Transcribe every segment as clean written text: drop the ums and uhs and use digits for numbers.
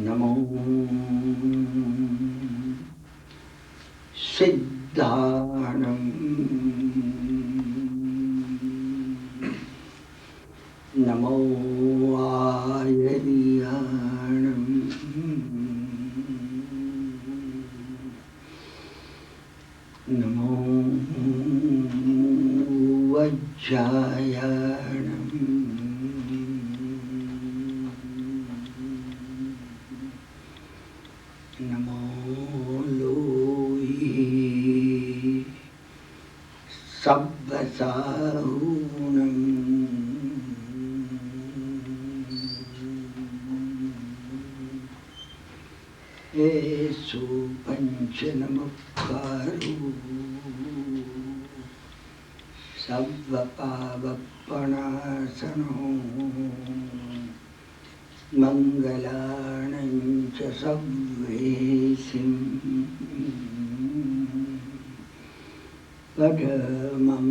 नमो सिद्धाणं नमो आयर्याणं नमो वज्रायाणं नमो लोहि सब्बसाहूणं एषु पञ्चनमुखारो सब्बपावपणासनो मङ्गलानं च सव्वेसिं परमं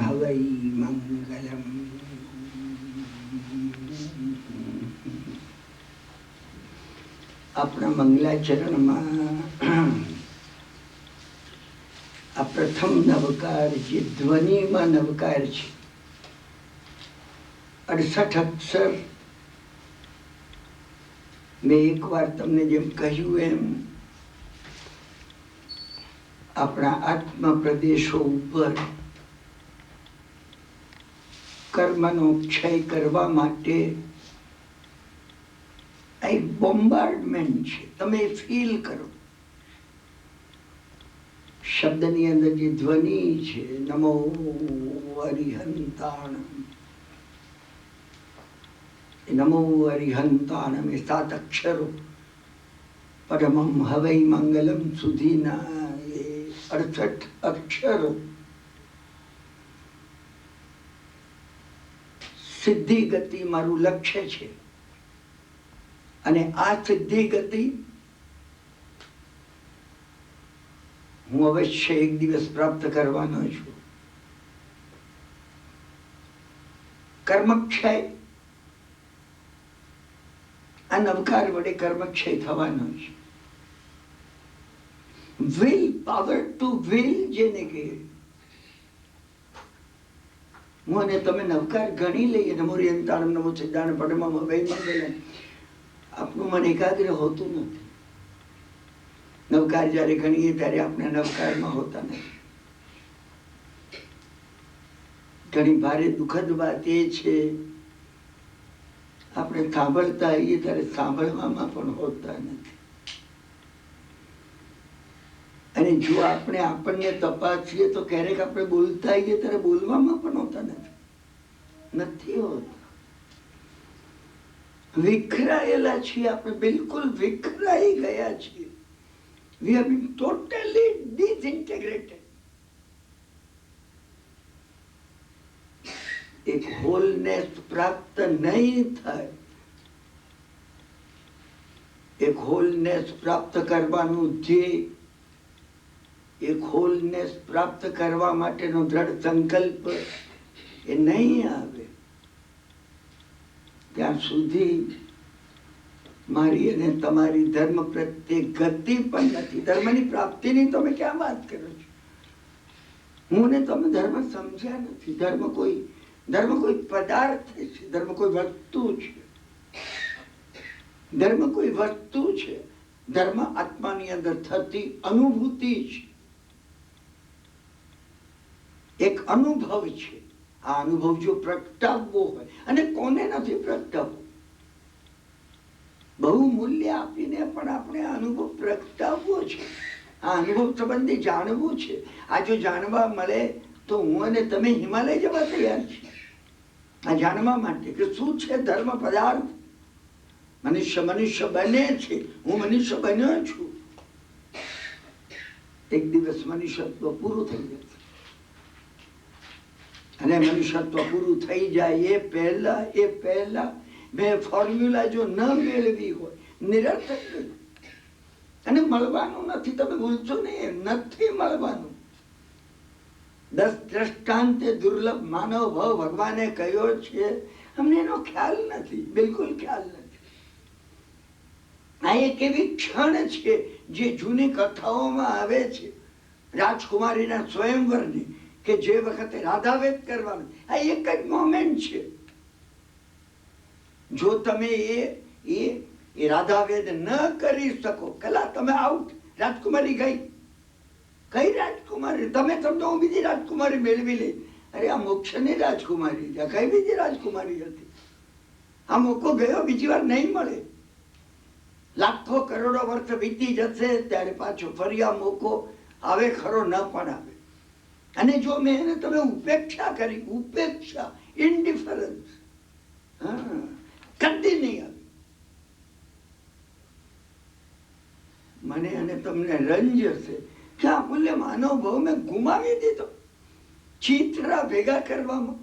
हवै मङ्गलम्। આપણા મંગલાચરણમાં આ પ્રથમ નવકાર જે ધ્વનિમાં નવકાર છે, 68 અક્ષર. મેં એકવાર તમને જેમ કહ્યું એમ આપણા આત્મા પ્રદેશો ઉપર કર્મનો ક્ષય કરવા માટે એક બોમ્બાર્ડમેન્ટ છે. તમે ફીલ કરો શબ્દની અંદર જે ધ્વનિ છે, નમો અરિહંતાણમ, નમો અરિહંતાણમ એ 7 અક્ષરો પરમમ હવૈ મંગલમ સુધીના એ 68 અક્ષરો સિદ્ધિ ગતિ મારું લક્ષ્ય છે. અને આ સિદ્ધિ ગતિ હું અવશ્ય એક દિવસ પ્રાપ્ત કરવાનો છું. કર્મક્ષય, આ નવકાર વડે કર્મક્ષય થવાનો છે. વિલ પાવર ટુ વિલ જેને કહે, હું અને તમે નવકાર ગણી લઈએ, નમો રિયંતાણમ નમો સિદ્ધાણમ પરમમ હવૈ મંગલમ, આપણું મન એકાગ્ર હોતું નથી. નવકાર જયારે ગણીએ ત્યારે આપણે નવકારમાં હોતા નથી. ઘણી ભારે દુઃખદ વાત એ છે, આપણે સાંભળતા આવીએ ત્યારે સાંભળવામાં પણ હોતા નથી. અને જો આપણે આપણને તપાસીએ તો ક્યારેક આપણે બોલતા આવીએ ત્યારે બોલવામાં પણ હોતા નથી હોતા. વિખરાયેલા છીએ આપણે, બિલકુલ વિખરાઈ ગયા છીએ. We have been totally disintegrated. એક હોલનેસ પ્રાપ્ત નહીં થાય. એક હોલનેસ પ્રાપ્ત કરવાનું ધ્યેય, એક હોલનેસ પ્રાપ્ત કરવા માટેનો દ્રઢ સંકલ્પ એ નહીં આવે ત્યાં સુધી મારી અને તમારી ધર્મ પ્રત્યે ગતિ પણ નથી. ધર્મની પ્રાપ્તિની તમે ક્યાં વાત કરો છો? હું ને તમે ધર્મ સમજ્યા નથી. ધર્મ કોઈ પદાર્થ છે, ધર્મ કોઈ વસ્તુ છે. ધર્મ કોઈ વસ્તુ છે. ધર્મ આત્માની અંદર થતી અનુભૂતિ છે, એક અનુભવ છે. આ અનુભવ જો પ્રગટાવવો હોય, અને કોને નથી પ્રગટાવવો? બહુ મૂલ્ય આપીને પણ આપણે આ અનુભવ પ્રગટાવવો છે. આ અનુભવ સંબંધી જાણવું છે. આ જો જાણવા મળે તો હું અને તમે હિમાલય જવા તૈયાર છીએ. આ જાણવા માટે કે શું છે ધર્મ પદાર્થ. મનુષ્ય બને છે. હું મનુષ્ય બન્યો છું. એક દિવસ મનુષ્યત્વ પૂરું થઈ જશે. અને મનુષ્યત્વ પૂરું થઈ જાય એ પહેલા મેં ફોર્મ્યુલા જો ન મેળવી હોય, નિરર્થક ગયું. અને મળવાનું નથી. તમે ભૂલશો નહીં, નથી મળવાનું. 10 દ્રષ્ટાંતે દુર્લભ માનવ ભાવ ભગવાને કહ્યો છે. અમને એનો ખ્યાલ નથી, બિલકુલ ખ્યાલ નથી. આ એક એવી ક્ષણ છે જે જૂની કથાઓમાં આવે છે, રાજકુમારીના સ્વયંવરની, કે જે વખતે રાધાવેદ કરવાનું, આ એક જ મોમેન્ટ છે. જો તમે એ રાધાવેદ ન કરી શકો, કલા તમે આઉટ. રાજકુમારી ગઈ, કઈ રાજકુમારી? તમે સમજો હું બીજી રાજકુમારી મેળવી લઈ. અરે આ મોક્ષની રાજકુમારી છે, કઈ બીજી રાજકુમારી હતી? આ મોકો ગયો, બીજી વાર નહીં મળે. લાખો કરોડો વર્ષ વીતી જશે ત્યારે પાછો ફરી આ મોકો આવે ખરો, ન પણ આવે. અને જો મેં એને તમે ઉપેક્ષા કરી, ઉપેક્ષા, ઇન્ડિફરન્સ, કદી નહીં આવી. મને અને તમને રંજ હશે કે આ મૂલ્ય માનવ ભાવ મેં ગુમાવી દીધો ચિત્રા ભેગા કરવામાં.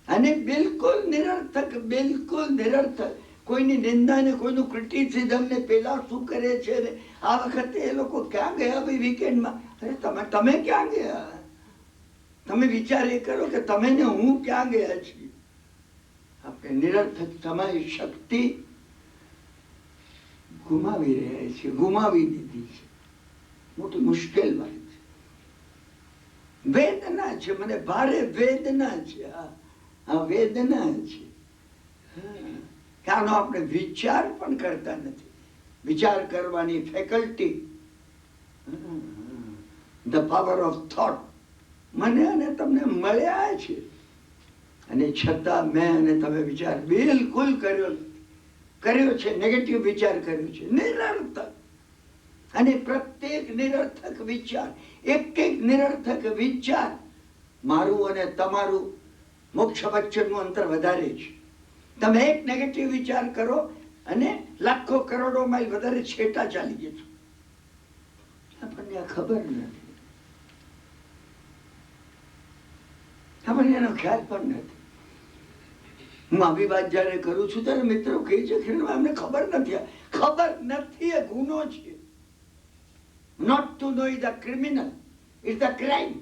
અને બિલકુલ નિરર્થક, બિલકુલ નિરર્થક. કોઈની નિંદા ને કોઈનું ક્રિટિસિઝમ ને પેલા શું કરે છે ને આ વખતે એ લોકો ક્યાં ગયા ભાઈ વીકેન્ડમાં? અરે તમે ક્યાં ગયા? તમે વિચાર એ કરો કે તમે ને હું ક્યાં ગયા છીએ. આપણે નિરર્થક તમારી શક્તિ ગુમાવી રહ્યા છીએ, ગુમાવી દીધી છે. મોટી મુશ્કેલ વાત છે, વેદના છે, મને ભારે વેદના છે. આ વેદના છે કે આનો આપણે વિચાર પણ કરતા નથી. વિચાર કરવાની faculty, the power of thought મને અને તમને મળ્યા છે, અને છતાં મેં અને તમે વિચાર બિલકુલ કર્યો છે, નેગેટિવ વિચાર કર્યો છે, નિરર્થક. અને પ્રત્યેક નિરર્થક વિચાર, એક નિરર્થક વિચાર મારું અને તમારું મોક્ષ વચ્ચેનું અંતર વધારે છે. તમે એક નેગેટિવ વિચાર કરો અને લાખો કરોડો માઇલ વધારે છેટા ચાલી જશો. આપણને આ ખબર નથી, આપણને એનો ખ્યાલ પણ નથી. હું આવી વાત જયારે કરું છું ત્યારે મિત્રો કહે છે કે અમને ખબર નથી. ખબર નથી એ ગુનો છે. Not to know is the criminal, is the crime.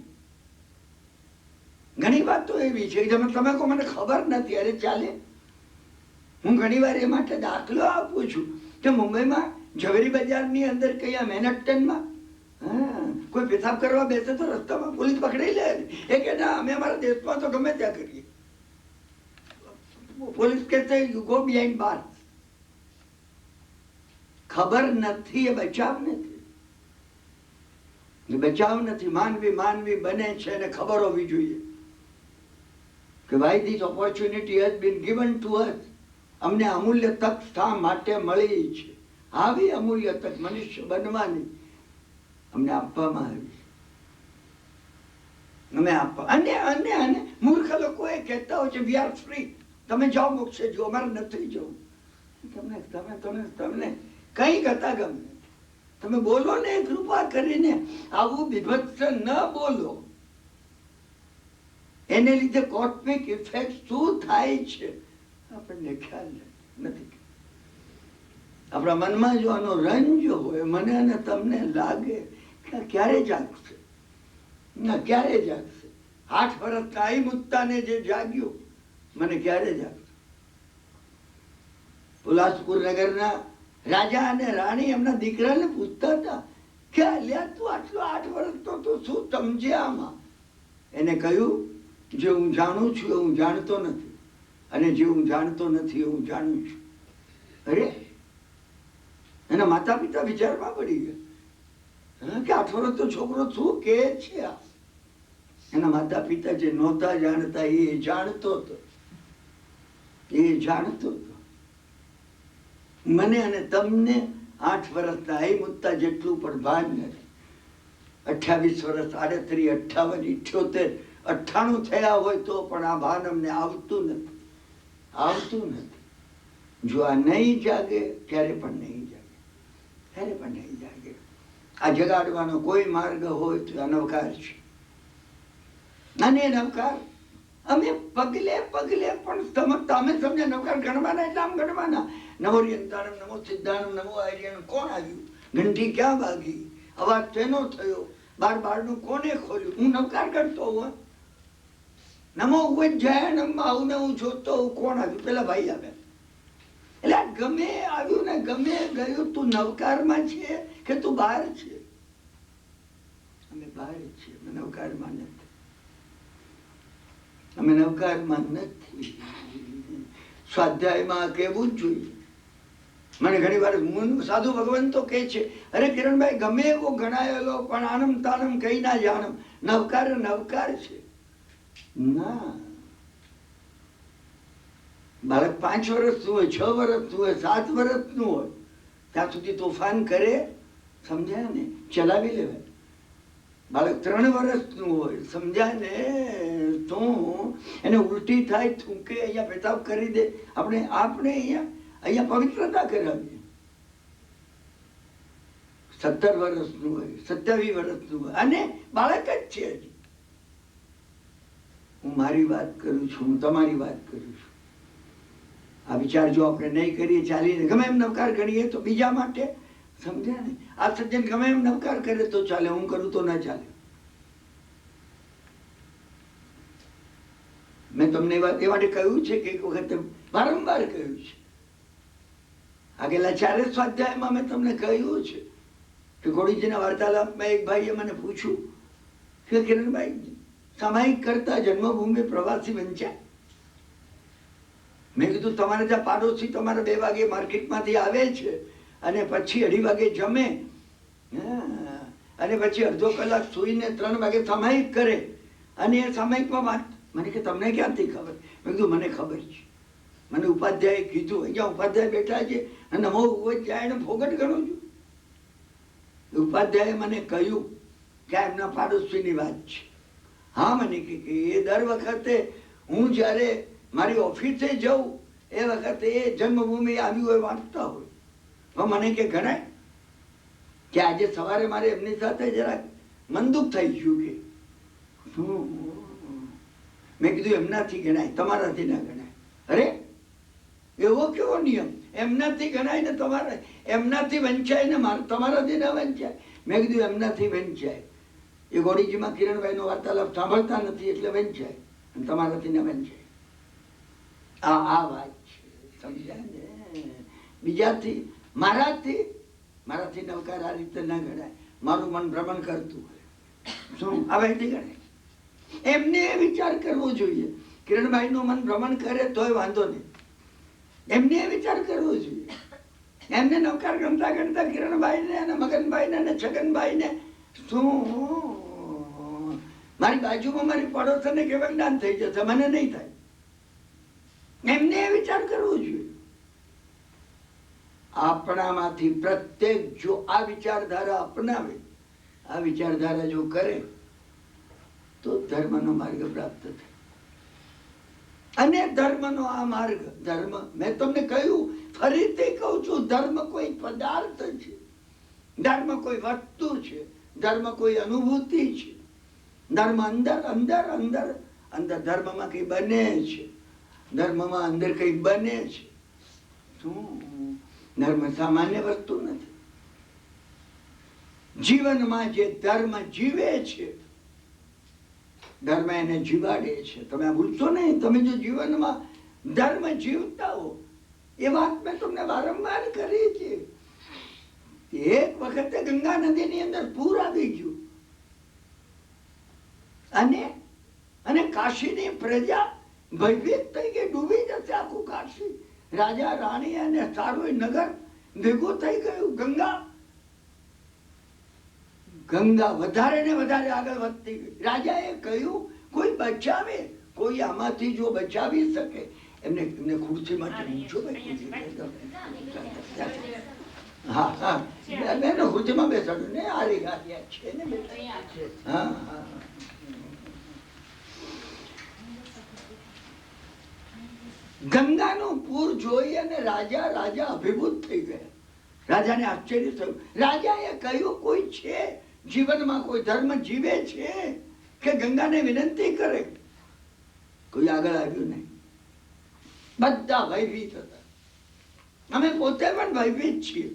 ઘણી વાતો એવી છે તમે કહો મને ખબર નથી, અરે ચાલે. હું ઘણી વાર એ માટે દાખલો આપું છું કે મુંબઈમાં ઝવેરી બજારની અંદર કયા મેનહટ્ટનમાં કોઈ પેશાબ કરવા બેસે તો રસ્તામાં પોલીસ પકડી લે. એ કે ના અમે અમારા દેશમાં તો ગમે ત્યાં કરીએ. પોલીસ કે યુ ગો બિહાઇન્ડ બાર. ખબર નથી એ બચાવ નથી, બચાવ નથી. માનવી બને છે અને ખબર હોવી જોઈએ કે why this opportunity has been given to us. અમને અમૂલ્ય તક શા માટે મળી છે? આવી અમૂલ્ય તક મનુષ્ય બનવાની અમને આપવામાં આવી. અમે આપવા અને મૂર્ખ લોકો એ કહેતા હોય છે we are free, તમે જાઓ મોક્ષે જો, અમારે નથી જવું. તમને કઈ ગતા ગમે તમે બોલો ને, કૃપા કરીને આવું વિભત્સ ન બોલો. એને લીધે કોસ્મિક ઇફેક્ટ શું થાય છે આપણને ખ્યાલ નથી. આપણા મનમાં જો આનો રંજ હોય, મને અને તમને લાગે કે ક્યારે જાગશે, ના ક્યારે જાગશે? 8 વર્ષ આઈ મુત્તાને જે જાગ્યું, મને ક્યારે જાગશે? પુલાસપુર નગરના રાજા અને રાણી એમના દીકરાને પૂછતા હતા કે અલ્યા તું આટલો 8 વર્ષનો તો શું સમજે આમાં? એને કહ્યું જે હું જાણું છું એ હું જાણતો નથી, અને જે હું જાણતો નથી એ હું જાણું છું. અરે એના માતા પિતા વિચારમાં પડી ગયા કે 8 વર્ષ તો છોકરો શું કે છે. એના માતા પિતા જે નહોતા જાણતા એ જાણતો હતો, એ જાણતો હતો. મને અને તમને 8 વર્ષના આઈ મુત્તા જેટલું પણ ભાન નથી. 28 વર્ષ, 38, 58, 78, 98 થયા હોય તો પણ આ ભાન અમને આવતું નથી, આવતું નથી. જો આ નહીં જાગે ત્યારે પણ નહીં જાગે, ત્યારે પણ નહીં જાગે. આ જગાડવાનો કોઈ માર્ગ હોય તો આ નવકાર છે. અને નવકાર અમે પગલે પણ તમે સમજ્યા. નવકાર ગણવાના એટલે આમ ગણવાના. નમોરિયંતાણમ, નમો સિદ્ધાણમ, નમો આર્યણમ. કોણ આવ્યું? ઘંટી ક્યાં વાગી? અવાજ તેનો થયો? બારનું કોને ખોલ્યું? હું નવકાર કરતો હોઉં. નમો ઉજ્જૈનમ આવું ને હું જોતો હોઉં. કોણ આવ્યું? પેલા ભાઈ આવ્યા. એટલે ગમે આવ્યું તમને ગમે ગયું તું નવકારમાં છે કે તું બહાર છે? અમે બહાર છીએ, અમે નવકારમાં નથી. અમે નવકારમાં નથી. સ્વાધ્યાયમાં કહેવું જ જોઈએ. મને ઘણી વાર સાધુ ભગવાન તો કહે છે, અરે કિરણભાઈ ગમે એવો ગણાયેલો પણ આનમ તાનમ કઈ ના જાણમ, નવકાર નવકાર છે. ના, બાળક 5 વર્ષનું હોય, 6 વર્ષનું હોય, 7 વર્ષનું હોય, ત્યાં સુધી તોફાન કરે, સમજાય ને, ચલાવી લેવાય. બાળક 3 વર્ષનું હોય, સમજાય ને, તો એને ઉલટી થાય, થૂંકે, અહીંયા પેશાબ કરી દે, આપણે અહીંયા પવિત્રતા કરાવીએ. 17 વર્ષનું હોય, 27 વર્ષનું હોય, અને બાળક જ છે. હું મારી વાત કરું છું, હું તમારી વાત કરું છું. આ વિચાર જો આપણે નહીં કરીએ, ચાલીને ગમે એમ નવકાર ગણીએ તો બીજા માટે, સમજ્યા ને, આ સજ્જન ગમે એમ નવકાર કરે તો ચાલે, હું કરું તો ના ચાલે. મેં તમને એ માટે કહ્યું છે કે એક વખત વારંવાર કહ્યું છે. આગેલા 4 સ્વાધ્યાયમાં મેં તમને કહ્યું છે કે ઘોડીજીના વાર્તાલાપમાં એક ભાઈએ મને પૂછ્યું કે કિરણભાઈ, સામાયિક કરતા જન્મભૂમિ પ્રવાસી વંચાય? મેં કીધું તમારે ત્યાં પાડોશી તમારા 2 વાગે માર્કેટમાંથી આવે છે અને પછી 2:30 વાગે જમે અને પછી અડધો કલાક સૂઈને 3 વાગે સામાયિક કરે અને એ સામાયિકમાં વાત. મને કે તમને ક્યાંથી ખબર? મેં કીધું મને ખબર છે, મને ઉપાધ્યાય કીધું. અહીંયા ઉપાધ્યાય બેઠા છે અને નમો જાય એને ફોગટ ગણું છું. ઉપાધ્યાય મને કહ્યું કે એમના પાડોશીની વાત છે. હા, મને કે એ દર વખતે હું જ્યારે મારી ઓફિસે જઉં એ વખતે એ જન્મભૂમિ આવ્યું હોય વાંચતા હોય. પણ મને કે ગણાય કે આજે સવારે મારે એમની સાથે જરાક મનદુખ થઈ ગયું કે મેં કીધું એમનાથી ગણાય, તમારાથી ના ગણાય. અરે એવો કેવો નિયમ? એમનાથી ગણાય ને તમારા, એમનાથી વંચાય ને તમારાથી ના વંચાય. મેં કીધું એમનાથી વંચાય. એ ગોડીજીમાં કિરણભાઈનો વાર્તાલાપ સાંભળતા નથી એટલે વંચાય, અને તમારાથી ના વંચાય. આ વાત છે, સમજાય ને? બીજાથી, મારાથી નવકાર આ રીતે ના ગણાય. મારું મન ભ્રમણ કરતું હોય, શું આ વાતથી ગણાય? એમને વિચાર કરવો જોઈએ. કિરણભાઈનું મન ભ્રમણ કરે તોય વાંધો નહીં, એમને વિચાર કરવો જોઈએ. એમને નવકાર ગણતા ગણતા કિરણભાઈને અને મગનભાઈને અને છગનભાઈને શું મારી બાજુમાં મારી પડોશને કેવા જ્ઞાન થઈ જશે, મને નહીં થાય. એમને વિચાર કરવો જોઈએ. આપણામાંથી પ્રત્યેક જો આ વિચારધારા અપનાવે, આ વિચારધારા જો કરે તો ધર્મનો માર્ગ પ્રાપ્ત થાય. અને ધર્મનો આ માર્ગ, ધર્મ મેં તમને કહ્યું, ફરીથી કહું છું, ધર્મ કોઈ પદાર્થ છે, ધર્મ કોઈ વસ્તુ છે, ધર્મ કોઈ અનુભૂતિ છે. ધર્મ અંદર અંદર અંદર અંદર ધર્મમાં કઈ બને છે, ધર્મમાં અંદર કઈ બને છે. શું ધર્મ સામાન્ય વસ્તુ નથી. જીવનમાં જે ધર્મ જીવે છે, ધર્મ એને જીવાડે છે. તમે આ ભૂલશો નહીં. તમે જો જીવનમાં ધર્મ જીવતા હો, એ વાત મેં તમને વારંવાર કરી છે. એક વખતે ગંગા નદીની અંદર પૂર આવી ગયું અને કાશીની પ્રજા ભયભીત થઈ ગઈ, ડૂબી જશે આખું કાશી. રાજા રાણી અને સારું નગર ભેગું થઈ ગયું. ગંગા વધારે ને વધારે આગળ વધતી ગઈ. રાજાએ કહ્યું કોઈ બચાવે, કોઈ આમાંથી જો બચાવી શકે એમને ખુરશીમાંથી ઊંચો હા હા બેનો ખુરશીમાં બેસાડ્યું ને આરી ગાયા છે ને હા હા. ગંગાનું પૂર જોઈ અને રાજા અભિભૂત થઈ ગયા. રાજાને આશ્ચર્ય થયું. રાજાએ કહ્યું કોઈ છે જીવનમાં, કોઈ ધર્મ જીવે છે કે ગંગાને વિનંતી કરે? કોઈ આગળ આવ્યું નહીં. બધા ભયભીત હતા. અમે પોતે પણ ભયભીત છીએ.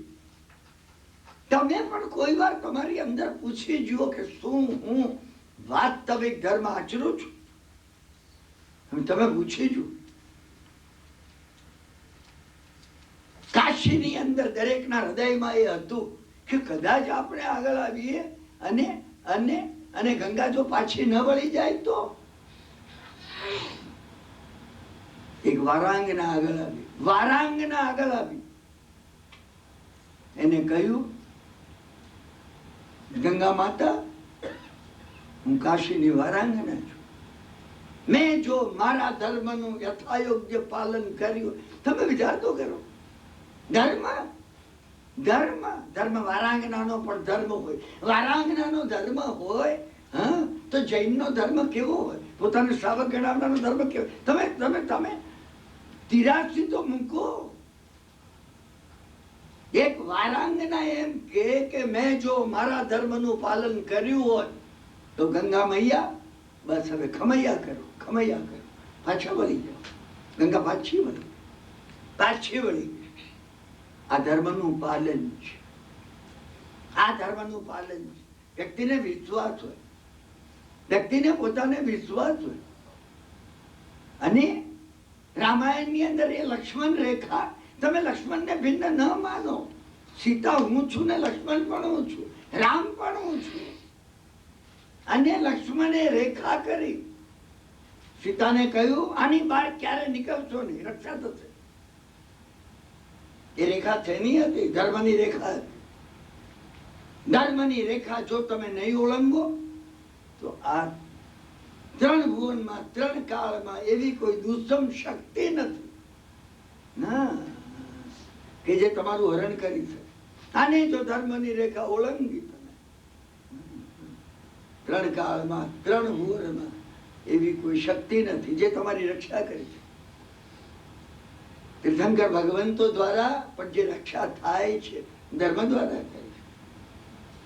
તમે પણ કોઈ વાર તમારી અંદર પૂછી જુઓ કે શું હું વાસ્તવિક ધર્મ આચરું છું? તમે પૂછી જુઓ. કાશીની અંદર દરેકના હૃદયમાં એ હતું કે કદાચ આપણે આગળ આવીએ અને અને અને ગંગા જો પાછી ન વળી જાય તો એક વારાંગના આગળ આવી, વારાંગના આગળ આવી, એને કહ્યું, ગંગા માતા, હું કાશીની વારાંગના છું, મેં જો મારા ધર્મનું યથાયોગ્ય પાલન કર્યું, તમે વિચાર તો કરો, ધર્મ ધર્મ ધર્મ વારાંગનાનો પણ ધર્મ હોય, વારાંગનાનો ધર્મ હોય, હા, તો જૈનનો ધર્મ કેવો હોય, પોતાને શ્રાવક ગણાવવાનો ધર્મ કેવો? તમે તમે તમે 83 તો મૂકો. એક વારાંગના એમ કે મેં જો મારા ધર્મનું પાલન કર્યું હોય તો ગંગા મૈયા, બસ હવે ખમૈયા કરો, ખમૈયા કરો, પાછા વળી જાઓ. ગંગા પાછી વળી, પાછી વળી. આ ધર્મનું પાલન છે, આ ધર્મનું પાલન છે. વ્યક્તિને વિશ્વાસ હોય, વ્યક્તિને પોતાને વિશ્વાસ હોય. અને રામાયણની અંદર એ લક્ષ્મણ રેખા, તમે લક્ષ્મણને ભિન્ન ન માનો. સીતા હું છું ને લક્ષ્મણ પણ હું છું, રામ પણ હું છું. અને લક્ષ્મણે રેખા કરી, સીતાને કહ્યું આની બહાર ક્યારે નીકળશો નહીં, રક્ષા થશે. એ રેખા તેની હતી, ધર્મની રેખા હતી. ધર્મની રેખા જો તમે નહીં ઓળંગો તો આ 3 ભુવનમાં 3 કાળમાં એવી કોઈ દુષ્મ શક્તિ નથી ના કે જે તમારું હરણ કરી શકે. આને જો ધર્મની રેખા ઓળંગી તમે 3 કાળમાં 3 ભુવનમાં એવી કોઈ શક્તિ નથી જે તમારી રક્ષા કરી છે. તીર્થંકર ભગવંતો દ્વારા પણ જે રક્ષા થાય છે ધર્મ દ્વારા થાય છે.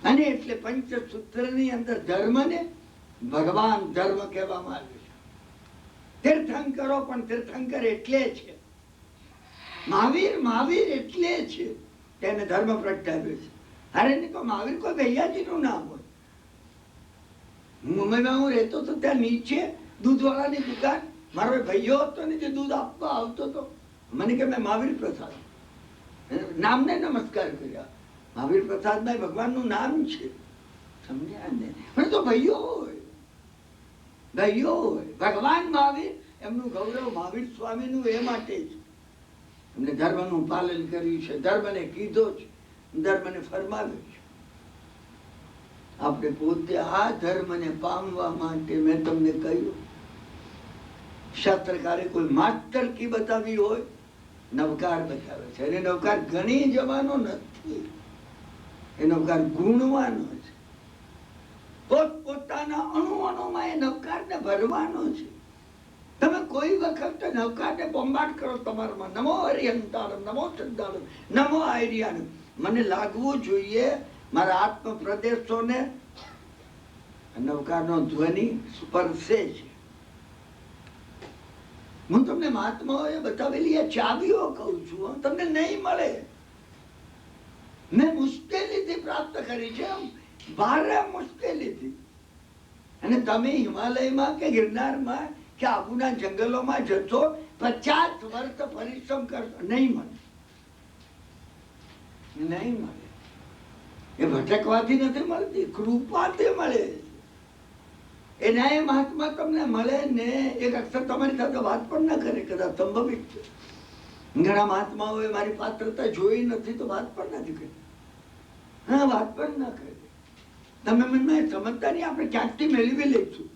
અને એટલે પંચસૂત્રની અંદર ધર્મને ભગવાન ધર્મ કહેવામાં આવ્યું છે. તીર્થંકરો પણ તીર્થંકર એટલે છે, મહાવીર મહાવીર એટલે છે તેને ધર્મ પ્રગટાવ્યો છે. અરે નહીં તો મહાવીર કોઈ ભૈયાજીનું નામ હોય. મુંબઈમાં હું રહેતો હતો ત્યાં નીચે દૂધવાળાની દુકાન, મારો ભાઈઓ હતો ને જે દૂધ આપવા આવતો હતો, મને કે મેં મહાવીર પ્રસાદ નામને નમસ્કાર કર્યા. મહાવીર પ્રસાદ ભગવાનનું નામ છે, સમજ્યા ને? પણ તો ભાઈઓ હોય, ભાઈઓ હોય. ભગવાન મહાવીર એમનું ગૌરવ મહાવીર સ્વામીનું એ માટે છે એમને ધર્મનું પાલન કર્યું છે, ધર્મને કીધો છે, ધર્મને ફરમાવ્યો છે. આપણે પોતે આ ધર્મને પામવા માટે મેં તમને કહ્યું, શાસ્ત્રકારે કોઈ માસ્ટર કી બતાવી હોય, નવકાર બતાવે છે. અને નવકાર ગણી જવાનો નથી, એ નવકાર ગુણવાનો છે. પોતપોતાના અણુ અણુમાં એ નવકારને ભરવાનો છે. તમે કોઈ વખત નવકારને બોમ્બાર્ડ કરો તમારામાં, નમો હરિહંતાણમ, નમો ચંદાણમ, નમો આયર્યાણમ. મને લાગવું જોઈએ મારા આત્મ પ્રદેશોને નવકારનો ધ્વનિ સ્પર્શે છે. હું તમને મહાત્માઓએ બતાવેલી આ ચાવીઓ કહું છું, તમને નહીં મળે. મેં મુશ્કેલીથી પ્રાપ્ત કરી છે, ભારે મુશ્કેલીથી. અને તમે હિમાલયમાં કે ગિરનારમાં કે આબુના જંગલોમાં જશો, 50 વર્ષ પરિશ્રમ કરશો, નહીં મળે, નહીં મળે. એ ભટકવાથી નથી મળતી, કૃપાથી મળે. એના એ મહાત્મા તમને મળે ને એક અક્ષર તમારી સાથે વાત પણ ના કરે, કદાચ સંભવિત છે. ઘણા મહાત્માઓએ મારી પાત્રતા જોઈ નથી તો વાત પણ નથી કરી. હા, વાત પણ ના કરે. તમે મનમાં સમજતા નહીં. આપણે ક્યાંકથી મેળવી લઈશું,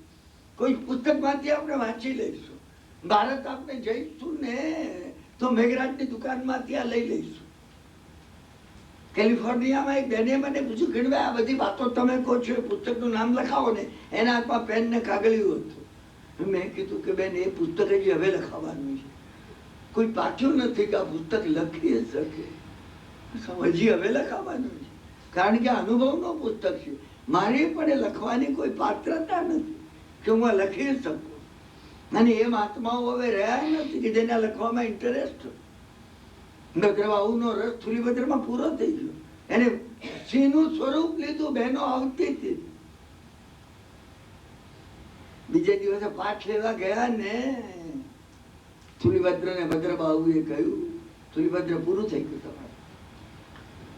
કોઈ પુસ્તકમાંથી આપણે વાંચી લઈશું. ભારત આપણે જઈશું ને તો મેઘરાજની દુકાનમાંથી આ લઈ લઈશું. કેલિફોર્નિયામાં એક બેને મને પૂછ્યું કે આ બધી વાતો તમે કહો છો, પુસ્તકનું નામ લખાવો ને. એના હાથમાં પેન ને કાગળિયું હતું. મેં કીધું કે બેન એ પુસ્તક હજી હવે લખાવાનું છે, કોઈ પાછું નથી કે આ પુસ્તક લખી શકે. હજી હવે લખાવાનું છે, કારણ કે અનુભવનું પુસ્તક છે. મારી પણ એ લખવાની કોઈ પાત્રતા નથી કે હું આ લખી શકું. અને એ મહાત્માઓ હવે રહ્યા નથી કે જેને લખવામાં ઇન્ટરેસ્ટ હોય. ભદ્રબાહુનો રસ થુલીભદ્રમાં પૂરો થઈ ગયો. એને સિંહનું સ્વરૂપ લીધું, બહેનો આવતી હતી. બીજે દિવસે પાઠ લેવા ગયા ને થુલીભદ્રને ભદ્રબાહુએ કહ્યું, તુલભદ્ર પૂરું થઈ ગયું તમારું.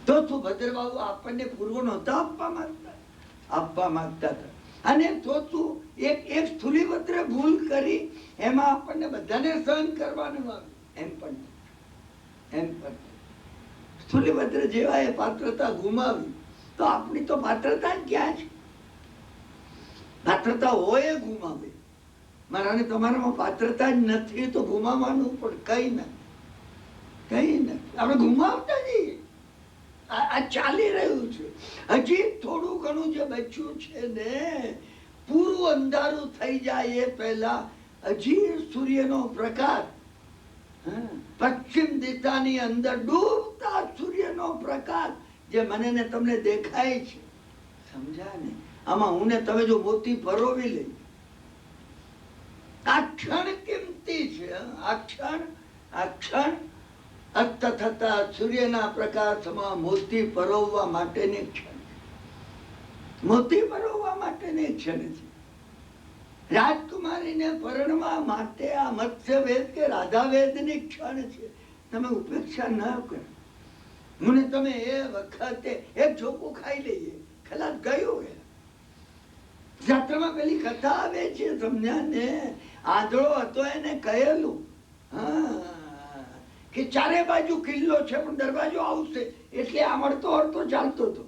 તો સુભદ્ર બાબુ આપણને પૂર્વ નહોતા આપવા માંગતા હતા. અને તો તું એક સ્થુલીભદ્ર ભૂલ કરી એમાં આપણને બધાને સહન કરવાનું આવ્યું. એમ પણ સ્થુલીભદ્ર જેવા એ પાત્રતા ગુમાવી તો આપણી તો પાત્રતા જ ક્યાં છે? પાત્રતા હોય ગુમાવે. મારાને તમારામાં પાત્રતા જ નથી તો ગુમાવવાનું પણ કઈ નથી. આપણે ગુમાવતા જઈએ. આ ચાલી રહ્યું છે. હજી થોડું ઘણું જે બચ્યું છે ને, પૂરું અંધારું થઈ જાય એ પહેલા હજી સૂર્યનો પ્રકાશ, પશ્ચિમ દિશાની અંદર ડૂબતા સૂર્યનો પ્રકાશ જે મને ને તમને દેખાય છે, સમજ્યા ને? આમાં હું ને તમે જો મોતી પરોવી લઈ, આ ક્ષણ કિંમતી છે. આ ક્ષણ અસ્ત થતા સૂર્યના પ્રકાશમાં મોતી પરોવવા માટેની ક્ષણ છે. મોતી પરોવવા માટેની ક્ષણ છે. રાજકુમારીને પરણવા માટે આ મત્સ્ય વેદ કે રાધા વેદની ક્ષણ છે. તમે ઉપેક્ષા ન કરો. મને તમે એ વખતે એક ઝોકું ખાઈ લઈએ, ખલાસ ગયું. જાત્રામાં પેલી કથા આવે છે, સમજ્યા ને? આંધળો હતો એને કહેલું કે ચારે બાજુ કિલ્લો છે પણ દરવાજો આવશે, એટલે આમ અડતો ચાલતો હતો.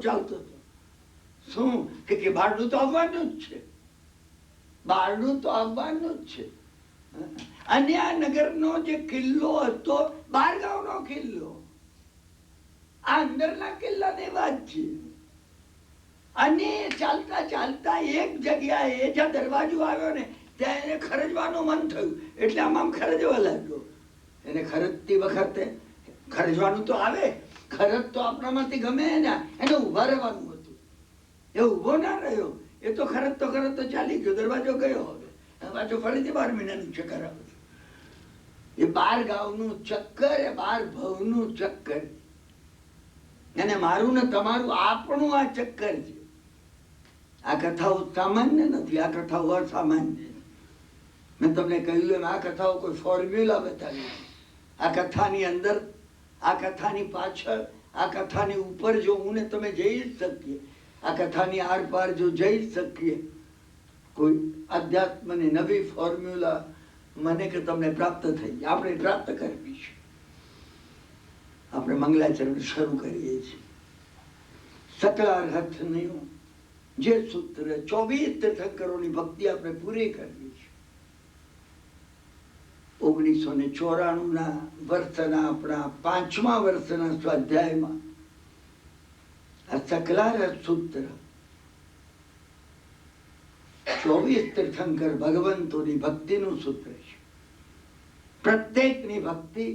ચાલતો હતો. શું કે બહારનું તો આવવાનું જ છે. અને આ નગરનો જે કિલ્લો હતો, બારગાંવનો કિલ્લો, આ અંદરના કિલ્લાની વાત છે. અને ચાલતા એક જગ્યાએ જ્યાં દરવાજો આવ્યો ને ત્યાં એને ખરજવાનું મન થયું, એટલે આમ ખરજવા લાગ્યો. એને ખરજતી વખતે ખરજવાનું તો આવે, ખરજ તો આપણામાંથી ગમે ને, એને ઉભા રહેવાનું હતું. એ ઉભો ના રહ્યો. એ તો ખરજ તો ચાલી ગયો, દરવાજો ગયો. હવે પાછો ફરીથી 12 મહિનાનું ચક્કર આવે. એ 12 ગામનું ચક્કર, એ 12 ભવનું ચક્કર. અને મારું ને તમારું આપણું આ ચક્કર છે. આ કથાઓ સામાન્ય નથી, આ કથાઓ અસામાન્ય. મેં તમને કહ્યું એમ આ કથાઓ કોઈ ફોર્મ્યુલા બતાવી. આ કથાની અંદર, આ કથાની પાછળ, આ કથાની ઉપર જો હું ને તમે જઈ શકીએ, આ કથાની આર પાર જો જઈ શકીએ, કોઈ અધ્યાત્મની નવી ફોર્મ્યુલા મને કે તમને પ્રાપ્ત થઈ, આપણે પ્રાપ્ત કરવી છે. આપણે મંગલાચરણ શરૂ કરીએ છીએ. સકલાર્હથનું જે સૂત્ર 24 તીર્થંકરોની ભક્તિ આપણે પૂરી કરવી છે. 1994 વર્ષના આપણા 5મા વર્ષના સ્વાધ્યાયમાં આ સકલાર્હત સૂત્ર 24 તીર્થંકર ભગવંતોની ભક્તિનું સૂત્ર છે. પ્રત્યેકની ભક્તિ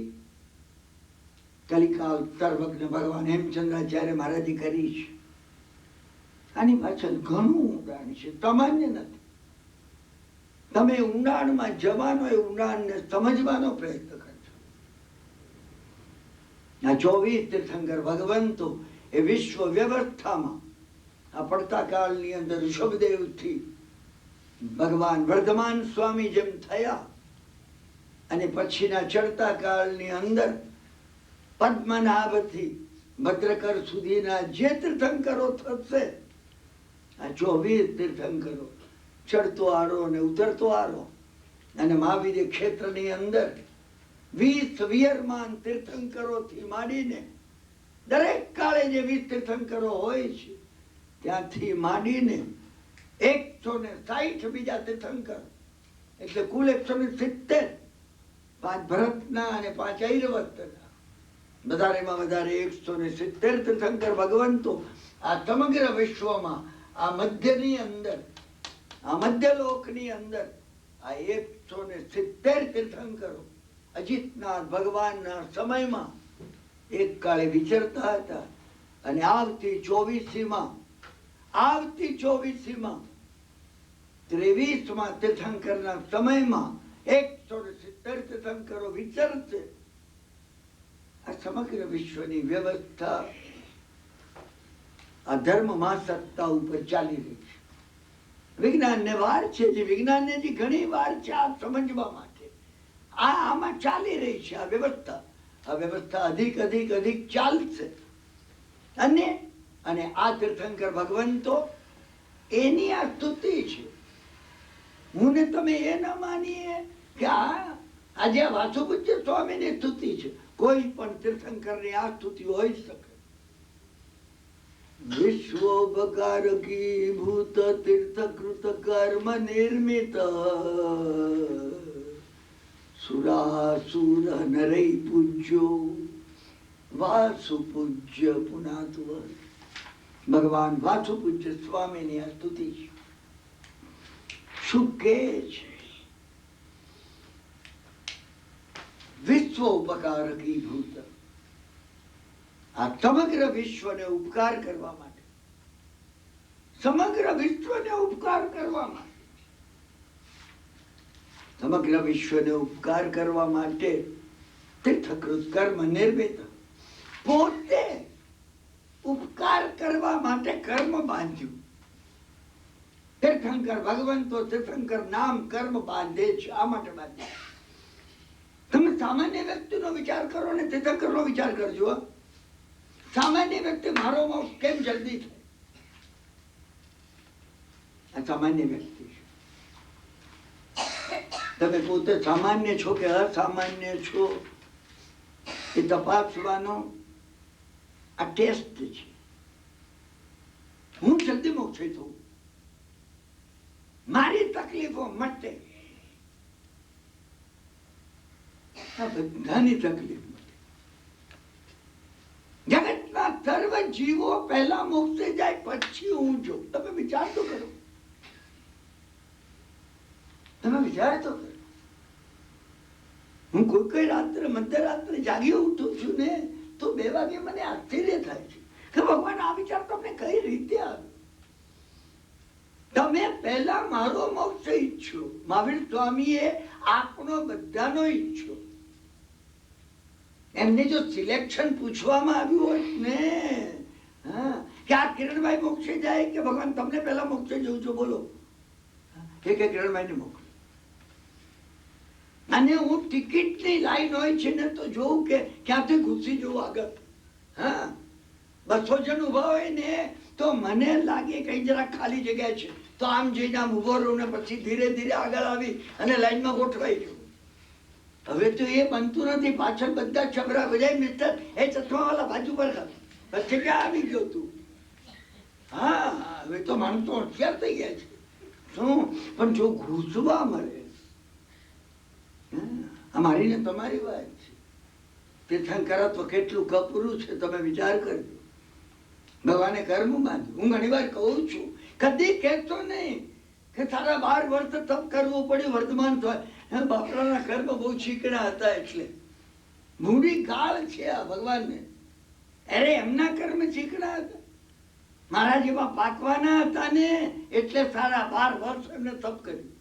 કલિકાલ સર્વજ્ઞ ભગવાન હેમચંદ્રાચાર્ય મહારાજે કરી છે. આની પાછળ ઘણું ઊંડાણ છે, સામાન્ય નથી. તમે ઊંડાણમાં જવાનો, એ ઊંડાણને સમજવાનો પ્રયત્ન કરજો. આ 24 તીર્થંકર ભગવંતો એ વિશ્વ વ્યવસ્થામાં આ પડતા કાળની અંદર ઋષભદેવથી ભગવાન વર્ધમાન સ્વામી જેમ થયા, અને પછીના ચડતા કાળની અંદર પદ્મનાભથી ભદ્રકર સુધીના જે તીર્થંકરો થશે, આ 24 તીર્થંકરો, ચડતો આરો અને ઉતરતો આરો, અને મહાવીર ક્ષેત્રની અંદર 20 વિયરમાન તીર્થંકરોથી માંડીને દરેક કાળે જે 20 તીર્થંકરો હોય છે ત્યાંથી માંડીને 160 બીજા તીર્થંકર, એટલે કુલ 170, 5 ભરતના અને 5 ઐરવતના, વધારેમાં વધારે 170 તીર્થંકર ભગવંતો આ સમગ્ર વિશ્વમાં, આ મધ્યની અંદર, આ મધ્યલોકની અંદર આ 170 તીર્થંકરો અજીતનાથ ભગવાનના સમયમાં એક કાળે વિચરતા હતા. અને આવતી 24માં 23મા તીર્થંકરના સમયમાં 170 તીર્થંકરો વિચરશે. આ સમગ્ર વિશ્વની વ્યવસ્થા આ ધર્મ મહાસત્તા ઉપર ચાલી રહી છે. વિજ્ઞાનને વાર છે, જે વિજ્ઞાનને જે ઘણી વાર છે આ સમજવા માટે. આમાં ચાલી રહી છે આ વ્યવસ્થા અધિક અધિક અધિક ચાલશે. અને અને આ તીર્થંકર ભગવંતો એની આ સ્તુતિ છે. હું ને તમે એ ન માનીએ કે આજે વાસુપૂજ્ય સ્વામીની સ્તુતિ છે. કોઈ પણ તીર્થંકરની આ સ્તુતિ હોઈ શકે. વિશ્વોપકારકી ભૂત તીર્થકૃત કર્મ નિર્મિત સુરાસુર નરૈ પૂજ્યો વાસુપૂજ્ય પુનાત્વ. ભગવાન વાસુપૂજ્ય સ્વામીની આ સ્તુતિ છે. શું કે છે? વિશ્વોપકારકી ભૂત, આ સમગ્ર વિશ્વને ઉપકાર કરવા માટે, સમગ્ર વિશ્વને ઉપકાર કરવા માટે, સમગ્ર વિશ્વને ઉપકાર કરવા માટે તીર્થકૃત કર્મ નિર્મિત. પોતે ઉપકાર કરવા માટે કર્મ બાંધ્યું. તીર્થંકર ભગવંતો તીર્થંકર નામ કર્મ બાંધે છે. આ માટે બાંધે. તમે સામાન્ય વ્યક્તિનો વિચાર કરો ને તીર્થંકરનો વિચાર કરજો. સામાન્ય વ્યક્તિ મારો મોક્ષ કેમ જલ્દી થાય? આ સામાન્ય વ્યક્તિ છે. તમે પોતે સામાન્ય છો કે અસામાન્ય છો એ તપાસવાનો આ ટેસ્ટ છે. હું જલ્દી મોક્ષી થઉં, મારી તકલીફો મટે, આ બધાની તકલીફ મટે. જગતના સર્વ જીવો પહેલા મોક્ષે જાય પછી હું જો. તમે વિચાર તો કરો, તમે વિચાર તો કરો. હું કોઈ રાત્રે મધ્યરાત્રે જાગી ઉઠું છું ને તો 2 વાગે મને આશ્ચર્ય થાય છે કે ભગવાન આ વિચાર તમને કઈ રીતે આવ્યો? તમે પહેલા મારો મોક્ષ ઈચ્છો. મહાવીર સ્વામીએ આપણો બધાનો ઈચ્છો. એમને જો સિલેક્શન પૂછવામાં આવ્યું હોત ને કે આ કિરણભાઈ મોક્ષે જાય કે ભગવાન તમને પહેલા મોક્ષે જવું છો, બોલો. કે કિરણભાઈ ને મોક્ષ. અને હું ટિકિટની લાઈન હોય છે ને તો જોઉં કે ક્યાંથી ઘૂસી જવું આગળ. 200 જણ ઉભા હોય ને તો મને લાગે કઈ જરા ખાલી જગ્યા છે તો આમ જઈને આમ ઉભો રહું ને પછી ધીરે ધીરે આગળ આવી અને લાઈનમાં ગોઠવાઈ જવું. હવે તો એ બનતું નથી. પાછળ બધા છબરા બજાય મિસ્ટર એ ચશ્માવાળા બાજુ પર પછી ક્યાં આવી ગયો તું? હવે તો માણસો હોશિયાર થઈ ગયા છે. શું પણ જો ઘૂસવા મળે. અમારી ને તમારી વાત છે. તીર્થંકરત્વ કેટલું કપરું છે તમે વિચાર કરજો. ભગવાને કર્મ બાંધ્યું. હું ઘણી વાર કહું છું, કદી કહેતો નહીં કે તારા 12 વર્ષ તપ કરવું પડ્યું વર્તમાન થાય. બાપરાના કર્મ બહુ ચીકણા હતા એટલે મૂડી ગાળ છે આ ભગવાનને. અરે એમના કર્મ ચીકણા હતા, મારા જેવા પાકવાના હતા ને એટલે સારા 12 વર્ષ એમને તપ કર્યું.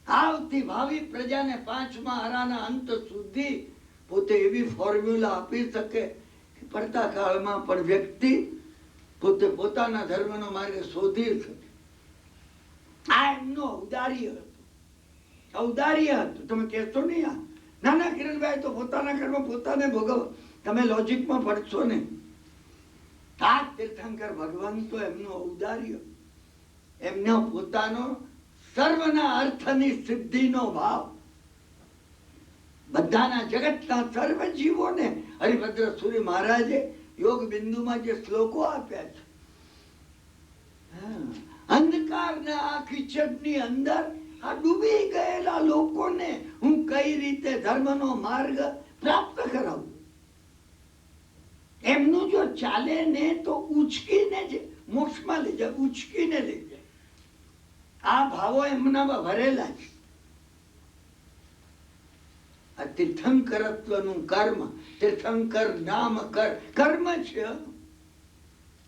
આવતી ભાવિ પ્રજાને 5મા હરાના અંત સુધી પોતે એવી ફોર્મ્યુલા આપી શકે કે પડતા કાળમાં પણ વ્યક્તિ પોતે પોતાના ધર્મનો માર્ગ શોધી શકે. આ એમનો ઔદાર્ય હતું. ઔદાર્ય હતું. તમે કહેશો નહીં આ નાના કિરણભાઈ તો પોતાના કર્મ પોતાને ભોગવ. તમે લોજિકમાં પડશો ને. આ તીર્થંકર ભગવાન તો એમનો ઔદાર્ય, એમનો પોતાનો સર્વના અર્થની સિદ્ધિનો ભાવ. બધાના જગતના સર્વ જીવોને હરિભદ્ર સૂરી મહારાજે યોગ બિંદુમાં જે શ્લોકો આપ્યા છે. અંધકારના આ કિચડની અંદર આ ડૂબી ગયેલા લોકોને હું કઈ રીતે ધર્મનો માર્ગ પ્રાપ્ત કરાવું. એમનું જો ચાલે ને તો ઉચકીને જ મોક્ષમાં લઈ જાય, ઉચકીને લઈ જાય. આ ભાવો એમનામાં ભરેલા છે. આ તીર્થંકરત્વનું કર્મ, તીર્થંકર નામ કર્મ છે.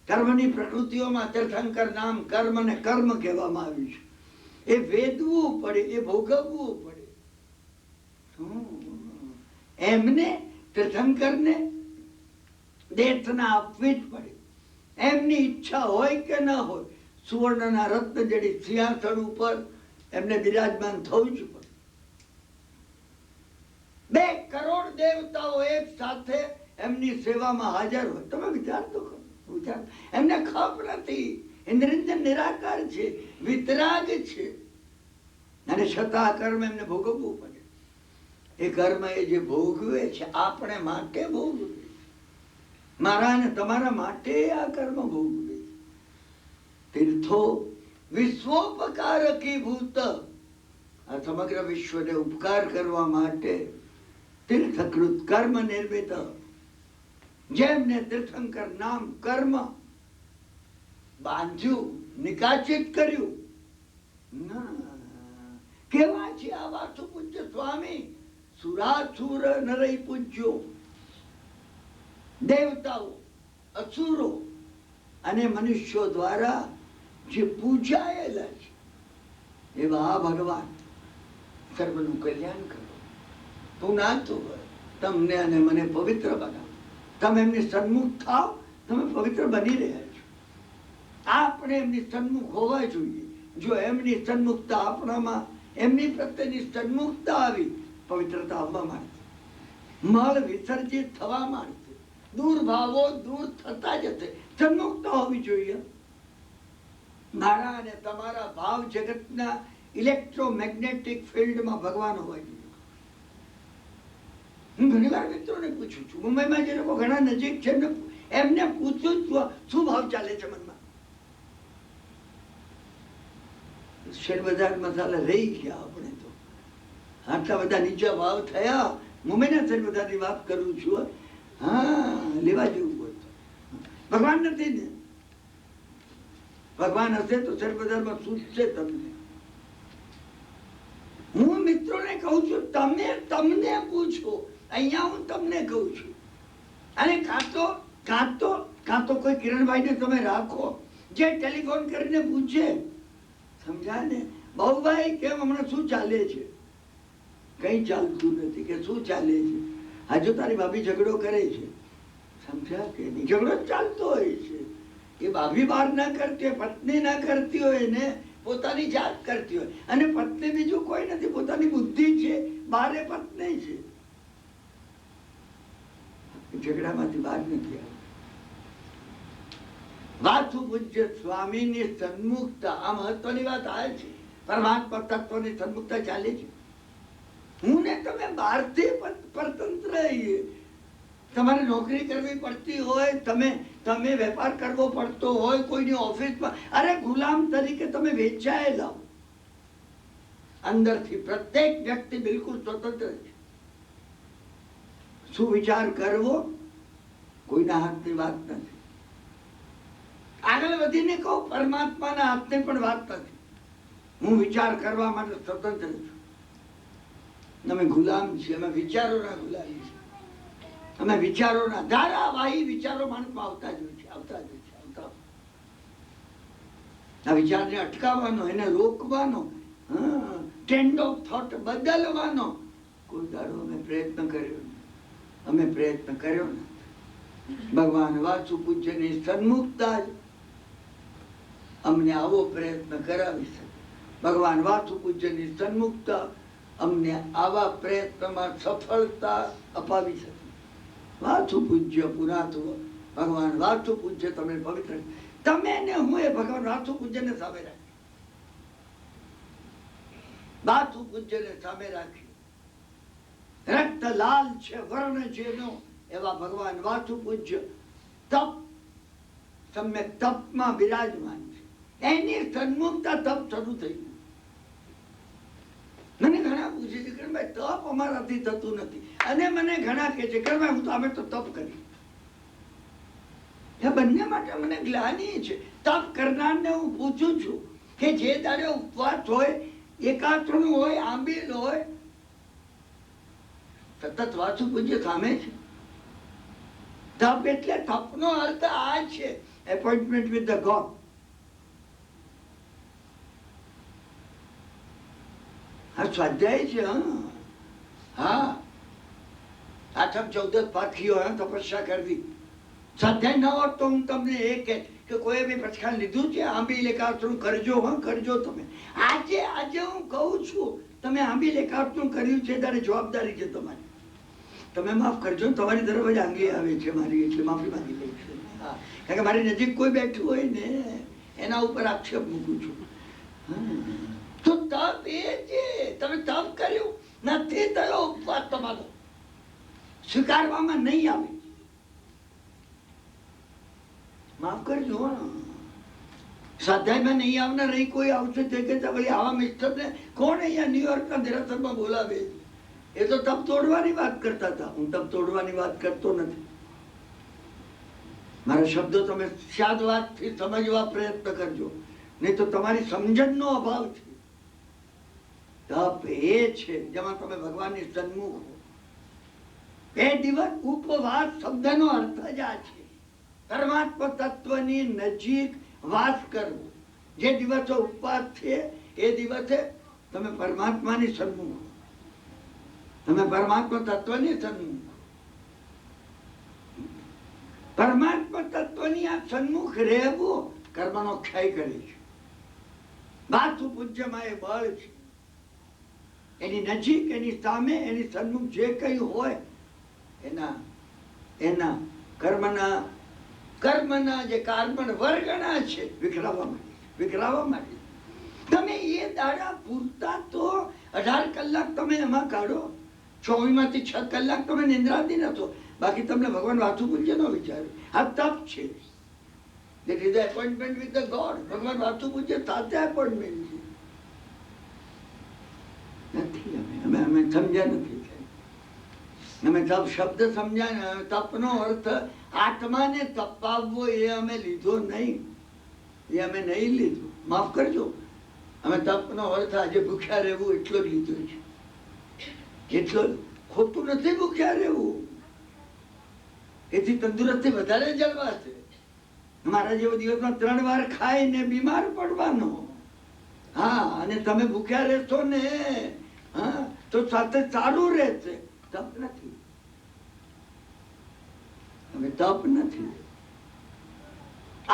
કર્મની પ્રકૃતિઓમાં તીર્થંકર નામ કર્મ ને કર્મ કહેવામાં આવ્યું છે. એ વેદવું પડે, એ ભોગવવું પડે. એમને તીર્થંકરને દેશના આપવી જ પડે. એમની ઈચ્છા હોય કે ન હોય, સુવર્ણના રત્ન જડી સિંહાસન ઉપર એમને બિરાજમાન થવું જ પડે. 2 કરોડ દેવતાઓ એક સાથે એમની સેવામાં હાજર હોય. તમે વિચાર તો કરો, વિચાર. એમને ખપ નથી, નિરંજન નિરાકાર છે, વિતરાગ છે, અને છતાં કર્મ એમને ભોગવવું પડે. એ કર્મ એ જે ભોગવે છે આપણે માટે ભોગવે, મારા અને તમારા માટે આ કર્મ ભોગવે. તીર્થો વિશ્વોપકારકી ભૂત, આ સમગ્ર વિશ્વને ઉપકાર કરવા માટે તીર્થકૃત કર્મ નિર્મિત. જેમને તીર્થંકર નામ કર્મ બાંધ્યું, નિકાચિત કર્યું. કેવા છે આ વાસુ પૂજ્ય સ્વામી? સુરાસુર નરઈ પૂજ્યો, દેવતાઓ, અસુરો અને મનુષ્યો દ્વારા જે પૂજાયેલા છે એવા ભગવાન સર્વનું કલ્યાણ કરો. પુનાતો તમને અને મને પવિત્ર બનાવો. તમે એમની સન્મુખ થાવ, તમે પવિત્ર બની રહ્યા છો. આપણે એમની સન્મુખ હોવા જોઈએ. જો એમની સન્મુખતા આપણામાં, એમની પ્રત્યેની સન્મુખતા આવી, પવિત્રતા આવવા માંડશે, મળ વિસર્જિત થવા માંડશે, દુર્ભાવો દૂર થતા જશે. સન્મુખતા હોવી જોઈએ. મારા અને તમારા ભાવ જગતના ઇલેક્ટ્રોમેગ્નેટિક ફિલ્ડમાં ભગવાન હોવા જોઈએ. હું ઘણી વાર મિત્રોને પૂછું છું, મુંબઈમાં જે લોકો ઘણા નજીક છે એમને પૂછું છું શું ભાવ ચાલે છે મનમાં. શેર બજાર મસાલા રહી ગયા. આપણે તો આટલા બધા નીચા ભાવ થયા. મુંબઈના શેર બજારની વાત કરું છું. હા, લેવા જેવું હોય તો. ભગવાન નથી ને, ભગવાન હશે તો શેર બજારમાં સૂચશે તમને. હું મિત્રોને કહું છું, તમે તમને પૂછો. અહીંયા હું તમને કહું છું. અને કાં તો કોઈ કિરણભાઈને તમે રાખો જે ટેલિફોન કરીને પૂછે, સમજાય ને, બાબુભાઈ કેમ હમણાં શું ચાલે છે? કઈ ચાલતું નથી. કે શું ચાલે છે? હજુ તારી ભાભી ઝઘડો કરે છે, સમજ્યા કે નહીં? ઝઘડો ચાલતો હોય છે. એ ભાભી બહાર ના કરતી હોય, પત્ની ના કરતી હોય ને, પોતાની જાત કરતી હોય. અને પત્ની બીજું કોઈ નથી, પોતાની બુદ્ધિ છે, બારે પત્ની છે. ઝઘડામાંથી બહાર નથી આવે. વાસુ પૂજ્ય સ્વામીની સન્મુખતા, આ મહત્વની વાત આવે છે. પરમાત્મા તત્વની સન્મુખતા ચાલે છે. હું ને તમે બહારથી પરતંત્ર. તમારે નોકરી કરવી પડતી હોય, તમે વેપાર કરવો પડતો હોય કોઈની ઓફિસમાં, અરે ગુલામ તરીકે તમે વેચાયેલા. અંદરથી પ્રત્યેક વ્યક્તિ બિલકુલ સ્વતંત્ર છે. શું વિચાર કરવો કોઈના હાથની વાત નથી. આગળ વધીને કહું, પરમાત્માના હાથની પણ વાત નથી. હું વિચાર કરવા માટે સ્વતંત્ર છું. અમે ગુલામ છીએ, અમે વિચારોના ગુલામી છીએ. અમે વિચારોના ધારાવાહી વિચારો માણસમાં આવતા જ હોય છે, આવતા જ હોય છે, આવતા. આ વિચારને અટકાવવાનો, એને રોકવાનો, ટ્રેન્ડ ઓફ થોટ બદલવાનો કોઈ દાડો અમે પ્રયત્ન કર્યો. અમે પ્રયત્ન કર્યો ને. ભગવાન વાસુ પૂજ્યની સન્મુખતા જ અમને આવો પ્રયત્ન કરાવી શકે. ભગવાન વાસુ પૂજ્યની સન્મુખતા અમને આવા પ્રયત્નમાં સફળતા અપાવી શકે. વાસુ પૂજ્ય પુરાતવ ભગવાન વાસુ પૂજ્ય તમે પવિત્ર. તમે ને હું એ ભગવાન વાસુ પૂજ્યને સામે રાખી, વાસુ પૂજ્યને સામે રાખી. રક્ત લાલ છે વર્ણ જેનો એવા ભગવાન વાસુ પૂજ્ય તપ સમ્યક તપમાં બિરાજમાન છે. એની સન્મુખતા તપ શરૂ થઈ ગયું. મને ઘણા પૂછે છે કે ભાઈ તપ અમારાથી થતું નથી, અને મને ઘણા કહે છે કે ભાઈ હું તો અમે તો તપ કરી. એ બંને માટે મને ગ્લાનિ છે. તપ કરનારને હું પૂછું છું કે જે તારે ઉપવાસ હોય, એકાત્રણું હોય, આંબીલ હોય, સતત વાસુ પૂજ્ય સામે છે. તપ એટલે તપનો અર્થ આ છે, એપોઇન્ટમેન્ટ વિથ ધ ગોડ. આ સ્વાધ્યાય છે. હા, આઠમ ચૌદસ પાથીઓ તપસ્યા કરવી. સ્વાધ્યાય ન હોત તો હું તમને એ કે કોઈ બી પ્રતિષ્ઠાન લીધું છે, આંબી લેખાવતું કરજો. કરજો તમે. આજે હું કહું છું, તમે આંબી લેખાવતું કર્યું છે ત્યારે જવાબદારી છે તમારી. તમે માફ કરજો, તમારી તરફ જ આંગળી આવે છે મારી, એટલે માફી માંગી લઉં છું. હા, કારણ કે મારી નજીક કોઈ બેઠું હોય ને એના ઉપર આક્ષેપ મૂકું છું. તો તપ એ છે, તમે તપ કર્યું નથી થયો, ઉપવાસ તમારો સ્વીકારવામાં નહીં આવે. માફ કરજો. સ્વાધ્યાયમાં નહીં આવનાર રહી કોઈ આવશે તે કે વળી આવા મિસ્ટર ને કોણ અહીંયા ન્યુયોર્કના દેરાસરમાં બોલાવે? એ તો તપ તોડવાની વાત કરતા હતા, હું તપ તોડવાની વાત કરતો નથી. મારા શબ્દો તમે શાદ વાતથી સમજવા પ્રયત્ન કરજો, નહીં તો તમારી સમજણનો અભાવ છે. તપ એ છે જેમાં તમે ભગવાનની સન્મુખ હો. બે દિવસ ઉપવાસ શબ્દનો અર્થ જ આ છે, પરમાત્મા તત્વની નજીક વાસ કરવો. જે દિવસે ઉપવાસ છે એ દિવસે તમે પરમાત્માની સન્મુખ, તમે પરમાત્મા તત્વની સન્મુખ. પરમાત્મા તત્વની આ સન્મુખ રહેવું કર્મનો ક્ષય કરે છે. વાસુ પૂજ્યમાં એ બળ છે. એની નજીક, એની સામે, એની સન્મુખ જે કઈ હોય એના કર્મના જે કાર્બન વર્ગના છે વિખરાવવા માટે તમે એ દાડા પૂરતા તો 18 કલાક તમે એમાં કાઢો. 24 માંથી 6 કલાક તમે નિંદ્રાથી નતો, બાકી તમને ભગવાન વાસુ પૂજ્ય નો વિચાર્યું. આ તપ છે. That is the appointment with the God. ભગવાન વાસુ પૂજ્ય સાથે appointment છે. નથી અમે સમજ્યા નથી. અમે તપ શબ્દ સમજ્યા. તપનો અર્થ આત્માને તપાવવો એ અમે લીધો નહીં, એ અમે નહીં લીધું. માફ કરજો, અમે તપનો અર્થ આજે ભૂખ્યા રહેવું એટલો જ લીધો છે. એટલો ખોટું નથી ભૂખ્યા રહેવું, એથી તંદુરસ્તી વધારે જળવાશે. મારા જેવો દિવસમાં 3 વાર ખાઈને બીમાર પડવાનો. હા, અને તમે ભૂખ્યા રહેશો ને, હા, તો સાથે સારું રહેશે. તપ નથી, અમે તપ નથી.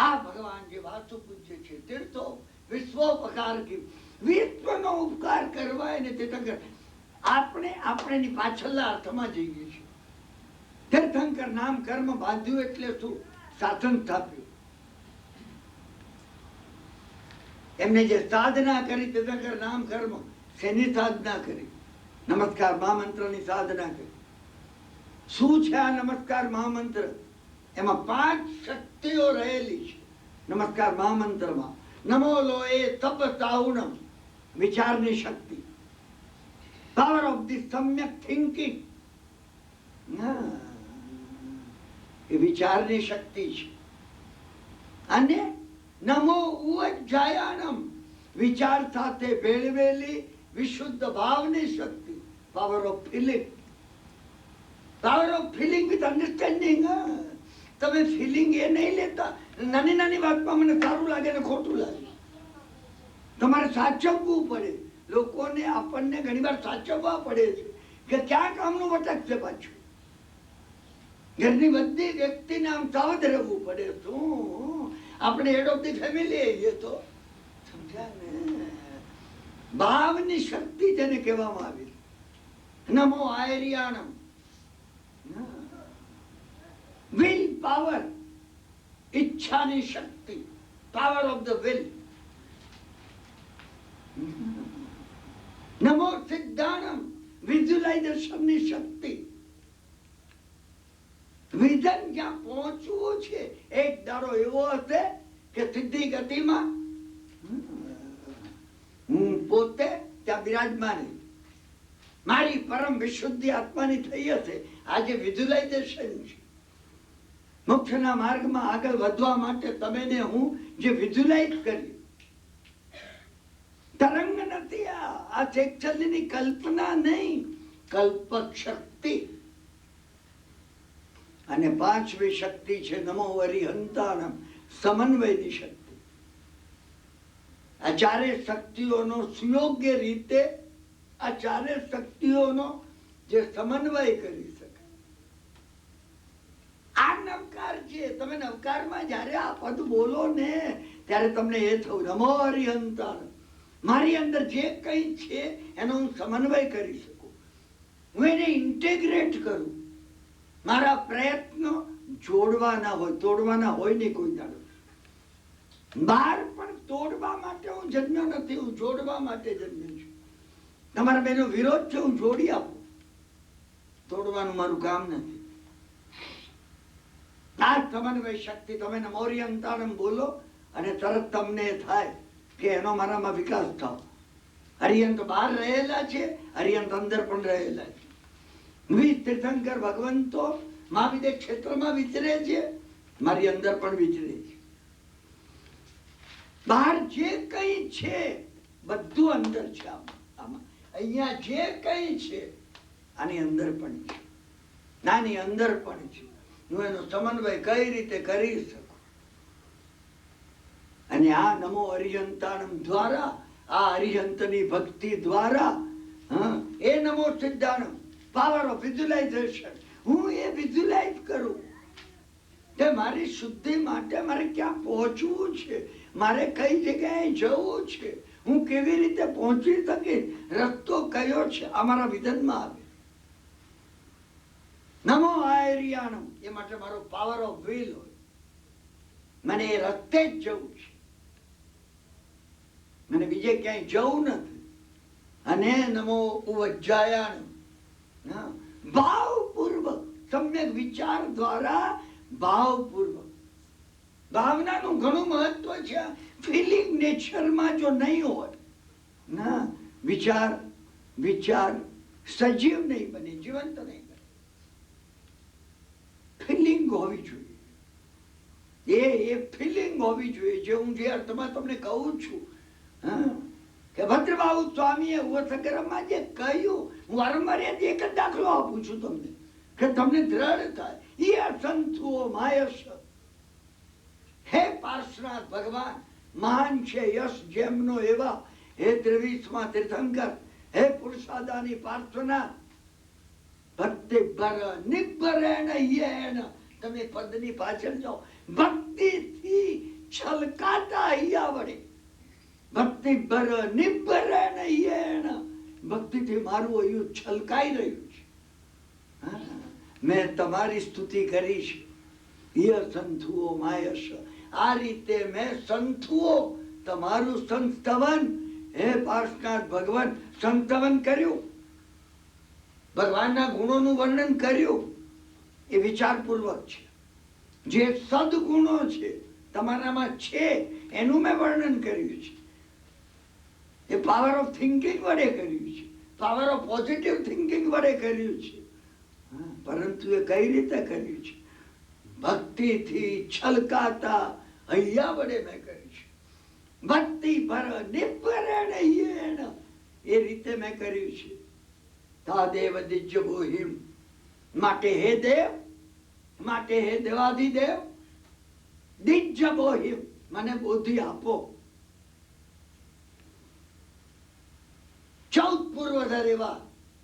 આ ભગવાન જે વાસુ પૂજ્ય છે, તીર્થો વિશ્વોપકાર કી, વિશ્વનો ઉપકાર કરવા એને તીર્થંકર. આપણે પાછળના અર્થમાં જઈએ છીએ. તીર્થંકર નામ કર્મ બાંધ્યું એટલે શું? સાધન સ્થાપ્યું. એમને જે સાધના કરી તીર્થંકર નામ કર્મ, શેની સાધના કરી? નમસ્કાર મહામંત્રની સાધના કરી. શું છે આ નમસ્કાર મહામંત્ર? એમાં 5 શક્તિઓ રહેલી છે નમસ્કાર મહામંત્રમાં. નમો લોએ તપ સાહુણમ, વિચારની શક્તિ. પાવર ઓફ ધી સમ્યક થિંકિંગ, એ વિચારની શક્તિ છે. અને નમો ઉજ્જાયાનમ, વિચાર સાથે ભેળવેલી વિશુદ્ધ ભાવની શક્તિ. Power of feeling, power of feeling with understanding. તમે ફિલિંગ એ નહીં લેતા, નાની નાની વાતમાં મને સારું લાગે ને ખોટું લાગે. તમારે સાચવવું પડે. લોકોને આપણને ઘણીવાર સાચવવા પડે છે કે ક્યાં કામનું વટકશે પાછું. ઘરની બધી વ્યક્તિને આમ સાવધ રહેવું પડે. શું આપણે હેડ ઓફ ધી ફેમિલી એ તો સમજ્યા ને? ભાવની શક્તિ જેને કહેવામાં આવી. નમો આયર્યાણમ, વિલ પાવર, ઈચ્છાની શક્તિ. Power of the will. નમો સિદ્ધાણમ, વિઝ્યુલાઇઝેશનની શક્તિ. વિઝન ક્યાં પહોંચવું છે, એક દાડો એવો હશે કે સિદ્ધિ ગતિમાં હું પોતે ત્યાં બિરાજમાન, મારી પરમ વિશુદ્ધિ આત્માની થઈ હશે. આજે વિઝ્યુલાઇઝેશન છે. મોક્ષના માર્ગમાં આગળ વધવા માટે તમે ને હું જે વિઝ્યુલાઇઝ કર્યું, તરંગ નથી. આ ચેકચલ્લીની કલ્પના નહીં, કલ્પક શક્તિ. અને 5મી શક્તિ છે નમો અરિહંતાણમ, સમન્વયની શક્તિ. આ 4 શક્તિઓનો સુયોગ્ય રીતે, આ 4 શક્તિઓનો જે સમન્વય કરી શકે. આ નવકાર છે. તમે નવકારમાં જયારે આ પદ બોલો ને ત્યારે તમને એ થયું નમો અરિહંતાણમ, મારી અંદર જે કંઈ છે એનો હું સમન્વય કરી શકું, હું એને ઇન્ટેગ્રેટ કરું. મારા પ્રયત્નો જોડવાના હોય, તોડવાના હોય નહીં કોઈ દાડો. બાર પણ તોડવા માટે હું જન્મ્યો નથી, હું જોડવા માટે જન્મ્યો છું. તમારા બેનો વિરોધ છે, હું જોડી આપું. તોડવાનું મારું કામ નથી. આ સમન્વય શક્તિ, તમે નમોરિયંતાણમ બોલો અને તરત તમને થાય કે એનો મારામાં વિકાસ થાવ. હરિયંત બહાર રહેલા છે, હરિયંત અંદર પણ રહેલા છે. 20 તીર્થંકર ભગવંતો મહાવિદ્ય ક્ષેત્રમાં વિચરે છે, મારી અંદર પણ વિચરે છે. બહાર જે કઈ છે બધું અંદર છે. આમાં અહીંયા જે કઈ છે આની અંદર પણ છે, નાની અંદર પણ છે. હું એનો સમન્વય કઈ રીતે કરી શકું? અને આ નમો અરિહંતાણમ દ્વારા, આ અરિહંતની ભક્તિ દ્વારા, એ નમો સિદ્ધાણમ, પાવર ઓફ વિઝ્યુલાઇઝેશન, હું એ વિઝ્યુલાઇઝ કરું કે મારી શુદ્ધિ માટે મારે ક્યાં પહોંચવું છે, મારે કઈ જગ્યાએ જવું છે, હું કેવી રીતે પહોંચી શકીશ, રસ્તો કયો છે, અમારા વિધાનમાં આવે. નમો આયરિયાણમ, એ માટે મારો પાવર ઓફ વિલ હોય. મને એ રસ્તે જ જવું છે, મને બીજે ક્યાંય જવું નથી. અને નમો ઉવજ્જાયાણમ, ભાવપૂર્વક, સમ્યક વિચાર દ્વારા ભાવપૂર્વક. ભાવનાનું ઘણું મહત્વ છે. ફિલિંગ નેચરમાં જો નહીં હોય ના, વિચાર સજીવ નહીં બને, જીવંત નહીં બને. ફિલિંગ હોવી જોઈએ, એ ફિલિંગ હોવી જોઈએ. જે હું જે અર્થમાં તમને કહું છું કે ભદ્રબાહુ સ્વામીએ ઉવસંગ્રહમાં જે કહ્યું, હું વારંવાર એક જ દાખલો આપું છું તમને કે તમને દ્રઢ થાય. એ અસંતુઓ માયસ, હે પાર્શ્વનાથ ભગવાન મહાન છે યશ જેમનો એવા, હે 23મા તીર્થંકર, હે પુરુષાદાની પાર્શ્વનાથ, ભક્તિ ભર નિબ્બરેણ યેણ, તમે પદની પાછળ જાઓ, ભક્તિથી છલકાતા અહીંયા વડે, ભક્તિ ભર નિબ્બરેણ યેણ, ભક્તિથી મારું અહીંયા છલકાઈ રહ્યું છે. મેં તમારી સ્તુતિ કરી છે. ય સંતુઓ માયશ, આ રીતે મેં સંતુઓ તમારું સંસ્તવન, હે પાર્શ્વનાથ ભગવાન, સંસ્તવન કર્યું, ભગવાનના ગુણોનું વર્ણન કર્યું. એ વિચારપૂર્વક છે. જે સદગુણો છે તમારામાં છે એનું મેં વર્ણન કર્યું છે. એ પાવર ઓફ થિંકિંગ વડે કર્યું છે, પાવર ઓફ પોઝિટિવ થિંકિંગ વડે કર્યું છે. પરંતુ એ કઈ રીતે કર્યું છે? ભક્તિથી છલકાતા અહીંયા વડે મેં કર્યું છે. ભક્તિ પર નિબ્બરેણ યેણ, એ રીતે મેં કર્યું છે. તાદેવ દિજ્ય બોહિમ, માટે હે દેવ, માટે હે દેવાધિદેવ, દિજ્ય બોહિમ, મને બોધિ આપો. 14 પૂર્વધર એવા,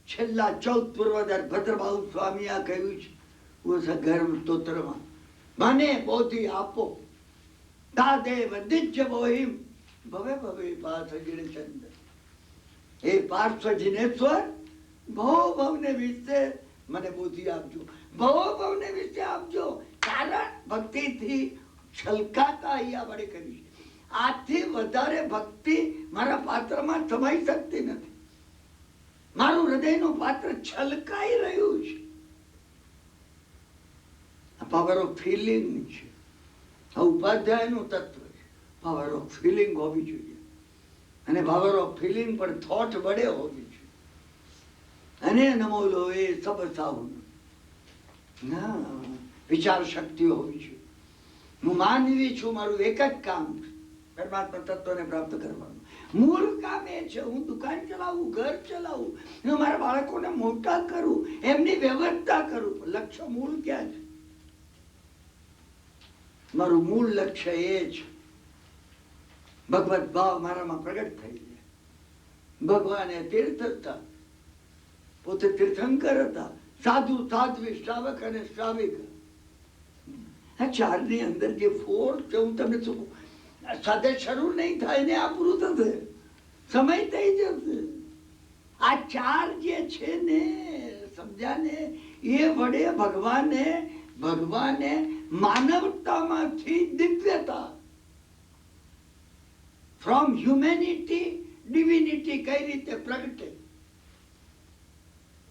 છેલ્લા 14 પૂર્વધર ભદ્રબાહુ સ્વામી આ કહ્યું છે ગર્ભ સ્તોત્રમાં, મને બોધિ આપો. તાદેવ દિજ્ય બોહિમ, ભવે ભવે પાર્થ ગિરચંદ, એ પાર્શ્વ જિનેશ્વર, ભવ ભવને વિશે મને બોધિ આપજો, ભવ ભવને વિશે આપજો. કારણ ભક્તિથી છલકાતા અહીંયા વડે કરી છે. આથી વધારે ભક્તિ મારા પાત્રમાં સમાઈ શકતી નથી. મારું હૃદયનું પાત્ર છલકાઈ રહ્યું છે. પાવર ઓફ ફિલિંગ છે, આ ઉપાધ્યાયનું તત્વ છે. પાવર ઓફ ફિલિંગ હોવી જોઈએ, અને પાવર ઓફ ફિલિંગ પણ થોટ વડે હોવી જોઈએ. અને નમો લો એ સબ સાહુન, વિચાર શક્તિ હોવી જોઈએ. હું માનવી છું, મારું એક જ કામ છે પરમાત્મા તત્વને પ્રાપ્ત કરવાનું. મૂળ કામ એ છે, હું દુકાન ચલાવું, ઘર ચલાવું, હું મારા બાળકોને મોટા કરું, એમની વ્યવસ્થા કરું. લક્ષ્ય મૂળ ક્યાં છે? મારું મૂળ લક્ષ્ય એ છે ભગવત ભાવ મારામાં પ્રગટ થઈ જાય. ભગવાન એ તીર્થ હતા, પોતે તીર્થંકર હતા, સાધુ, સાધ્વી, શ્રાવક અને શ્રાવિકા. આ ચારની અંદર જે ફોર્સ છે, હું તમને શું સાથે શરૂ નહીં થાય ને આ પૂરું થશે, સમય થઈ જશે. આ ચાર જે છે ને, સમજ્યા ને, એ વડે ભગવાને માનવતામાંથી દિવ્યતા, ફ્રોમ હ્યુમેનિટી ડિવિનિટી કઈ રીતે પ્રગટે.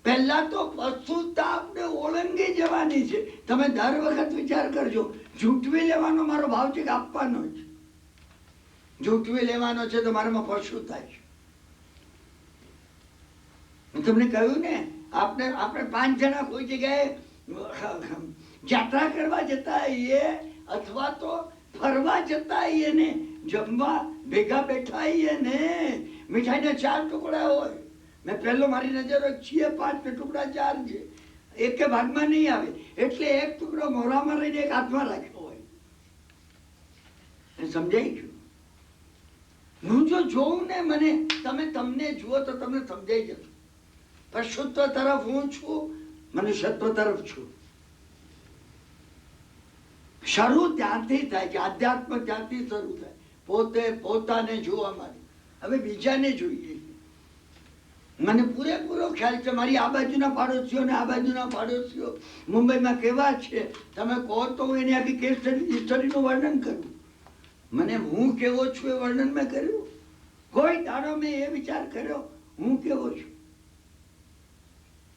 પહેલા તો પશુતા આપણે ઓળંગી જવાની છે. તમે દર વખત વિચાર કરજો, ઝૂંટવી લેવાનો મારો ભાવ છે કે આપવાનો છે. ઝૂંટવી લેવાનો છે તો મારામાં પશુતા છે. તમને કહ્યું ને, આપણે 5 જણા કોઈ જગ્યાએ યાત્રા કરવા જતા હોઈએ અથવા તો ફરવા જતા હોઈએ ને, જમવા ભેગા બેઠા હોઈએ ને, મીઠાઈના 4 ટુકડા હોય, મેં પહેલો મારી નજર છીએ 5 ને ટુકડા 4 છે, એક ભાગમાં નહીં આવે એટલે એક ટુકડો મોઢામાં લઈને એક હાથમાં રાખ્યો હોય. સમજાઈ ગયું? હું જો જોઉં ને, તમને જુઓ તો તમને સમજાઈ જશે. પશુત્વ તરફ હું છું, મનુષ્યત્વ તરફ છું. શરૂ ત્યાંથી થાય છે, આધ્યાત્મ ત્યાંથી શરૂ થાય. પોતે પોતાને જોવા માટે, હવે બીજાને જોઈએ. મને પૂરેપૂરો ખ્યાલ છે, મારી આ બાજુના પાડોશીઓ ને આ બાજુના પાડોશીઓ મુંબઈમાં કેવા છે, તમે કહો તો હું એની આખી કેસ હિસ્ટરીનું વર્ણન કરું. મને હું કેવો છું એ વર્ણન મેં કર્યું. કોઈ દાડો મેં એ વિચાર કર્યો હું કેવો છું?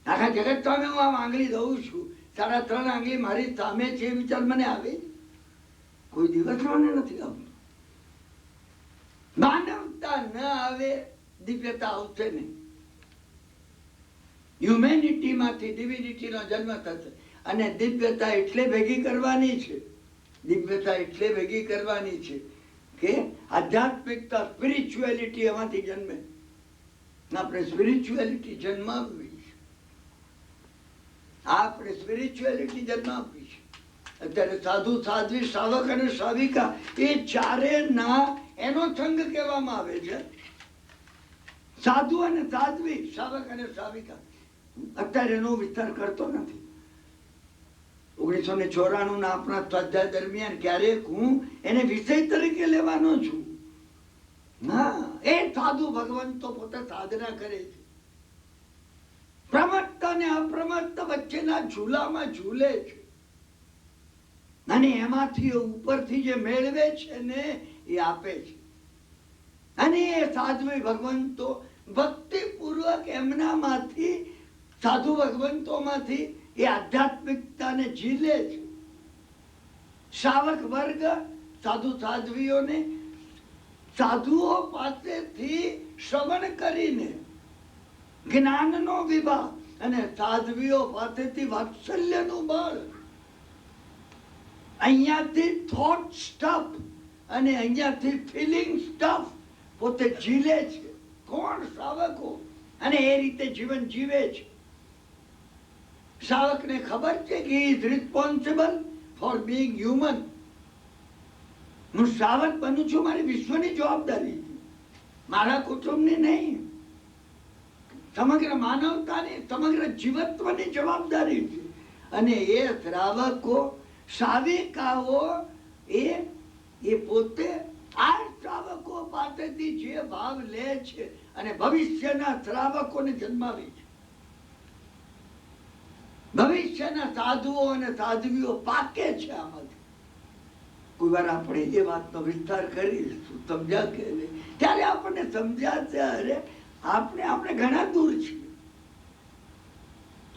આખા જગત તો હું આમ આંગળી દઉં છું, 3.5 આંગળી મારી સામે છે એ વિચાર મને આવે? કોઈ દિવસ મને નથી આવતું. માનવતા ન આવે, દિવ્યતા આવશે નહીં. હ્યુમેનિટી માંથી ડિવિનિટીનો જન્મ થશે. અને દિવ્યતા એટલે ભેગી કરવાની છે, દિવ્યતા એટલે ભેગી કરવાની છે કે આધ્યાત્મિકતા, સ્પિરિચ્યુઆલિટી એમાંથી જન્મે. આપણે સ્પિરિચ્યુઆલિટી જન્માવવી છે. આપણે સ્પિરિચ્યુઆલિટી જન્માવવી છે. અત્યારે સાધુ, સાધ્વી, શ્રાવક અને શ્રાવિકા એ ચારે ના એનો સંઘ કહેવામાં આવે છે. સાધુ અને સાધ્વી, શ્રાવક અને શ્રાવિકા. અત્યારે એનો વિસ્તાર કરતો નથી. 1994 ના આપણા સ્વાધ્યાય દરમિયાન ક્યારેક હું એને વિષય તરીકે લેવાનો છું. ના, એ સાધુ ભગવંતો પોતે સાધના કરે છે, પ્રમત્ત અને અપ્રમત્ત વચ્ચેના ઝૂલામાં ઝૂલે છે, અને એમાંથી ઉપરથી જે મેળવે છે ને એ આપે છે. અને એ સાધ્વી ભગવંતો ભક્તિપૂર્વક એમનામાંથી, સાધુ ભગવંતોમાંથી એ આધ્યાત્મિકતાને ઝીલે છે. શ્રાવક વર્ગ સાધુ સાધ્વીઓને સાધુઓ પાસેથી શ્રવણ કરીને જ્ઞાનનો વિભાગ, અને સાધ્વીઓ પાસેથી વાત્સલ્યનું બળ, અહીંયાથી થોટ સ્ટફ અને અહીંયાથી ફિલિંગ સ્ટફ પોતે ઝીલે છે. કોણ? શ્રાવકો. અને એ રીતે જીવન જીવે છે. શ્રાવકને ખબર છે કે he is responsible for being human. હું શ્રાવક બનું છું, મારી વિશ્વની જવાબદારી છે, મારા કુટુંબની નહીં, સમગ્ર માનવતાની, સમગ્ર જીવત્વની જવાબદારી છે. અને એ શ્રાવકો, શ્રાવિકાઓ એ પોતે આ શ્રાવકો પાસેથી જે ભાવ લે છે અને ભવિષ્યના શ્રાવકોને જન્માવે છે. ભવિષ્યના સાધુઓ અને સાધ્વીઓ પાકે છે આમાંથી. કોઈ વાર આપણે એ વાતનો વિસ્તાર કરીશું, સમજ્યા કે નહીં, ત્યારે આપણને સમજાશે અરે આપણે ઘણા દૂર છીએ.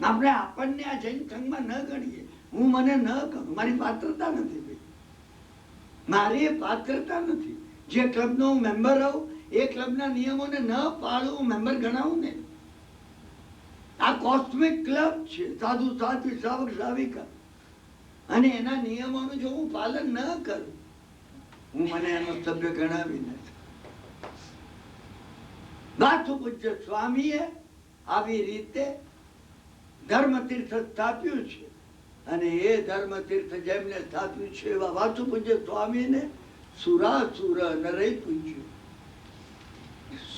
આપણે આપણને આ જૈન સંઘમાં ન ગણીએ. હું મને ન કરું, મારી પાત્રતા નથી ભાઈ, મારી પાત્રતા નથી. જે ક્લબનો હું મેમ્બર રહું, એ ક્લબના નિયમોને ન પાળું, હું મેમ્બર ગણાવું ને. આ કોસ્મિક ક્લબ છે, સાધુ સાધ્વી શ્રાવક શ્રાવિકા, અને એના નિયમોનું જો હું પાલન ન કરું, હું મને એનો સભ્ય ગણાવી નથી. વાસુ પૂજ્ય સ્વામીએ આવી રીતે ધર્મતીર્થ સ્થાપ્યું છે. અને એ ધર્મતીર્થ જેમને સ્થાપ્યું છે એવા વાસુ પૂજ્ય સ્વામીને સુરાસુર નરે પૂજ્યું.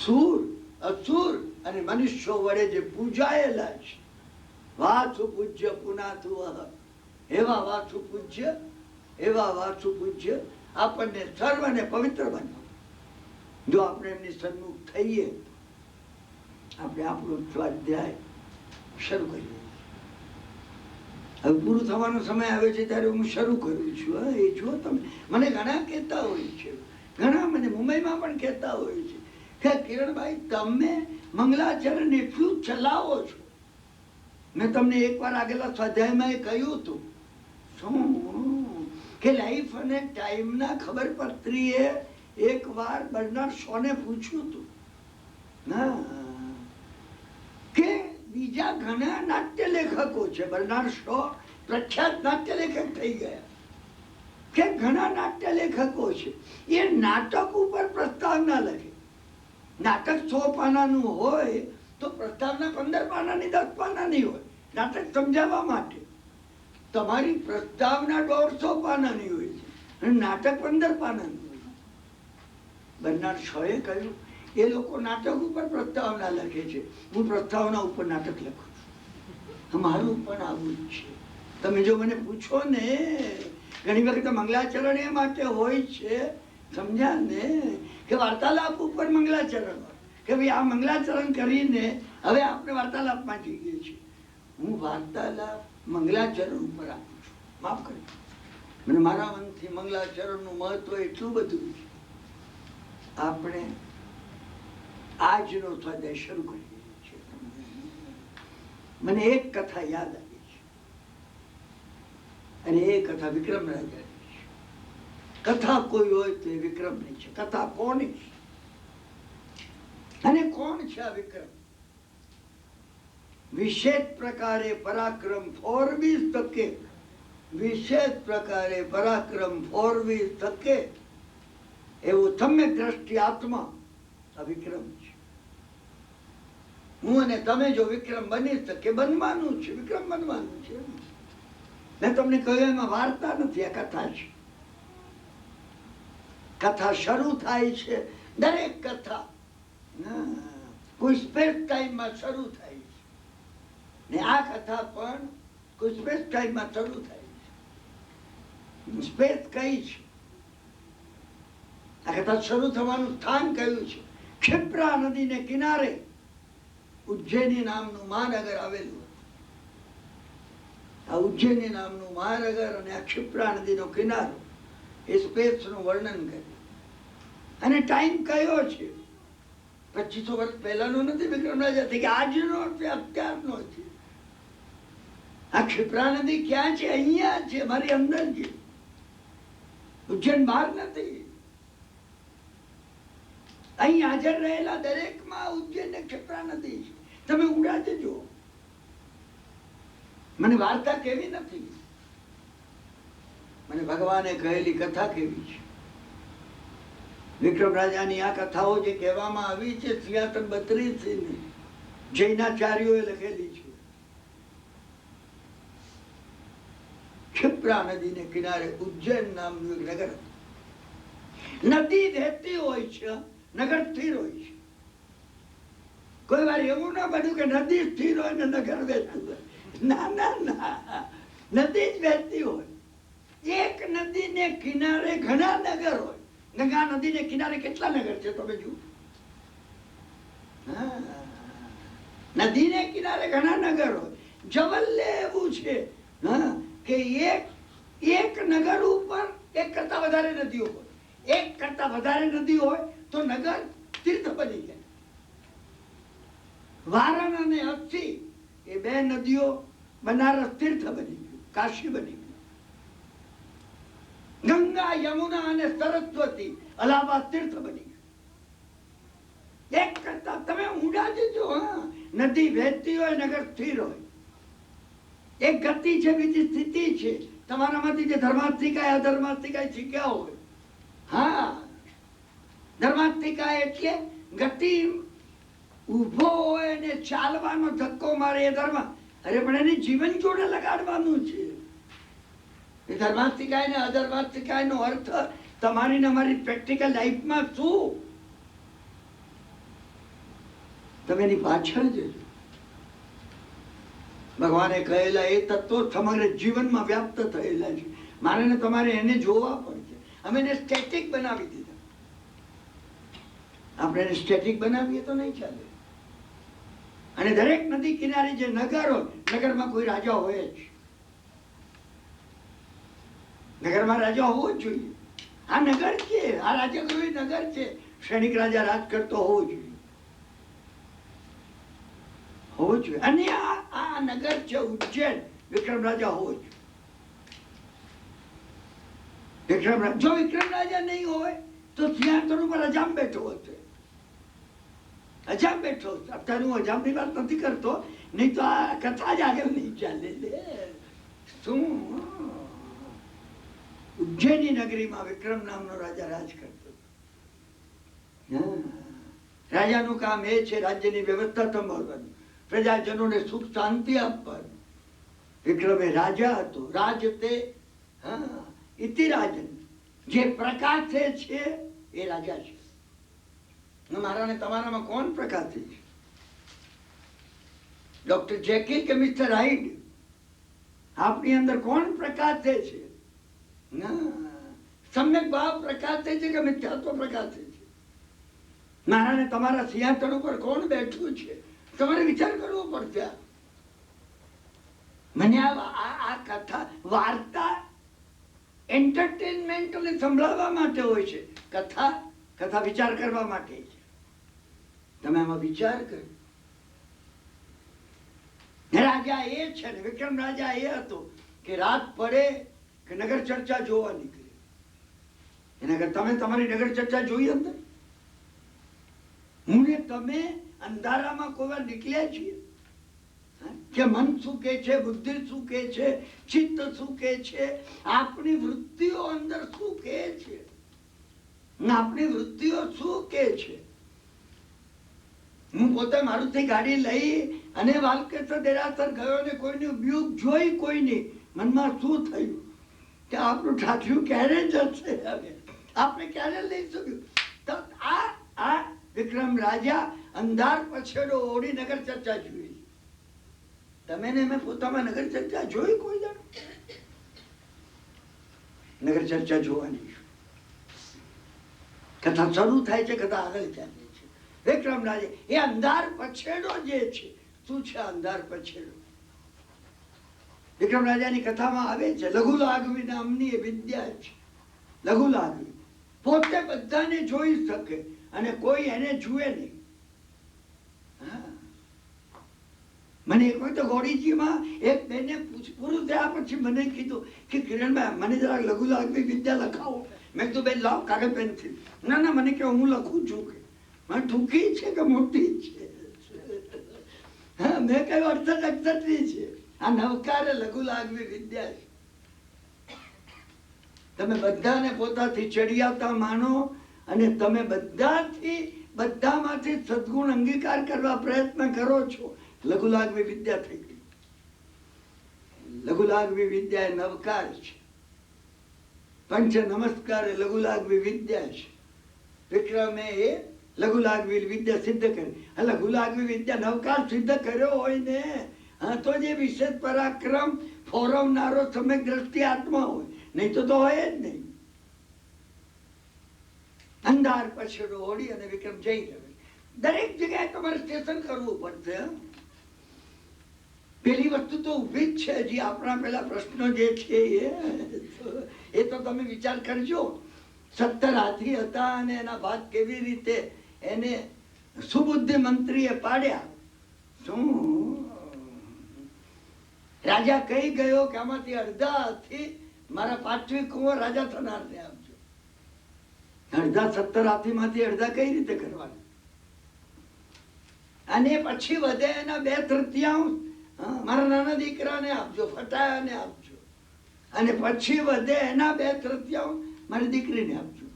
સુર, અસુર અને મનુષ્યો વડે જે પૂજાયેલા છે, વાસુ પૂજ્ય પુનાતુ એવા વાસુ પૂજ્ય, એવા વાસુ પૂજ્ય આપણને સર્વને પવિત્ર બનાવે. જો આપણે એમની સન્મુખ થઈએ, આપણે આપણું સ્વાધ્યાય શરૂ કરીએ. હવે પૂરું થવાનો સમય આવે છે ત્યારે હું શરૂ કરું છું. હા, એ જુઓ તમે, મને ઘણા કહેતા હોય છે, ઘણા મને મુંબઈમાં પણ કહેતા હોય છે કે કિરણભાઈ તમે મંગલાચરણ એટલું ચલાવો છો. મેં તમને એકવાર આગલા સ્વાધ્યાયમાં એ કહ્યું હતું શું કે લાઈફ અને ટાઈમના ખબર પત્રીએ એકવાર બર્નાર્ડ શોને પૂછ્યું હતું કે બીજા ઘણા નાટ્ય લેખકો છે. બર્નાર્ડ શો પ્રખ્યાત નાટ્ય લેખક થઈ ગયા કે ઘણા નાટ્ય લેખકો છે, એ નાટક ઉપર પ્રસ્તાવના લખે. નાટક 100 પાનાનું હોય તો પ્રસ્તાવના 15 પાનાની 10 પાનાની હોય નાટક સમજાવવા માટે. તમારી પ્રસ્તાવના 150 પાનાની હોય છે અને નાટક 15 પાનાનું હોય. બર્નાર્ડ શોએ કહ્યું એ લોકો નાટક ઉપર પ્રસ્તાવના લખે છે, હું પ્રસ્તાવના ઉપર નાટક લખું છું. મારું પણ આવું જ છે. તમે જો મને પૂછો ને, ઘણી વખત મંગલાચરણ એ માટે હોય છે, સમજ્યા ને, કે વાર્તાલાપ ઉપર મંગલાચરણ હોય કે ભાઈ આ મંગલાચરણ કરીને હવે આપણે વાર્તાલાપમાં જઈએ છીએ. હું વાર્તાલાપ મંગલાચરણ ઉપર આપું છું. માફ કરી મને, મારા મનથી મંગલાચરણનું મહત્વ એટલું બધું છે. આપણે આજનો સ્વાધ્યાય શરૂ કરીએ છીએ. મને એક કથા યાદ આવી છે અને એ કથા વિક્રમ રાજાની છે. કથા કોઈ હોય તો એ વિક્રમની છે. કથા કોની છે અને કોણ છે આ વિક્રમ? વિશેષ પ્રકારે પરાક્રમ ફોરવી શકે, વિશેષ પ્રકારે પરાક્રમ ફોરવી શકે એવું સમ્યક દ્રષ્ટિ આત્મા આ વિક્રમ છે. હું અને તમે જો વિક્રમ બની શકે, બનવાનું છે, વિક્રમ બનવાનું છે. મેં તમને કહ્યું એમાં વાર્તા નથી, આ કથા છે. કથા શરૂ થાય છે, દરેક કથા કોઈ સ્પેસ ટાઈમમાં શરૂ થાય છે ને આ કથા પણ કોઈ સ્પેસ ટાઈમમાં શરૂ થાય છે. સ્પેસ કઈ છે? આ કથા શરૂ થવાનું સ્થાન કયું છે? ક્ષિપ્રા નદીને કિનારે ઉજ્જૈની નામનું મહાનગર આવેલું. આ ઉજ્જૈની નામનું મહાનગર અને આ ક્ષિપ્રા નદીનો કિનારો એ સ્પેસનું વર્ણન કર્યું. અને ટાઈમ કયો છે? 2500 વર્ષ પહેલાનો નથી વિક્રમ રાજાથી, કે આજનો છે, અત્યારનો છે. આ ક્ષિપ્રા નદી ક્યાં છે? અહીંયા છે, મારી અંદર છે. ઉજ્જૈન બહાર નથી. અહીં હાજર રહેલા દરેકમાં ઉજ્જૈન ને ક્ષિપ્રા નદી છે. તમે ઉડા જજો. મને વાર્તા કેવી નથી, મને ભગવાને કહેલી કથા કેવી છે. વિક્રમ રાજાની આ કથાઓ જે કહેવામાં આવી છે, સિંહાસન 32 જૈનાચાર્યોએ લખેલી છે. ક્ષિપ્રા નદીને કિનારે ઉજ્જૈન નામનું એક નગર. નદી વહેતી હોય છે, નગર સ્થિર હોય છે. કોઈ વાર એવું ના બન્યું કે નદી સ્થિર હોય ને નગર વહેતું હોય. ના ના ના, નદી જ વહેતી હોય. એક નદીને કિનારે ઘણા નગર હોય. ગંગા નદીને કિનારે કેટલા નગર છે તમે જુઓ. નદીને કિનારે ઘણા નગર હોય. જવલ્લે એવું છે કે એક નગર ઉપર એક કરતા વધારે નદીઓ હોય. એક કરતા વધારે નદી હોય તો નગર તીર્થ બની જાય. વારણ અને અસ્થિ એ 2 નદીઓ, બનારસ તીર્થ બની ગયું, કાશી બની ગયું. ગંગા, યમુના અને સરસ્વતી અલ્હાબાદ તીર્થ બની ગયું. એક કરતા તમે ઊંડા જજો. નદી વહેતી હોય, નગર સ્થિર હોય. એક ગતિ છે, બીજી સ્થિતિ છે. તમારામાંથી જે ધર્માસ્તિકાય અધર્માસ્તિકાય શીખ્યા હોય, હા, ધર્માસ્તિકાય એટલે ગતિ, ઉભો હોય ને ચાલવાનો ધક્કો મારે એ ધર્મ. અરે પણ એને જીવન જોડે લગાડવાનું છે. એ ધર્માસ્તિકાય ને અધર્માસ્તિકાય નો અર્થ તમારી ને અમારી પ્રેક્ટિકલ લાઈફમાં શું? તમે એની પાછળ જજો. ભગવાને કહેલા એ તત્વો સમગ્ર જીવનમાં વ્યાપ્ત થયેલા છે. મારે ને તમારે એને જોવા પડશે. અમે એને સ્ટેટિક બનાવી દીધા. આપણે એને સ્ટેટિક બનાવીએ તો નહીં ચાલે. અને દરેક નદી કિનારે જે નગર હોય, નગરમાં કોઈ રાજા હોય જ. નગરમાં રાજા હોવો જ જોઈએ. આ નગર છે, આ રાજગૃહ નગર છે, સૈનિક રાજા રાજ કરતો હોવો જોઈએ, હોવો જોઈએ. અને આ નગર છે ઉજ્જૈન, વિક્રમ રાજા હોવો જોઈએ. જો વિક્રમ રાજા નહીં હોય તો સિંહાસન ઉપર અજામ બેઠો હતો. અજામ બેઠો. અત્યારે હું અજામની વાત નથી કરતો, નહીં તો આ કથા જ આગળ નહીં ચાલે. શું ઉજ્જૈની નગરીમાં વિક્રમ નામનો રાજા રાજ કરતો. રાજાનું કામ એ છે રાજ્યની વ્યવસ્થા સંભાળવાનું, પ્રજાજનોને સુખ શાંતિ આપવાનું. વિક્રમ એ રાજા હતો. રાજ તે ઇતિ રાજન, જે પ્રકાશે છે એ રાજા છે. મારા ને તમારામાં કોણ પ્રકાશે છે? ડોક્ટર જેકીલ કે મિસ્ટર હાઇડ? આપની અંદર કોણ પ્રકાશે છે? સમ્યક ભાવ પ્રકાશે છે કે મિથ્યાત્વ પ્રકાશે છે? મારા ને તમારા સિંહાસન ઉપર કોણ બેઠું છે? તમારે વિચાર કરવો પડશે. મને આ કથા વાર્તા એન્ટરટેનમેન્ટ અને સંભળાવવા માટે હોય છે. કથા વિચાર કરવા માટે છે. તમે આમાં વિચાર કરો. રાજા એ છે ને, વિક્રમ રાજા એ હતો કે રાત પડે કે નગર ચર્ચા જોવા નીકળે. એના કરતા તમે તમારી નગર ચર્ચા જોઈ અંદર? હું ને તમે અંધારામાં કોઈ વાર નીકળ્યા છીએ કે મન શું કે છે, બુદ્ધિ શું કે છે, ચિત્ત શું કે છે, આપણી વૃત્તિઓ અંદર શું કે છે, આપણી વૃત્તિઓ શું કે છે? હું પોતે મારુતિ ગાડી લઈ અને વાલકેશ્વર દેરાસર ગયો ને કોઈનું બ્યુક જોઈ, કોઈની મનમાં શું થયું કે આપણું ઠાઠિયું ક્યારે જશે, હવે આપણે ક્યારે લઈ શક્યું? તો આ વિક્રમ રાજા અંધાર પછેડો ઓડી નગર ચર્ચા જોઈ. તમે ને મેં પોતામાં નગર ચર્ચા જોઈ? કોઈ જાણ નગર ચર્ચા જોવાની. કથા શરૂ થાય છે, કથા આગળ ચાલે છે. વિક્રમ રાજા એ અંધાર પછેડો જે છે, શું છે અંધાર પછેડો? વિક્રમ રાજાની કથામાં આવે છે લઘુ લાઘવી નામની એ વિદ્યા છે. લઘુ લાઘવી પોતે બધાને જોઈ શકે અને કોઈ એને જુએ નહીં. મને એક વખત ગોળીજીમાં એક બેને પૂરું થયા પછી મને કીધું કે કિરણભાઈ મને જરા લઘુ લાઘવી વિદ્યા લખાવો. મેં કીધું બેન લાવ કાગળ પેન્સિલ. ના મને કે હું લખું છું કે મને ટૂંકી છે કે મોટી છે? હા, મેં કહ્યું 68 છે. આ નવકારે લઘુ લાઘવી વિદ્યા છે. તમે બધાને પોતાથી ચડિયાતા માનો અને તમે બધામાંથી સદગુણ અંગીકાર કરવા પ્રયત્ન કરો છો. લઘુ લાઘવી વિદ્યા થઈ ગઈ. લઘુ લાઘવી વિદ્યા એ નવકાર છે. પંચ નમસ્કાર એ લઘુ લાઘવી વિદ્યા છે. વિક્રમે એ લઘુ લાઘવી વિદ્યા સિદ્ધ કરી. લઘુ લાઘવી વિદ્યા નવકાર સિદ્ધ કર્યો હોય ને તો જે વિશેષ પરાક્રમ ફોરવનારો સમ્યક દ્રષ્ટિ આત્મા હોય, નહીં તો હોય જ નહીં. અંધાર પછેડો ઓળી અને વિક્રમ જઈ રહ્યો. દરેક જગ્યાએ તમારે સ્ટેશન કરવું પડશે. પેલી વસ્તુ તો ઉભી જ છે. હજી આપણા પેલા પ્રશ્નો જે છે એ તો તમે વિચાર કરજો. 17 હાથી હતા અને એના ભાગ કેવી રીતે એને સુબુદ્ધિ મંત્રીએ પાડ્યા. શું રાજા કહી ગયો કે આમાંથી અડધા હાથી મારા 5મી કુંવર રાજા થનારને આપજો. અડધા 17 હાથીમાંથી અડધા કઈ રીતે કરવાના? અને પછી વધે એના 2/3 મારા નાના દીકરાને આપજો, ફટાયાને આપજો. અને પછી વધે એના 2/3 મારી દીકરીને આપજો.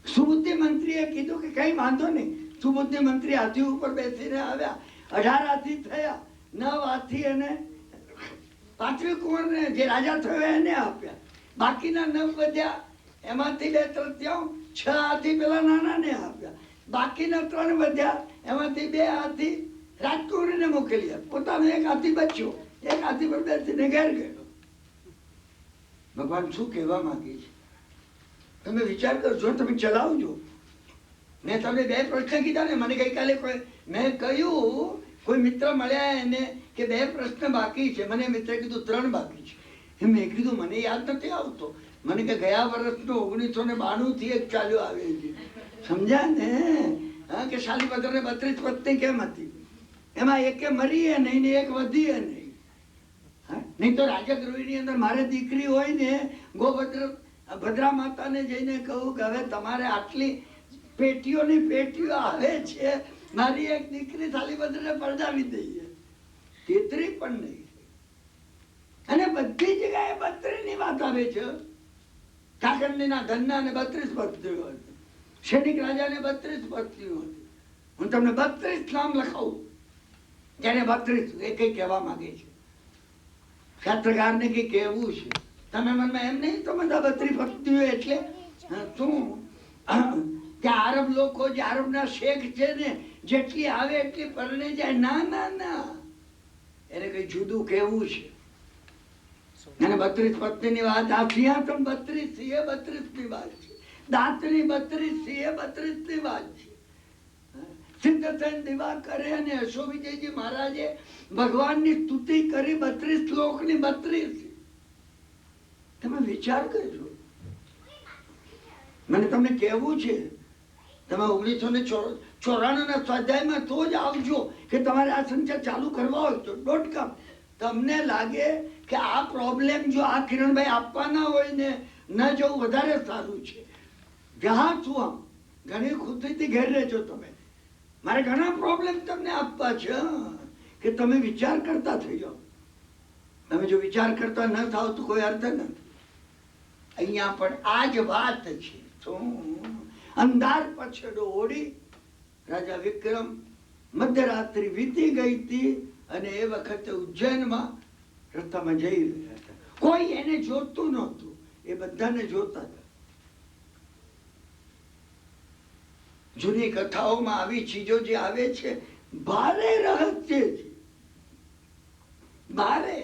સુબુદ્ધિ મંત્રીએ કીધું કે કઈ વાંધો નહીં. સુબુદ્ધિ મંત્રી હાથી ઉપર બેસીને આવ્યા. 18 હાથી થયા. 9 હાથી અને 5મી કુંવરને જે રાજા થયો એને આપ્યા. બાકીના 9 વધ્યા. એમાંથી 2/3 6 હાથી પેલા નાનાને આપ્યા. બાકીના 3 વધ્યા. એમાંથી 2 હાથી રાજકુમારીને મોકલી આપ્યા. પોતાનો 1 હાથી બચ્યો. 1 હાથી પર બેસીને ઘેર ગયો. ભગવાન શું કહેવા માંગે છે તમે વિચાર કરજો. તમે ચલાવજો. મેં તમને 2 પ્રશ્ન કીધા ને. મને ગઈકાલે મેં કહ્યું કોઈ મિત્ર મળ્યા એને કે 2 પ્રશ્ન બાકી છે. મને મિત્રે કીધું 3 બાકી છે. મેં કીધું મને યાદ નથી આવતો. મને કે ગયા વર્ષનો 1992 થી એક ચાલ્યો આવે છે. સમજ્યા ને? હા, કે શાલીભદ્રને 32 પત્ની કેમ હતી? એમાં એકે મરીએ નહીં ને એક વધીએ નહીં. નહીં તો રાજગૃહની અંદર મારે દીકરી હોય ને, ભદ્રા માતાને જઈને કહું કે હવે તમારે આટલી પેટીઓની પેટીઓ આવે છે, મારી એક દીકરી શાલીભદ્રને પરણાવી દઈએ. તેત્રી પણ નહીં. અને બધી જગ્યાએ 32 ની વાત આવે છે. કાકંડીના ધનના ને 32 પત્નીઓ હતી. સૈનિક રાજાને 32 પત્નીઓ હતી. હું તમને 32 નામ લખાવું. જેને 32 એ કઈ કહેવા માંગે છે. શાસ્ત્રકારને કઈ કહેવું છે. તમે મનમાં એમ નહીં તો બધા 32 પત્નીઓ એટલે શું કે આરબ લોકો જે આરબના શેખ છે ને, જેટલી આવે એટલી પરણે જાય? ના ના ના, એને કઈ જુદું કહેવું છે. અને 32 પત્નીની વાત, આ સિંહાસન 32 એ 32 ની વાત છે. દાંતની 32 એ 32 ની વાત છે. સિદ્ધસેન દિવાકરે અને અશોક વિજયજી મહારાજે ભગવાનની સ્તુતિ કરી 32 શ્લોકની 32. તમે વિચાર કરજો. મને તમને કહેવું છે, તમે 1994 ના સ્વાધ્યાયમાં તો જ આવજો કે તમારે આ સંચાર ચાલુ કરવા હોય તો .com. તમને લાગે કે આ પ્રોબ્લેમ જો આ કિરણભાઈ આપવાના હોય ને, ન જવું વધારે સારું છે. જહાજ છું આમ, ઘણી ખુશીથી ઘેર રહેજો તમે. મારે ઘણા પ્રોબ્લેમ તમને આપવા છે કે તમે વિચાર કરતા થઈ જાઓ. તમે જો વિચાર કરતા ન થાવ તો કોઈ અર્થ નથી. અહીંયા પણ આ જ વાત છે. અંધાર પછડો ઓડી રાજા વિક્રમ મધ્યરાત્રિ વીતી ગઈ હતી અને એ વખતે ઉજ્જૈનમાં રસ્તામાં જઈ રહ્યા હતા. કોઈ એને જોતું નહોતું, એ બધાને જોતા હતા. જૂની કથાઓમાં આવી ચીજો જે આવે છે, ભારે રહસ્ય છે. ભારે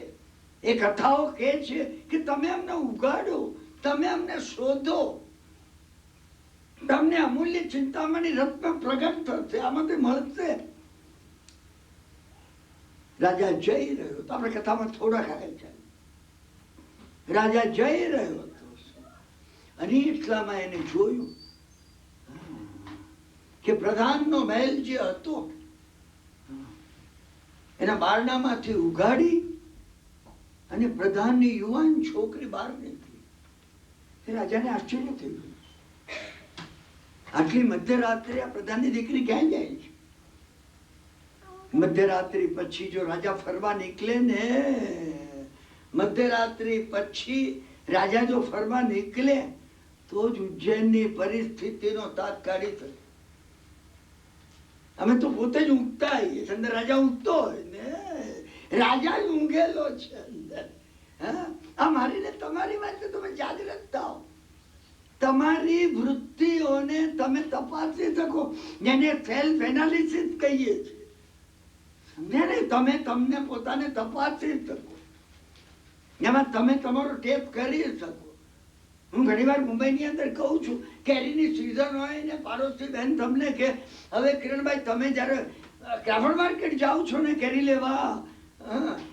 એ કથાઓ કહે છે કે તમે અમને ઉગાડો, તમે અમને શોધો, તમને અમૂલ્ય ચિંતામણી રત્ન પ્રગટ થશે, આમાંથી મળશે. રાજા જઈ રહ્યો તો આપણે કથામાં થોડા ખાય છે. રાજા જઈ રહ્યો હતો અને એટલામાં એને જોયું કે પ્રધાનનો મહેલ જે હતો એના બારણામાંથી ઉઘાડી અને પ્રધાનની યુવાન છોકરી બહાર નીકળી. રાજાને આશ્ચર્ય થયું. આટલી મધ્યરાત્રે આ પ્રધાનની દીકરી ક્યાં જાય છે? મધ્યરાત્રિ પછી જો રાજા ફરવા નીકળે ને, મધ્યરાત્રિ પછી રાજા જો ફરવા નીકળે તો જ ઉજ્જૈનની પરિસ્થિતિનો તાત્કાલિક થશે. અમે તો પોતે જ ઊંઘતા આવીએ, અંદર રાજા ઊંઘતો હોય ને, રાજા જ ઊંઘેલો છે અંદર. આ મારી ને તમારી વાત તમે યાદ રાખતા હો. તમારી વૃત્તિઓને તમે તપાસી શકો, જેને સેલ્ફ એનાલિસિસ કહીએ છીએ. સમજ્યા ને? તમે તમને પોતાને તપાસી શકો, એમાં તમે તમારો ટેપ કરી શકો. હું ઘણી વાર મુંબઈની અંદર કહું છું, કેરીની સિઝન હોય ને, પાડોશી બેન તમને કે હવે કિરણભાઈ તમે જયારે ક્રાફર્ડ માર્કેટ જાઓ છો ને કેરી લેવા,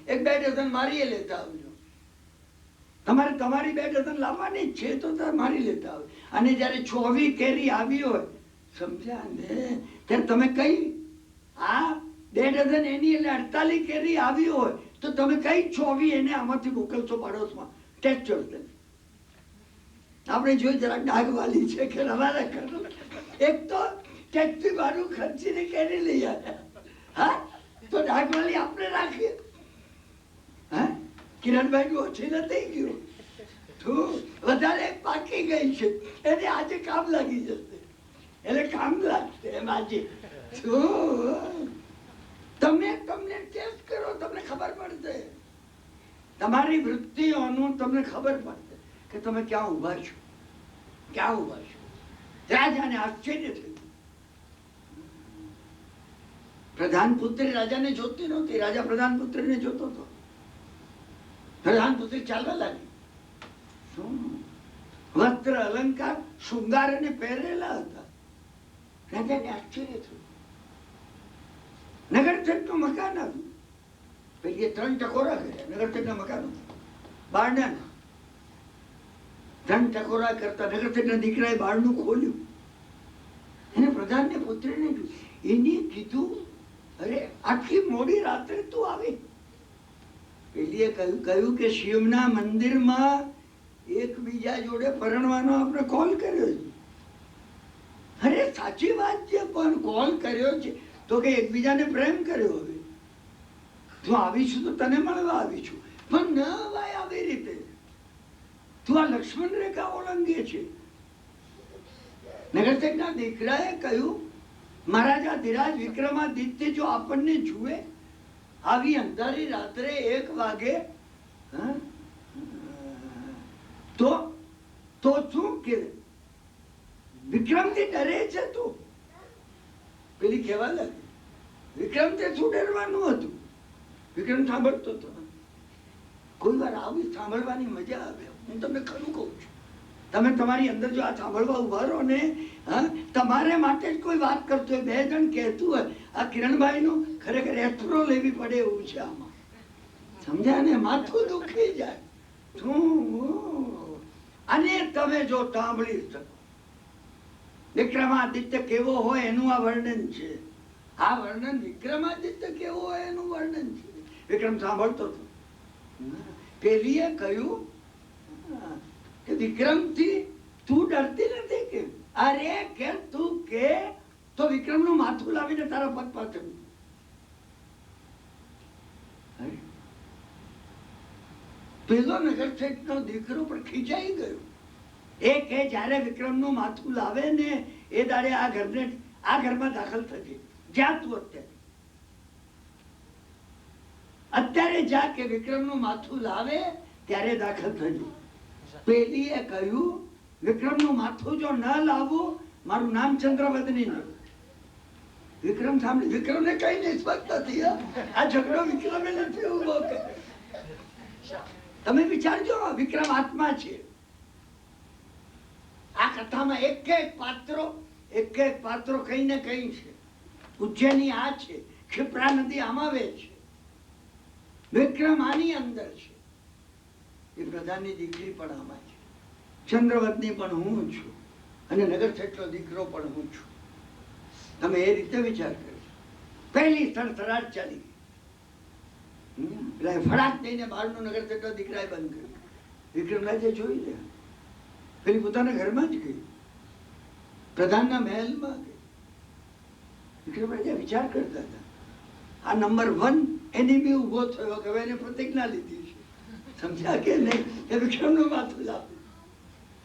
1-2 ડઝન મારી લેતા આવજો. તમારે તમારી 2 ડઝન લાવવાની જ છે તો મારી લેતા આવે. અને જયારે 24 કેરી આવી હોય, સમજ્યા ને, ત્યારે તમે કઈ આ 2 ડઝન એની એટલે 48 કેરી આવી હોય તો તમે કઈ 24 એને આમાંથી મોકલશો પાડોશમાં ટેસ્ટ કરશે. આપણે જોઈ જરાક ડાઘવાલી છે કે રવાના કરો, એક તો ટેક્સી ભાડું ખર્ચીને કેરી લઈ આવ્યા. હા, તો ડાઘવાલી આપણે રાખીએ. હા, કિરણભાઈ ઓછી નથી ગયું, વધારે પાકી ગઈ છે, એને આજે કામ લાગી જશે, એટલે કામ લાગશે એમ આજે. તમે તમને ટેસ્ટ કરો, તમને ખબર પડશે. તમારી વૃત્તિઓનું તમને ખબર પડશે કે તમે ક્યાં ઉભા છો, ક્યાં ઉભા છો. રાજાને આશ્ચર્ય થયું. પ્રધાન પુત્રી રાજાને જોતી નહોતી, રાજા પ્રધાન પુત્રીને જોતો હતો. પ્રધાન પુત્રી ચાલવા લાગી. વસ્ત્ર અલંકાર શૃંગાર અને પહેરેલા હતા. રાજાને આશ્ચર્ય થયું. નગરચક નું મકાન આવ્યું. પેલી 3 ટકોરા કર્યા, નગરચક ના મકાન. બારણા ધન ટકોરા કરતા નગરસેઠના દીકરાએ બારણું ખોલ્યું. એને પ્રધાનને પુત્રીને એને કીધું, અરે આટલી મોડી રાત્રે તું આવી? પેલીએ કહ્યું કે શિવના મંદિરમાં એકબીજા જોડે પરણવાનો આપણે કોલ કર્યો છે. અરે સાચી વાત છે, પણ કોલ કર્યો છે તો કે એકબીજાને પ્રેમ કર્યો. હવે તું આવીશું તો તને મળવા આવીશું, પણ ન ભાઈ આવી રીતે તું આ લક્ષ્મણ રેખા ઓળંગે છે. નગરસેઠના દીકરાએ કહ્યું, મહારાજા ધીરાજ વિક્રમાદિત્ય જો આપણને જુએ આવી અંધારી રાત્રે 1 વાગે તો શું કે વિક્રમથી ડરે છે તું? પેલી કહેવા લાગી, વિક્રમથી શું ડરવાનું હતું? વિક્રમ સાંભળતો હતો. કોઈ વાર આવી સાંભળવાની મજા આવે. હું તમને ખરું કહું છું, તમે તમારી અંદર જો આ સાંભળવા ઉભા રહો ને, તમારે માટે જ કોઈ વાત કરતો હોય, 2 જણ કહેતું હોય, આ કિરણભાઈ નું ખરેખર એસ્ટ્રો લેવી પડે એવું છે આમાં, સમજ્યા ને? માથું દુખી જાય. અને તમે જો સાંભળી શકો વિક્રમાદિત્ય કેવો હોય એનું આ વર્ણન છે. આ વર્ણન વિક્રમાદિત્ય કેવો હોય એનું વર્ણન છે. વિક્રમ સાંભળતો હતો. પેલીએ કહ્યું કે વિક્રમથી તું ડરતી નથી કે? અરે કે તું કે તો વિક્રમનું માથું લાવીને તારા પગ પાસે. પેલો નગરસેઠનો દીકરો પણ ખીજાઈ ગયો. એ કે જ્યારે વિક્રમનું માથું લાવે ને એ દાડે આ ઘરમાં દાખલ થશે. જ્યાં તું અત્યારે જા કે વિક્રમનું માથું લાવે ત્યારે દાખલ થજો. પેલીએ કહ્યું, વિક્રમનું માથું જો ન લાવું મારું નામ ચંદ્રવદની નહીં. વિક્રમ સાંભળી, વિક્રમને કઈ નિસ્બત નથી. આ ઝઘડો વિક્રમે નથી ઉભો કર્યો. તમે વિચારજો, વિક્રમ આત્મા છે. આ કથામાં એક એક પાત્રો કઈ ને કઈ છે. ઉજ્જૈની આ છે, ક્ષિપ્રા નદી આમાં આવે છે, વિક્રમ આની અંદર છે, એ પ્રધાનની દીકરી પણ આમાં છે, ચંદ્રવદની પણ હું છું, અને નગરસેઠનો દીકરો પણ હું છું. તમે એ રીતે વિચાર કરો. પહેલી સડસડાટ ચાલી ગઈ. ફડાક દઈને બહારનું નગરસેઠનો દીકરાએ બંધ કર્યું. વિક્રમરાજે જોઈ લે. પેલી પોતાના ઘરમાં જ ગઈ, પ્રધાનના મહેલમાં ગઈ. વિક્રમરાજે વિચાર કરતા હતા, આ નંબર 1 એનિમી ઉભો થયો કે એને પ્રતિજ્ઞા લીધી છે. સમજ્યા કે નહીં? એ વિક્રમનું માથું લાવવું.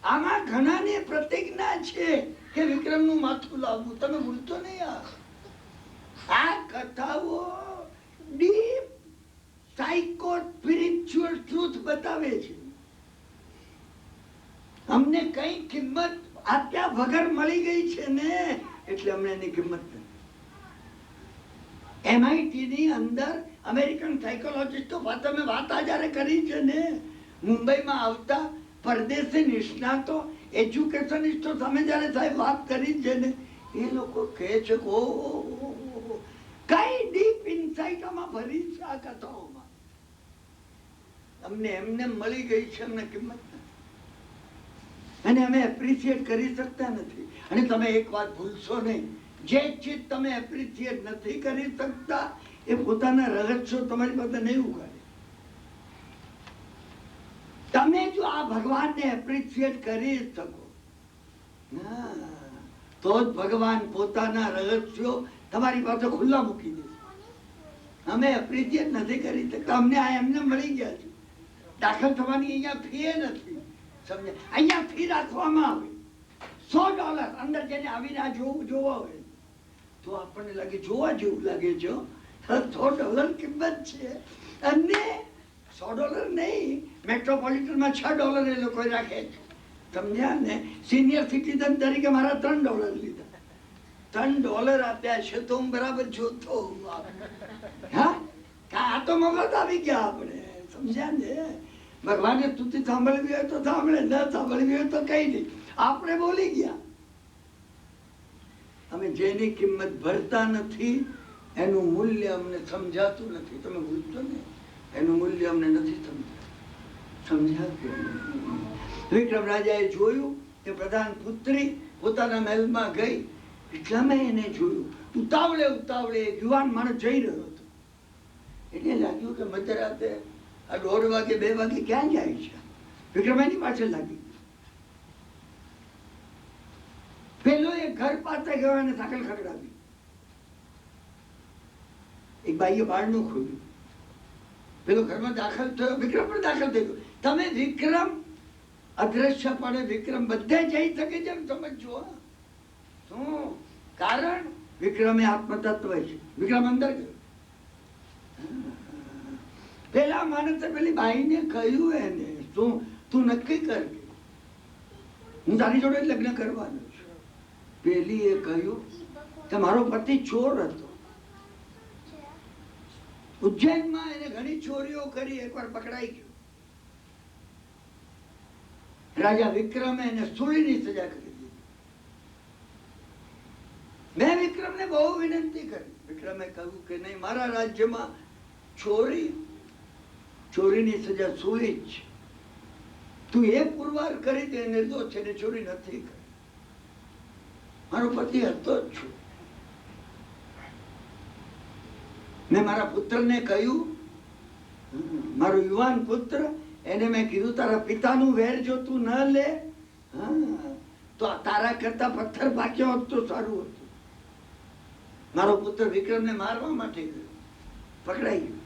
આમાં ઘણાની પ્રતિજ્ઞા છે કે વિક્રમનું માથું લાવવું. તમે ભૂલતો નહીં. આ કથાઓ ડીપ સાયકો સ્પિરિચ્યુઅલ ટ્રુથ બતાવે છે. અમને કઈ કિંમત આપ્યા વગર મળી ગઈ છે ને, એટલે અમને એની કિંમત નથી. MIT ની અંદર અમેરિકન સાયકોલોજીસ્ટો તમે વાત જયારે કરી છે ને, મુંબઈમાં આવતા પરદેશી નિષ્ણાતો એજ્યુકેશનિસ્ટો સામે જયારે સાહેબ વાત કરી છે ને, એ લોકો કહે છે કે કઈ ડીપ ઇનસાઇટ આમાં ભરી છે આ કથાઓમાં. અમને એમને મળી ગઈ છે, અમને કિંમત નથી, અને અમે એપ્રિશિએટ કરી શકતા નથી. અને તમે એક વાત ભૂલશો નહીં, જે ચીજ તમે એપ્રિશિએટ નથી કરી શકતા એ પોતાના રહસ્યો તમારી પાસે નહીં ઉગાડે. તમે જો આ ભગવાનને એપ્રિશિએટ કરી શકો તો જ ભગવાન પોતાના રહસ્યો તમારી પાસે ખુલ્લા મૂકી દે. અમે એપ્રિશિએટ નથી કરી શકતા. અમને આ એમને મળી ગયા છે. દાખલ થવાની અહીંયા ફી નથી. સમજે? અહીંયા ફી રાખવામાં આવે $100 અંદર જેને આવીને આ જોવા હોય તો આપણને લાગે જોવા જેવું લાગે છે. $100 કિંમત છે. અને $100 નહીં, મેટ્રોપોલિટનમાં $6 એ લોકો રાખે છે. સમજ્યા ને? સિનિયર સિટીઝન તરીકે મારા $3 લીધા. $3 આપ્યા છે તો હું બરાબર જોતો. હા, આ તો મફત આવી ગયા આપણે. સમજ્યા ને? ભગવાને સ્તુતિ સાંભળવી હોય તો સાંભળે, ન સાંભળવી હોય તો કઈ નહીં. આપણે બોલી ગયા. અમે જેની કિંમત ભરતા નથી એનું મૂલ્ય અમને સમજાતું નથી. તમે ભૂલશો ને, એનું મૂલ્ય અમને નથી સમજાતું. સમજ્યા કે? વિક્રમ રાજાએ જોયું કે પ્રધાન પુત્રી પોતાના મહેલમાં ગઈ. એટલામાં એને જોયું ઉતાવળે ઉતાવળે એક યુવાન માણસ જઈ રહ્યો હતો. એને લાગ્યું કે મધરાતે આ 1:30 વાગે 2 વાગે ક્યાં જાય છે? વિક્રમ એની પાછળ લાગી. પેલો એક ઘર પાસે ગયો અને સાકલ ખકડાવી. એક બાઈએ બારણું ખોલ્યું. પેલો ઘરમાં દાખલ થયો. વિક્રમ પણ દાખલ થઈ ગયો. તમે વિક્રમ અદ્રશ્ય પડે વિક્રમ બધે જઈ શકે છે એમ સમજો. શું કારણ? વિક્રમે આત્મતત્વ છે. વિક્રમ અંદર ગયો. પેલા માણસે પેલી બાઈને કહ્યું એને, તું નક્કી કર હું તારી જોડે લગ્ન કરવાનો છું. પેલી એ કહ્યું કે મારો પતિ ચોર હતો. ઉજ્જૈનમાં એને ઘણી ચોરીઓ કરી, એકવાર પકડાઈ ગયો. રાજા વિક્રમે એને સૂળીની સજા કરી દીધી. મેં વિક્રમને બહુ વિનંતી કરી. વિક્રમે કહ્યું કે નહીં, મારા રાજ્યમાં ચોરીની સજા સૂળી જ છે. તું એ પુરવાર કરી દે, નિર્દોષ છે ને ચોરી નથી કરી. મારો પતિ હતો જ છું. મેં મારા પુત્રને કહ્યું, મારો યુવાન પુત્ર, એને મેં કીધું તારા પિતાનું વેર જો તું ન લે તો તારા કરતા પથ્થર પાક્યો હોત તો સારું હતું. મારો પુત્ર વિક્રમને મારવા માટે ગયો, પકડાઈ ગયો.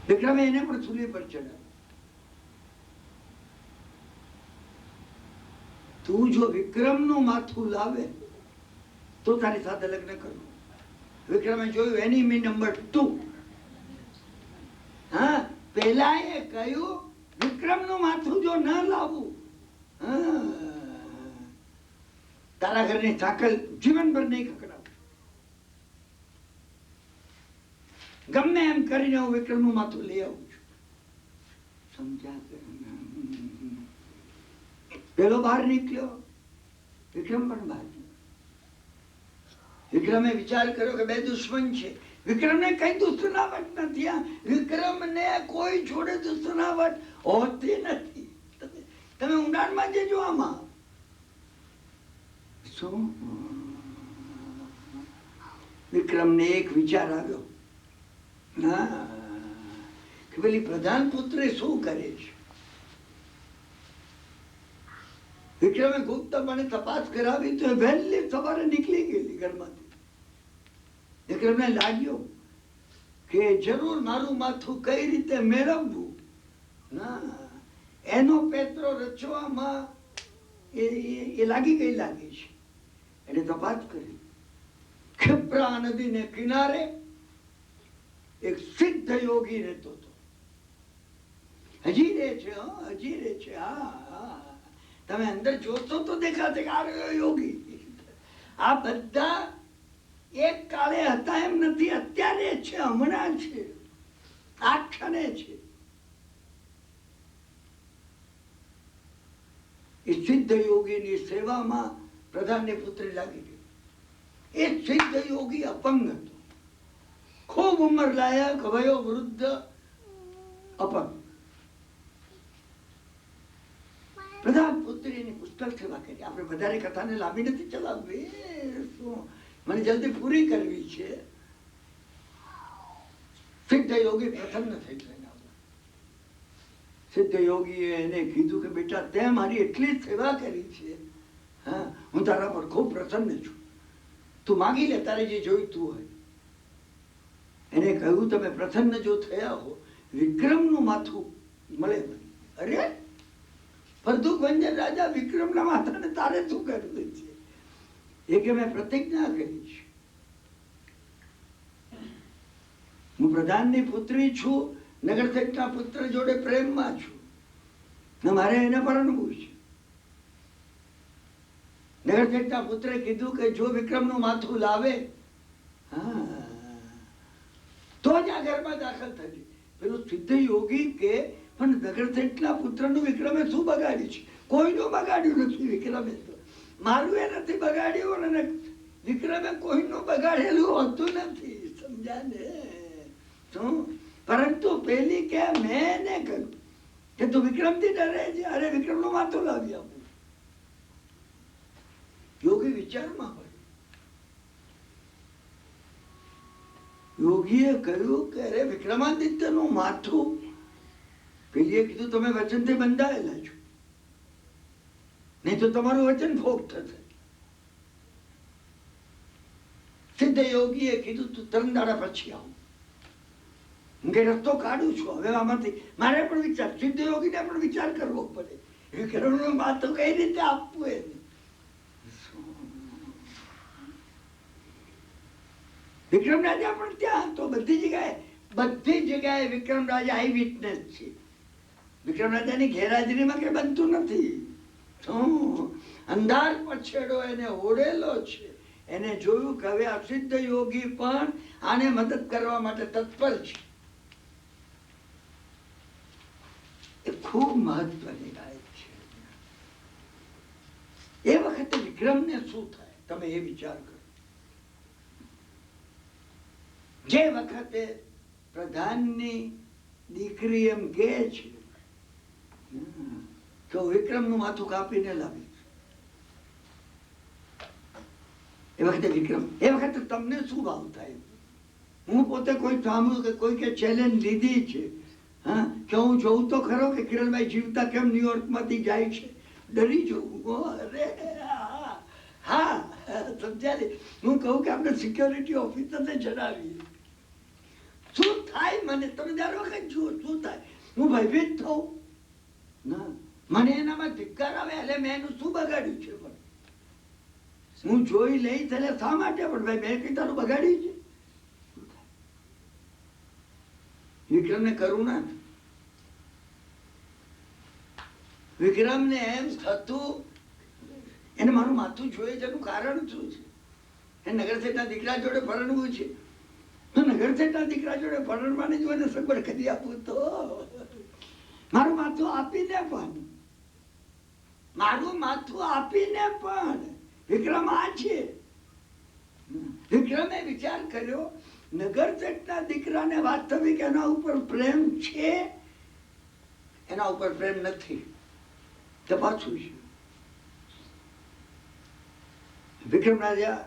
વિક્રમે એને પણ સૂલી પર ચડાવ્યો. તું જો વિક્રમનું માથું લાવે તો તારી સાથે લગ્ન કરવું. વિક્રમે જોયું એનિમી નંબર 2. હા, પેલા એ કહ્યું વિક્રમનું માથું જો ન લાવવું, તારા ઘરની સાકલ જીવનભર નહીં ખકડાવું. ગમે એમ કરીને હું વિક્રમનું માથું લઈ આવું છું. સમજ્યા? પેલો બહાર નીકળ્યો, વિક્રમ પણ બહાર નીકળ્યો. વિક્રમે વિચાર કર્યો કે બે દુશ્મન છે. વિક્રમને કઈ દુશ્મનાવટ નથી. વિક્રમને કોઈ જોડે દુશ્મનાવટ હોતી નથી. તમે ઊંડાણમાં જજો આમાં. શું? વિક્રમને એક વિચાર આવ્યો, ના કે પેલી પ્રધાન પુત્રે શું કરે છે. વિક્રમે ગુપ્તપણે તપાસ કરાવી તો વહેલી સવારે નીકળી ગયેલી ઘરમાંથી. વિક્રમને લાગ્યું કે જરૂર મારું માથું કઈ રીતે મેળવવું, ના એનો પેતરો રચવામાં એ લાગી ગઈ લાગે છે. એને તપાસ કરી. ક્ષિપ્રા નદીને કિનારે એક સિદ્ધ યોગી રહેતો હતો. હજી રહે છે, હજી રહે છે. હા, તમે અંદર જોશો તો દેખાશે કે આ યોગી. આ બધા એક કાળે હતા એમ નથી, અત્યારે છે, હમણાં છે, આ ક્ષણે છે. એ સિદ્ધ યોગીની સેવામાં પ્રધાનની પુત્રી લાગી ગઈ. એ સિદ્ધ યોગી અપંગ હતો, ખૂબ ઉંમર લાયક, વયો વૃદ્ધ, અપંગ. પ્રધાન પુત્રીની પુષ્કળ સેવા કરી. આપણે વધારે કથાને લાંબી નથી ચલાવવી, મને જલ્દી પૂરી કરવી છે. સિદ્ધ યોગી પ્રસન્ન થઈ ગયા. સિદ્ધ યોગીએ એને કીધું કે બેટા તે મારી એટલી સેવા કરી છે, હા, હું તારા પર ખૂબ પ્રસન્ન છું. તું માગી લે તારે જે જોઈતું હોય. એને કહ્યું તમે પ્રસન્ન જો થયા હો, વિક્રમનું માથું મળે મને. અરે ફરદુકવંજન રાજા વિક્રમના માથાને તારે શું કરવું છે? એ કે મેં પ્રતિજ્ઞા કરી છે, હું પ્રધાનની પુત્રી છું, નગરસેઠના પુત્ર જોડે પ્રેમમાં છું ને મારે એને પરણવું છે. નગરસેઠના પુત્રે કીધું કે જો વિક્રમનું માથું લાવે તો જ આ ઘરમાં દાખલ થશે. પેલો સિદ્ધ યોગી કે પણ નગરસેઠના પુત્રનું વિક્રમે શું બગાડ્યું છે? કોઈનું બગાડ્યું નથી વિક્રમે. મારું એ નથી બગાડ્યું અને વિક્રમે કોઈનું બગાડેલું હોતું નથી. સમજ્યા ને? શું? પરંતુ પેલી કે મેં એને કહ્યું કે તું વિક્રમથી ડરે છે, અરે વિક્રમનું માથું લાવી આપું. યોગી વિચારમાં હોય. યોગીએ કહ્યું કે અરે વિક્રમાદિત્યનું માથું. પેલીએ કીધું તમે વચનથી બંધાયેલા છો, નહીં તો તમારું વચન ફોક થશે. સિદ્ધ યોગીએ કીધું તું 3 દાડા પછી આવું, હું કે રસ્તો કાઢું છું હવે આમાંથી. મારે પણ વિચાર, સિદ્ધ યોગીને પણ વિચાર કરવો પડે, વિક્રમનું માથું કઈ રીતે આપવું એને. વિક્રમ રાજા પણ ત્યાં તો બધી જગ્યાએ વિક્રમ રાજા આઈ વિટનેસ છે. વિક્રમ રાજાની ગેરહાજરીમાં કઈ બનતું નથી. અંધાર પછેડો એને ઓળેલો છે. એને જોયું કે હવે આ સિદ્ધ યોગી પણ આને મદદ કરવા માટે તત્પર છે. એ ખૂબ મહત્વની વાત છે. એ વખતે વિક્રમને શું થાય તમે એ વિચાર કરો. જે વખતે પ્રધાનની દીકરી એમ કે છે કે વિક્રમનું માથું કાપીને લાવી, એ વખતે તમને શું ભાવ થાય? હું પોતે કોઈ સાંભળ્યું કે કોઈ કે ચેલેન્જ લીધી છે, હા, કે હું જોઉં તો ખરો કે કિરણભાઈ જીવતા કેમ ન્યુયોર્કમાંથી જાય છે, ડરી જવું. અરે હા, સમજાય. હું કહું કે આપણે સિક્યોરિટી ઓફિસરને જણાવીએ શું થાય મને. તમે દર વખત જુઓ શું થાય. હું ભયભીત થઉં ના, મને એનામાં ધિક્કાર આવે. એટલે મેં એનું શું બગાડ્યું છે? પણ હું જોઈ લઈ એટલે શા માટે? પણ ભાઈ મેં કઈ તારું બગાડ્યું છે? વિક્રમને કરુણા, વિક્રમને એમ થતું એને મારું માથું જોઈએ છે. એનું કારણ શું છે? એ નગરસેઠના દીકરા જોડે પરણવું છે, તો નગરસેઠના દીકરા જોડે પરણવાની જો એને સગવડ કરી આપું તો મારું માથું આપીને પણ વિક્રમ આ છે. વિક્રમે વિચાર કર્યો નગરસેઠના દીકરાને વાસ્તવિક એના ઉપર પ્રેમ છે, એના ઉપર પ્રેમ નથી. તપાસવું છે. વિક્રમ રાજા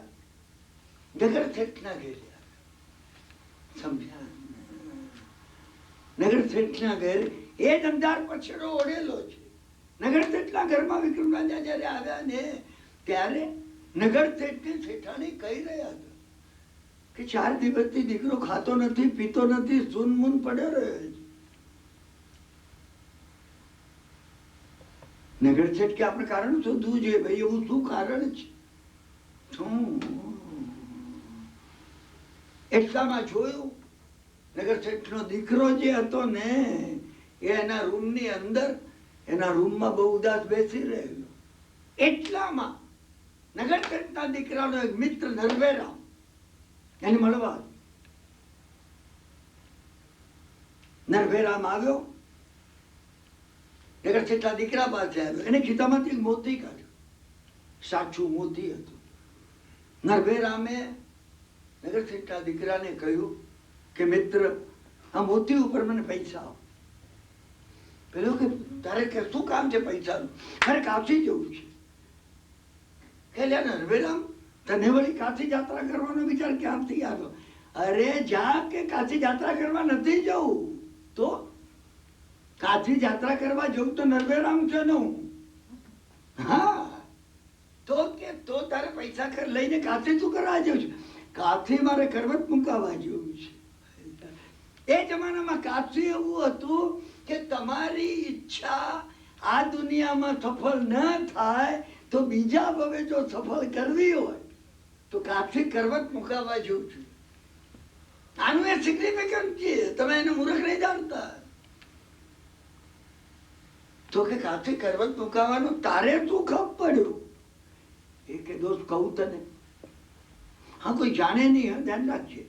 નગરસેઠના ઘેર સમજ્યા. નગરસેઠના ઘેર એ જ અંધાર પછેડો ઓળેલો છે. નગરસેઠના ઘરમાં વિક્રમ રાજા જયારે આવ્યા ને ત્યારે નગરસેઠની શેઠાણી કહી રહ્યા હતા કે 4 દિવસથી દીકરો ખાતો નથી, પીતો નથી, સૂનમૂન પડ્યો રહ્યો છે. નગરસેઠ કે આપણે કારણ શોધવું જોઈએ. ભાઈ એવું શું કારણ છે? એટલામાં જોયું નગરસેઠનો દીકરો જે હતો ને એ એના રૂમની અંદર એના રૂમમાં બહુ ઉદાસ બેસી રહેલો. એટલામાં નગરસેઠના દીકરાનો એક મિત્ર નરભેરામ એને મળવા. નરભેરામ આવ્યો, નગરસેઠના દીકરા પાસે આવ્યો. એને ખિસ્સામાંથી એક મોતી કાઢ્યું, સાચું મોતી હતું. નરભેરામે નગરસેઠના દીકરાને કહ્યું કે મિત્ર આ મોતી ઉપર મને પૈસા આપ. પેલો કે તારે કે શું કામ છે પૈસાનું? મારે કાશી જવું છે. કે લે નરભેરામ તને વળી કાશી યાત્રા કરવાનો વિચાર ક્યાંથી આવ્યો? અરે જા કે કાશી યાત્રા કરવા નથી જવું. તો કાશી યાત્રા કરવા જવું તો નરભેરામ છે ને હું. હા તો કે તો તારે પૈસા લઈને કાશી શું કરવા જવું છે? કાશી મારે કરવત મુકાવા જેવું છે. એ જમાનામાં કાશી એવું હતું કે તમારી ઈચ્છા આ દુનિયામાં સફળ ન થાય તો બીજા ભવે જો સફળ કરવી હોય તો કાશી કરવત મુકાવા જેવું છે. આનું એ સિગ્નિફિકન્ટ છે. તમે એને મૂર્ખ નહીં જાણતા. તો કે કાશી કરવત મુકાવાનું તારે શું ખપ પડ્યું? એ કે દોસ્ત કહું તને, હા કોઈ જાણે નહીં, ધ્યાન રાખજે.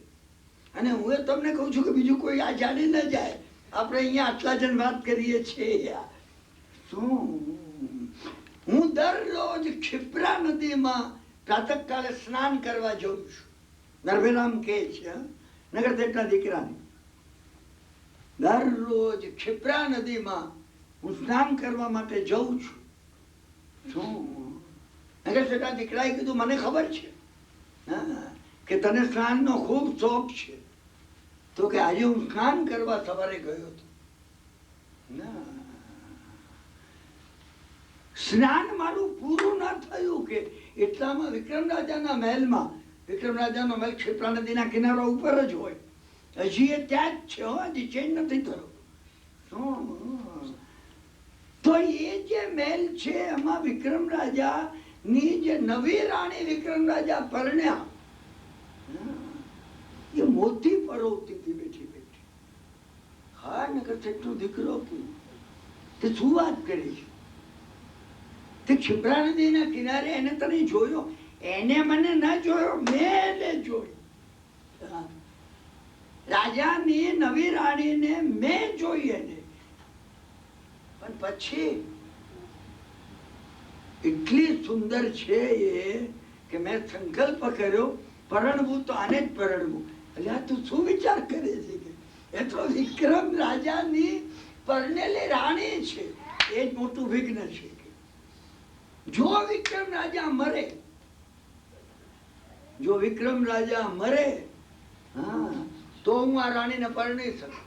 અને હું એ તમને કહું છું કે બીજું કોઈ આ જાણી ન જાય. આપણે અહીંયા આટલા જણ વાત કરીએ છીએ. શું હું દરરોજ ક્ષિપ્રા નદીમાં પ્રાતઃકાળે સ્નાન કરવા જઉં છું. નરભેરામ કે છે નગરસેઠના દીકરાને. દરરોજ ક્ષિપ્રા નદીમાં હું સ્નાન કરવા માટે જઉં છું. શું નગરસેઠા દીકરાએ કીધું, મને ખબર છે કે તને સ્નાનનો ખૂબ શોખ છે. તો કે આજે હું સ્નાન કરવા સવારે ગયો હતો. સ્નાન મારું પૂરું ના થયું કે એટલામાં વિક્રમ રાજાના મહેલમાં, વિક્રમ રાજાનો મહેલ ક્ષિપ્રા નદીના કિનારા ઉપર જ હોય, હજી એ ત્યાં જ છે, હજી ચેન્જ નથી થયો. તો એ જે મહેલ છે એમાં વિક્રમ રાજા ની જે નવી રાણી વિક્રમ રાજા પરણ્યા, એ મોતી પરોવતી હતી બેઠી બેઠી. હા નકર કેટલો દીકરો તે શું વાત કરી છે? તે ક્ષિપ્રા નદીના કિનારે એને તને જોયો, એને મને ના જોયો, મેં એને જોયો. રાજાની નવી રાણીને મેં જોઈ એને. પણ પછી એટલી સુંદર છે એ કે મેં સંકલ્પ કર્યો, પરણવું તો આને જ પરણવું. એટલે તું શું વિચાર કરે છે કે એ તો વિક્રમ રાજાની પરણેલી રાણી છે, એ જ મોટું વિઘ્ન છે. જો વિક્રમ રાજા મરે, જો વિક્રમ રાજા મરે, હા, તો હું આ રાણીને પરણી શકું.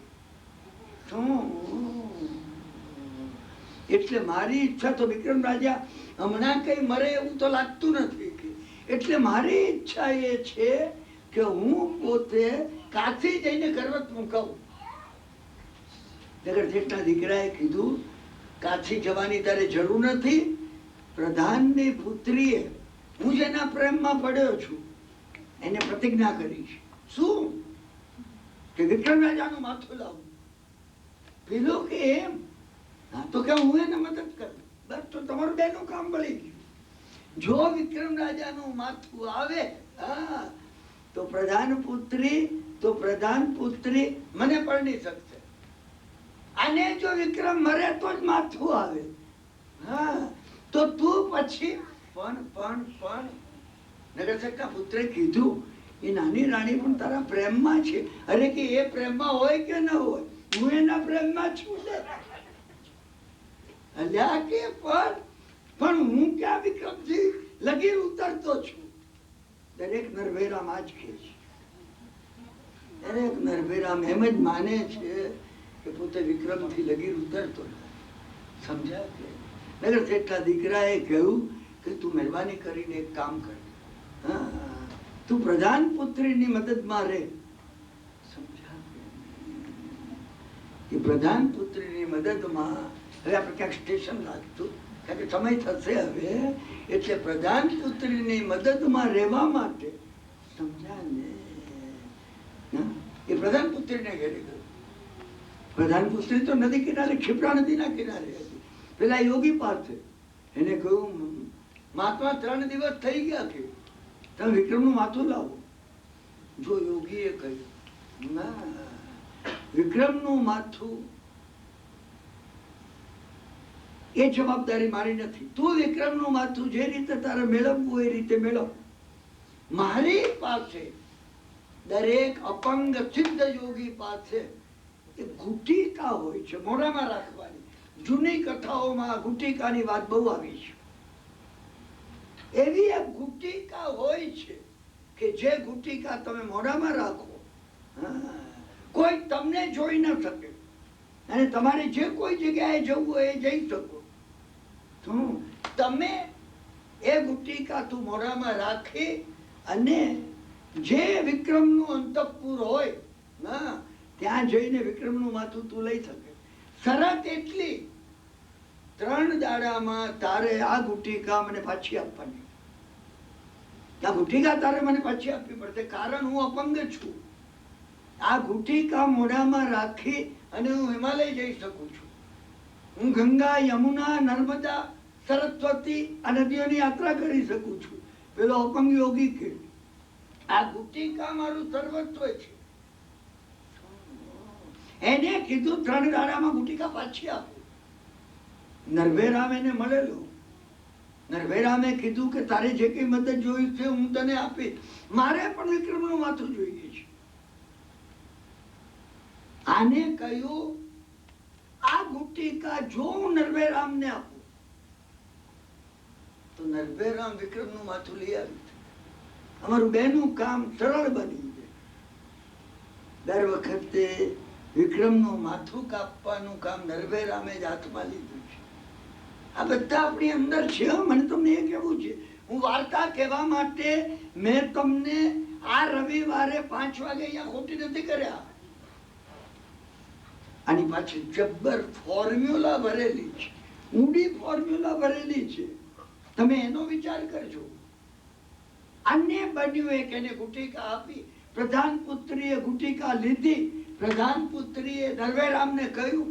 એટલે મારી ઈચ્છા તો વિક્રમ રાજા હમણાં કઈ મરે એવું તો લાગતું નથી. એટલે મારી ઈચ્છા એ છે કે હું પોતે કાશી જઈને ગર્વત મુકાવું. નગરશેઠના દીકરાએ કીધું, કાશી જવાની તારે જરૂર નથી. પ્રધાનની પુત્રીએ, હું જેના પ્રેમમાં પડ્યો છું, એને પ્રતિજ્ઞા કરી છે. શું? કે વિક્રમ રાજાનું માથું લાવું. પેલો કે એમ? હા તો કે હું એને મદદ કરું. બસ તો તમારું બેનું કામ બળી ગયું. જો વિક્રમ રાજાનું માથું આવે, હા, તો પ્રધાન પુત્રી મને પરણી શકશે. અને જો વિક્રમ મરે તો જ માથું આવે. હા, તો તું પછી પણ નગરસેઠના પુત્રે કીધું, એ નાની રાણી પણ તારા પ્રેમમાં છે. અરે કે એ પ્રેમમાં હોય કે ન હોય, હું એના પ્રેમમાં છું. અલ્યા કે પણ હું ક્યાં વિક્રમથી લગીર ઉતરતો છું. દરેક નરભેરામ આજ કે છે. દરેક નરભેરામ એમ જ માને છે કે પોતે વિક્રમથી લગીર ઉતરતો. સમજ્યા? કે નગરશેઠના દીકરાએ કહ્યું કે તું મહેરબાની કરીને એક કામ કર, તું પ્રધાન પુત્રીની મદદમાં રહે. સમજ્યા? કે પ્રધાન પુત્રીની મદદમાં હવે આપણે ક્યાંક સ્ટેશન લાગતું, કારણ કે સમય થશે હવે. એટલે પ્રધાન પુત્રીની મદદમાં રહેવા માટે, સમજ્યા ને, એ પ્રધાન પુત્રીને ઘેરે ગયો. પ્રધાન પુત્રી તો નદી કિનારે, ક્ષિપ્રા નદીના કિનારે હતી. પેલા યોગી પાસે એને કહ્યું, મહાત્મા 3 દિવસ થઈ ગયા કે તમે વિક્રમનું માથું લાવો. જો યોગીએ કહ્યું, ના, વિક્રમનું માથું એ જવાબદારી મારી નથી. તું વિક્રમનું માથું જે રીતે તારે મેળવવું એ રીતે મેળવ. મારી પાસે દરેક અપંગ સિદ્ધ યોગી પાસે એક ગુટિકા હોય છે, મોઢામાં રાખવાની. જૂની કથાઓમાં ગુટિકાની વાત બહુ આવી છે. એવી એક ગુટિકા હોય છે કે જે ગુટિકા તમે મોઢામાં રાખો, કોઈ તમને જોઈ ન શકે, અને તમારે જે કોઈ જગ્યાએ જવું હોય એ જઈ શકો. તમે એ ગુટિકા તું મોઢામાં રાખી અને જે વિક્રમનું અંતઃપુર હોય ત્યાં જઈને વિક્રમનું માથું તું લઈ શકે. શરત એટલી, 3 દાડામાં તારે આ ગુટિકા મને પાછી આપવાની. આ ગુટિકા તારે મને પાછી આપવી પડશે, કારણ હું અપંગ છું. આ ગુટિકા મોઢામાં રાખી અને હું હિમાલય જઈ શકું છું. હું ગંગા, યમુના, નર્મદા, સરસ્વતી આ નદીઓની યાત્રા કરી શકું છું. પેલો અપંગ યોગી કે આ ગુટિકા મારું સર્વસ્વ છે. એને કીધું 3 દાડામાં ગુટિકા પાછી આપો. નરભેરામ એને મળેલો. નરભેરામે કીધું કે તારે જે કઈ મદદ જોઈ છે હું તને આપીશ. મારે પણ વિક્રમનું માથું જોઈએ છે. આને કહ્યું આ ગુટિકા જો હું નરભયરામને આપું તો નરભયરામ વિક્રમનું માથું લઈ આવી. અમારું બેનું કામ સરળ બની જાય. દર વખતે વિક્રમનું માથું કાપવાનું કામ નરભયરામે જ હાથમાં લીધું છે. આ બધા આપણી અંદર છે. મને તમને એ કહેવું છે, હું વાર્તા કહેવા માટે મેં તમને આ રવિવારે 5 વાગે અહીંયા ખોટી નથી કર્યા. આની પાછળ જબ્બર ફોર્મ્યુલા ભરેલી છે, ઊંડી ફોર્મ્યુલા ભરેલી છે. તમે એનો વિચાર કરજો. આને બન્યું એક એને ગુટિકા આપી, પ્રધાન પુત્રીએ ગુટિકા લીધી. પ્રધાન પુત્રીએ નરભયરામને કહ્યું,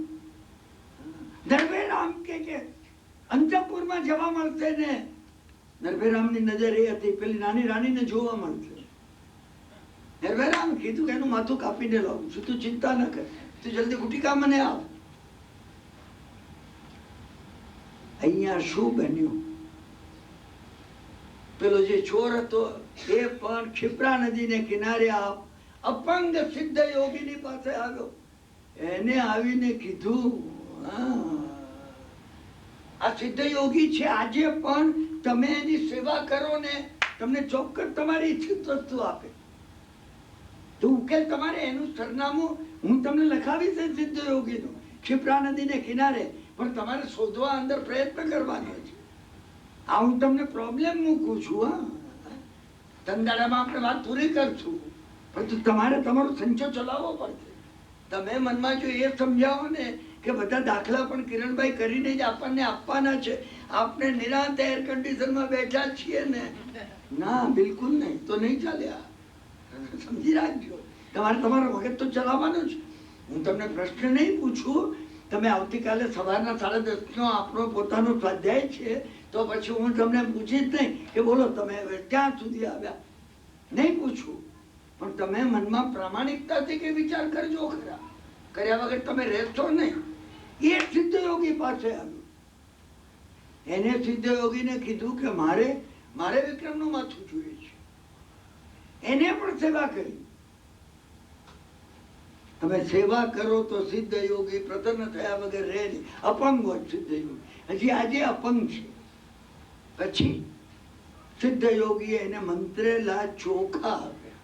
નરભયરામ કે અંતઃપુરમાં જવા મળશે ને. નરભયરામની નજર એ હતી પેલી નાની રાણીને જોવા મળશે. નરભયરામ કીધું કે એનું માથું કાપીને લાવું છું, તું ચિંતા ન કર, તું જલ્દી ગુટિકા મને આપ. અહીંયા શું બન્યું? પેલો જે ચોર હતો એ પણ ક્ષિપ્રા નદીને કિનારે અપંગ સિદ્ધ યોગીની પાસે આવ્યો. એને આવીને કીધું, આ સિદ્ધ યોગી છે, આજે પણ તમે એની સેવા કરો ને તમને ચોક્કસ તમારી ઈચ્છિત વસ્તુ આપે. તો ઉકેલ તમારે એનું સરનામું હું તમને લખાવીશ સિદ્ધ યોગીનું, ક્ષિપ્રા નદીને કિનારે. પણ તમારે શોધવા અંદર પ્રયત્ન કરવાનો છે. આ હું તમને પ્રોબ્લેમ મૂકું છું. ધંધાડામાં આપણે વાત પૂરી કરશું, પરંતુ તમારે તમારો સંચો ચલાવવો પડશે. તમે મનમાં જો એ સમજાવો ને કે બધા દાખલા પણ કિરણભાઈ કરીને જ આપણને આપવાના છે, આપણે નિરાંત એર કન્ડિશનમાં બેઠા છીએ ને, ના બિલકુલ નહીં, તો નહીં ચાલે. સમજી રાખજો, તમારે તમારો વખત તો ચલાવવાનો છે. હું તમને પ્રશ્ન નહીં પૂછું. તમે આવતીકાલે સવારના 10:30 આપણો પોતાનો સ્વાધ્યાય છે, તો પછી હું તમને પૂછીશ નહીં કે બોલો તમે ક્યાં સુધી આવ્યા, નહીં પૂછું. પણ તમે મનમાં પ્રામાણિકતાથી કે વિચાર કરજો ખરા. કર્યા વગર તમે રહેશો નહીં. એ સિદ્ધ યોગી પાસે આવ્યું. એને સિદ્ધ યોગીને કીધું કે મારે વિક્રમનું માથું જોઈએ છે. એને પણ સેવા કરી. તમે સેવા કરો તો સિદ્ધ યોગી પ્રસન્ન થયા વગર રહે નહીં. અપંગ હોય સિદ્ધ યોગી, હજી આજે અપંગ છે. પછી સિદ્ધ યોગીએ એને મંત્રેલા ચોખા આપ્યા.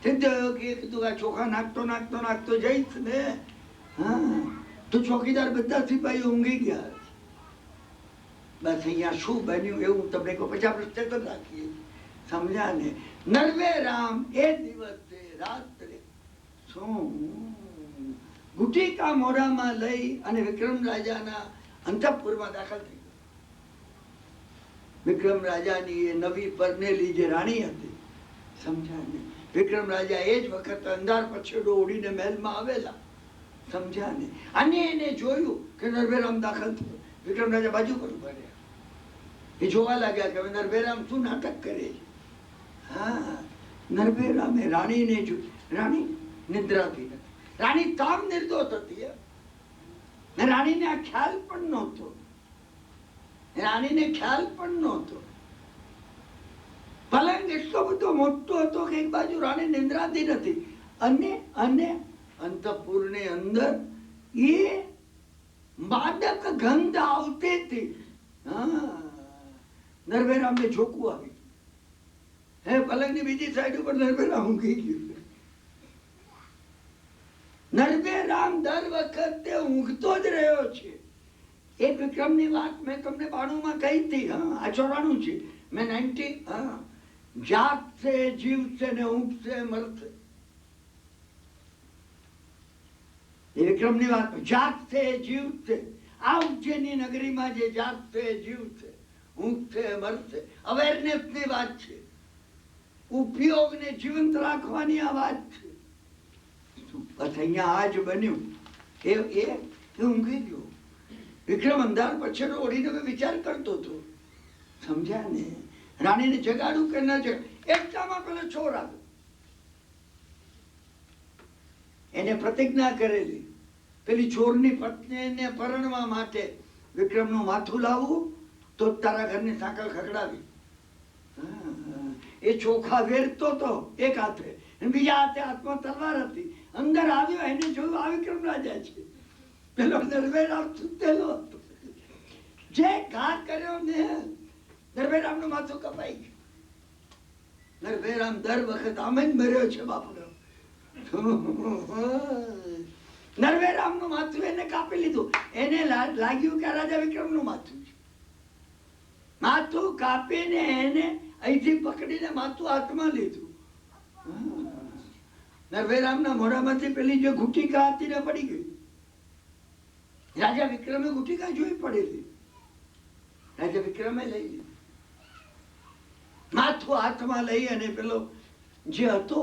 સિદ્ધ યોગીએ કીધું આ ચોખા નાખતો નાખતો નાખતો જઈશ ને, હા તો ચોકીદાર બધા સિપાહીઓ ઊંઘી ગયા. બસ અહીંયા શું બન્યું એવું તમને કહું, પછી આપણે સ્ટેટસ રાખીએ. સમજ્યા ને? નરભયરામ એ દિવસે રાત્રે ગુટિકા મોઢામાં લઈ અને વિક્રમ રાજાના અંતઃપુરમાં દાખલ થઈ ગયો. વિક્રમ રાજાની એ નવી પરણેલી જે રાણી હતી, સમજ્યા ને? વિક્રમ રાજા એ જ વખતે અંધાર પછેડો ઓઢીને મહેલમાં આવેલા, સમજ્યા ને? અને એને જોયું કે નરભયરામ દાખલ થયો. વિક્રમ રાજા બાજુ પર ઉભા રહ્યા. એ જોવા લાગ્યા કે નરભયરામ શું નાટક કરે છે. હા, નરભયરામે રાણીને જોઈ. રાણી નિદ્રાતી નથી. રાણી તામ નિર્દોષ હતી. રાણીને આ ખ્યાલ પણ નહોતો. રાણીને ખ્યાલ પણ નહોતો. પલંગ એટલો બધો મોટો હતો કે એક બાજુ રાણી નિંદ્રાતી નથી, અને અંતઃપુરની અંદર એ માદક ગંધ આવતી હતી. નરભયરામને ઝોકવું આવી. હે પલંગની બીજી સાઈડ ઉપર નરભયરામ ઊંઘી ગયું. નરભયરામ દર વખતે ઊંઘતો જ રહ્યો છે. એક વિક્રમની વાત મેં તમને 92 માં કહી હતી. આ 94 છે. મેં 90 જાગશે જીવશે ને ઊંઘશે મરશે. એ વિક્રમની વાત. જાગશે જીવશે. આ ઉજ્જૈનની નગરીમાં જે જાગશે જીવશે ઊંઘશે મરશે, અવેરનેસ ની વાત છે. ઉપયોગને જીવંત રાખવાની આ વાત છે. બસ અહીંયા આજ બન્યું. એ ઊંઘી ગયો. વિક્રમ અંધાર પછેડો ઓઢીને વિચાર કરતો હતો. સમજ્યા ને? રાણીને જગાડું કે ન જગાડું. એકટામાં પેલો ચોર આવ્યો. એને પ્રતિજ્ઞા કરેલી પેલી ચોરની પત્નીને પરણવા માટે વિક્રમનું માથું લાવવું તો તારા ઘરની સાંકળ ખખડાવી. એ ચોખા વેરતો તો એક હાથે, બીજા હાથે હાથમાં તલવાર હતી, અંદર આવ્યો, એને જોયું આ વિક્રમ રાજા છે. પેલો નરભયરામ સુતેલો હતો. જે ઘા કર્યો ને નરભયરામ નું માથું કપાઈ ગયું. નરભયરામ દર વખત આમ જ મર્યો છે બાપનો. નરભયરામ નું માથું એને કાપી લીધું. એને લાગ્યું કે રાજા વિક્રમ નું માથું છે. માથું કાપીને એને અહીંથી પકડીને માથું હાથમાં લીધું. નરભયરામ ના મોઢામાંથી પેલી જે ગુટિકા હતી ને પડી ગઈ. રાજા વિક્રમે ગુટિકા જોઈ પડેલી. રાજા વિક્રમે લઈ લીધી. માથું હાથમાં લઈ અને પેલો જે હતો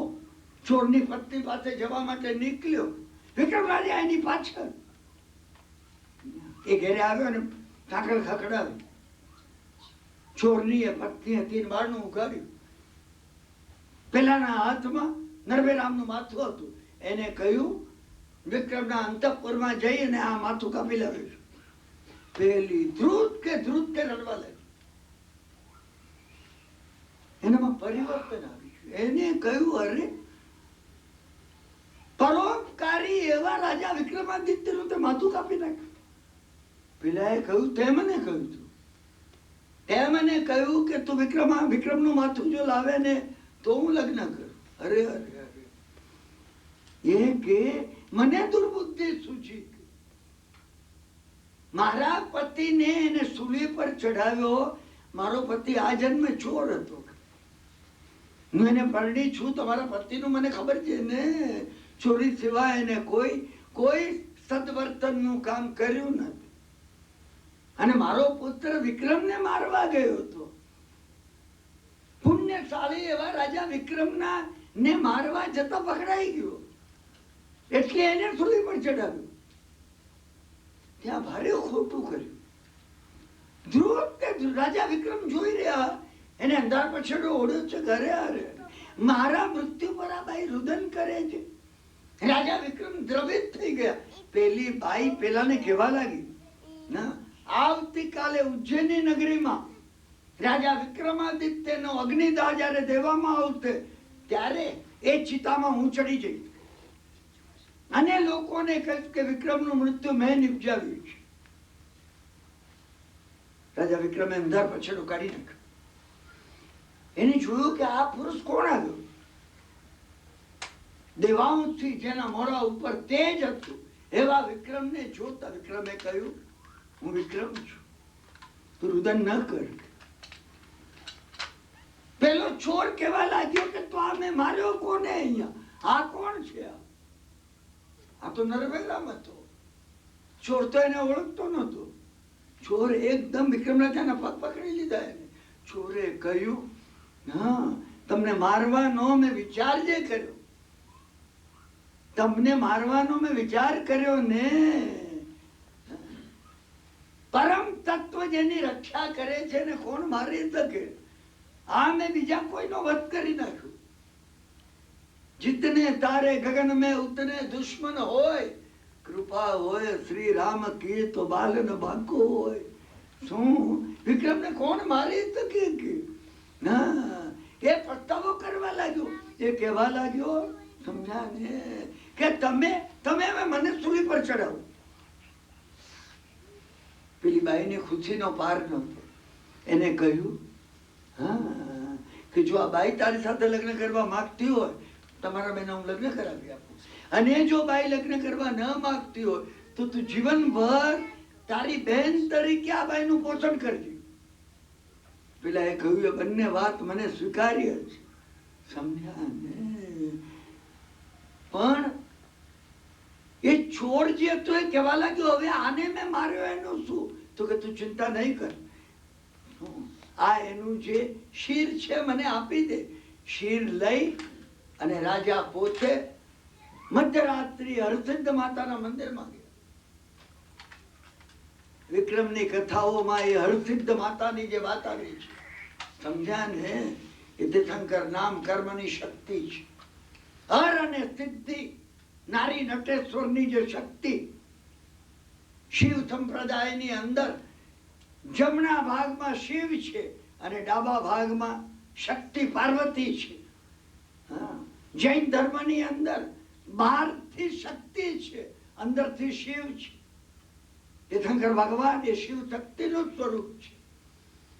ચોરની પત્ની પાસે જવા માટે નીકળ્યો. વિક્રમ રાજા એની પાછળ. એ ઘેરે આવ્યો અને કાકડ ખખડાવી. ચોરની એ પત્ની હતી, બારણું ઉઘાડ્યું. પેલાના હાથમાં નરભયરામનું માથું હતું. એને કહ્યું વિક્રમના અંતઃપુરમાં જઈ અને આ માથું કાપી લાવ્યું. પેલી ધ્રુત કે રડવા લાગી. એનામાં પરિવર્તન આવ્યું. એને કહ્યું અરે પરોપકારી એવા રાજા વિક્રમાદિત્યનું તે માથું કાપી નાખ્યું. પેલાએ કહ્યું તે મને કહ્યું તું. તે મને કહ્યું કે તું વિક્રમનું માથું જો લાવે ને તો હું લગ્ન કરું. અરે અરે અરે એ કે મને દુર્બુદ્ધિ સૂચી. મારા પતિને એને સૂલી પર ચડાવ્યો. મારો પતિ આ જન્મે ચોર હતો. હું એને પરણી છું. તમારા પતિનું મને ખબર છે ને. ચોરી સિવાય એને કોઈ સદવર્તનનું કામ કર્યું નથી. અને મારો પુત્ર વિક્રમને મારવા ગયો હતો. પુણ્યશાળી એવા રાજા વિક્રમના ને મારવા જતા પકડાઈ ગયો. એટલે એને સૂલી પર ચડાવ્યું. ત્યાં ભારે ખોટું કર્યું. ધ્રુવ રાજા વિક્રમ જોઈ રહ્યા. એને અંધાર પછડો ઓળ્યો છે ઘરે. અરે મારા મૃત્યુ પર આ બાઈ રુદન કરે છે. રાજા વિક્રમ દ્રવિત થઈ ગયા. પેલી બાઈ પેલાને કહેવા લાગી ના આવતીકાલે ઉજ્જૈની નગરીમાં રાજા વિક્રમાદિત્યનો અગ્નિદાહ જયારે દેવામાં આવશે ત્યારે એ ચિતામાં હું ચડી જઈશ અને લોકોને કહીશ કે વિક્રમનું મૃત્યુ મેં નિપજાવ્યું છે. રાજા વિક્રમે અંધાર પછેડો કાઢી નાખ્યો. એને જોયું કે આ પુરુષ કોણ આવ્યો. દેવાંશથી જેના મોઢા ઉપર તેજ હતું એવા વિક્રમને જોતા વિક્રમે કહ્યું હું વિક્રમ છું, તું રુદન ન કર. પેલો ચોર કેવા લાગ્યો કે તો આ મેં માર્યો કોને અહીંયા, આ કોણ છે? આ તો નરભયરામ હતો. ચોર તો એને ઓળખતો નતો. ચોર એકદમ વિક્રમ રાજાના પગ પકડી લીધા. એને ચોરે કહ્યું હા તમને મારવાનો મેં વિચાર જે કર્યો, તમને મારવાનો મેં વિચાર કર્યો ને. પરમ તત્વ જેની રક્ષા કરે છે ને કોણ મારી શકે? આ મેં બીજા કોઈનો વધ કરી નાખ્યો. जितने तारे गगन में उतने दुश्मन होय, कृपा होय श्री राम की तो बालन बाको होय. શું વિક્રમને કોણ મારી શકે કે ના? એ પસ્તાવો કરવા લાગ્યો. એ કહેવા લાગ્યો સમજ્યા ને કે તમે મને સૂલી પર ચડાવો. પેલી બાઈને ખુશીનો પાર નહોતો. એને કહ્યું હા કે જો આ બાઈ તારી સાથે લગ્ન કરવા માંગતી હોય તમારા બેના હું લગ્ન કરાવી આપું. અને જો બાઈ લગ્ન કરવા ન માંગતી હોય તો તું જીવનભર તારી બહેન તરીકે આ બાઈનું પોષણ કરજે. પેલા એ કહ્યું એ બંને વાત મને સ્વીકાર્ય છે. સમજ્યા ને? પણ એ ચોર જે હતો એ કહેવા લાગ્યો હવે આને મેં માર્યો એનું શું? તો કે તું ચિંતા નહીં કર, આ એનું જે શિર છે મને આપી દે. શિર લઈ અને રાજા પોતે મધ્યરાત્રિ હરસિદ્ધ માતાના મંદિરમાં ગયા. વિક્રમની કથાઓમાં એ હરસિદ્ધ માતાની જે વાત આવી છે સમજ્યા ને, એ તીર્થંકર નામ કર્મની શક્તિ છે. હર અને સિદ્ધિ નારી નટેશ્વરની જે શક્તિ શિવ સંપ્રદાયની અંદર જમણા ભાગમાં શિવ છે અને ડાબા ભાગમાં શક્તિ પાર્વતી છે. જૈન ધર્મની અંદર બહારથી શક્તિ છે, અંદરથી શિવ છે. તીર્થંકર ભગવાન એ શિવ શક્તિનું સ્વરૂપ છે.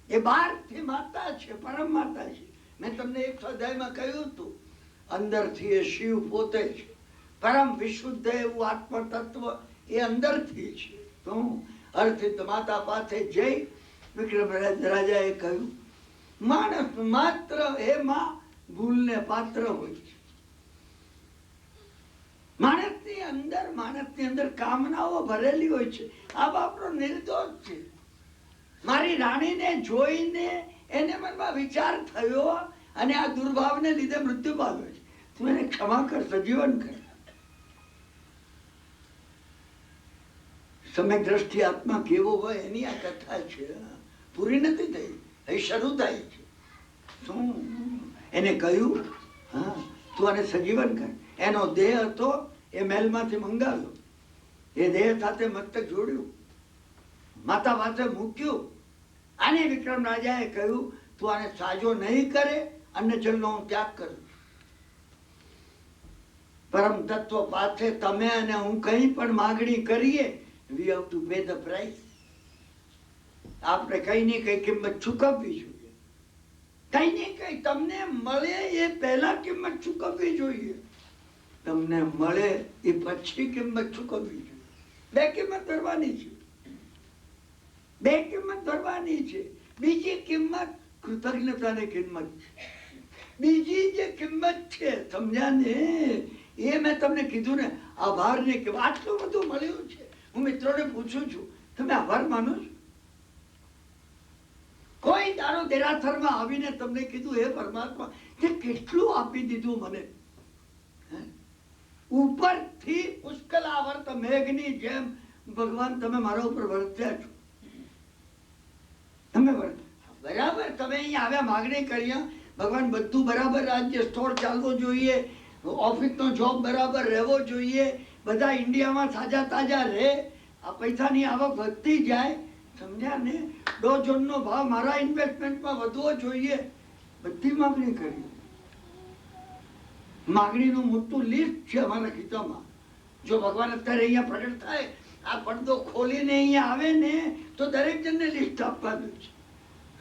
એ બહારથી માતા છે, પરમ માતા છે. મેં તમને એક અધ્યાયમાં કહ્યું હતું, અંદરથી એ શિવ પોતે છે, પરમ વિશુદ્ધ એવું આત્મ તત્વ એ અંદરથી છે. તો અર્થિત માતા પાસે જઈ વિક્રમ રાજાએ કહ્યું, માણસ માત્ર એમાં ભૂલને પાત્ર હોય છે. માણસની અંદર કામનાઓ ભરેલી હોય છે. આ બાપનો નિર્દોષ છે. મારી રાણીને જોઈને એને મનમાં વિચાર થયો અને આ દુર્ભાવને લીધે મૃત્યુ પામ્યો છે. તું એને ક્ષમા કર, સજીવન કર. સમય દ્રષ્ટિ આત્મા કેવો હોય એની આ કથા છે. પૂરી નથી થઈ, એ શરૂ થાય છે. શું એને કહ્યું, હા તું આને સજીવન કર. એનો દેહ હતો એ મહેલમાંથી મંગાવ્યો, એ દેહ સાથે મસ્તક જોડ્યું, માતા પાસે મૂક્યું. આને વિક્રમ રાજાએ કહ્યું, તું આને સાજો નહીં કરે, અન્ન જલનો હું ત્યાગ કરું. પરમ તત્વ પાસે તમે અને હું કઈ પણ માગણી કરીએ, we have to pay the price. આપણે કઈ ને કઈ કિંમત ચૂકવવી જોઈએ. કઈ ને કઈ તમને મળે એ પહેલા કિંમત ચૂકવવી જોઈએ. તમને મળે એ પછી કિંમત ચૂકવવી જોઈએ. બે કિંમત ભરવાની છે. બે કિંમત ભરવાની છે. બીજી કિંમત કૃતજ્ઞતાની કિંમત છે. બીજી જે કિંમત છે, સમજ્યા ને, એ મેં તમને કીધું ને, આભારની કિંમત. આટલું બધું મળ્યું છે. હું મિત્રોને પૂછું છું, તમે આભાર માનો છો? કોઈ તારો દેરાસરમાં આવીને તમને કીધું, હે પરમાત્મા, તે કેટલું આપી દીધું મને. ઉપરથી પુષ્કળ આવર્ત મેઘની જેમ ભગવાન તમે મારા ઉપર વરસ્યા છો. તમે બરાબર, તમે અહીંયા આવ્યા, માગણી કરી, ભગવાન બધું બરાબર, રાજ્ય સ્ટોર ચાલવો જોઈએ, ઓફિસનો જોબ બરાબર રહેવો જોઈએ, બધા ઇન્ડિયામાં તાજા તાજા રહે, આ પૈસાની આવક વધતી જાય. સમજ્યા ને? ડોઝનનો ભાવ મારા ઇન્વેસ્ટમેન્ટમાં વધવો જોઈએ. બધી માગણી કરી. માગણીનું મોટું લિસ્ટ છે અમારા ખિસ્સામાં. જો ભગવાન અત્યારે અહીંયા પ્રગટ થાય, આ પડદો ખોલીને અહીંયા આવે ને, તો દરેક જણને લિસ્ટ આપવાનું છે.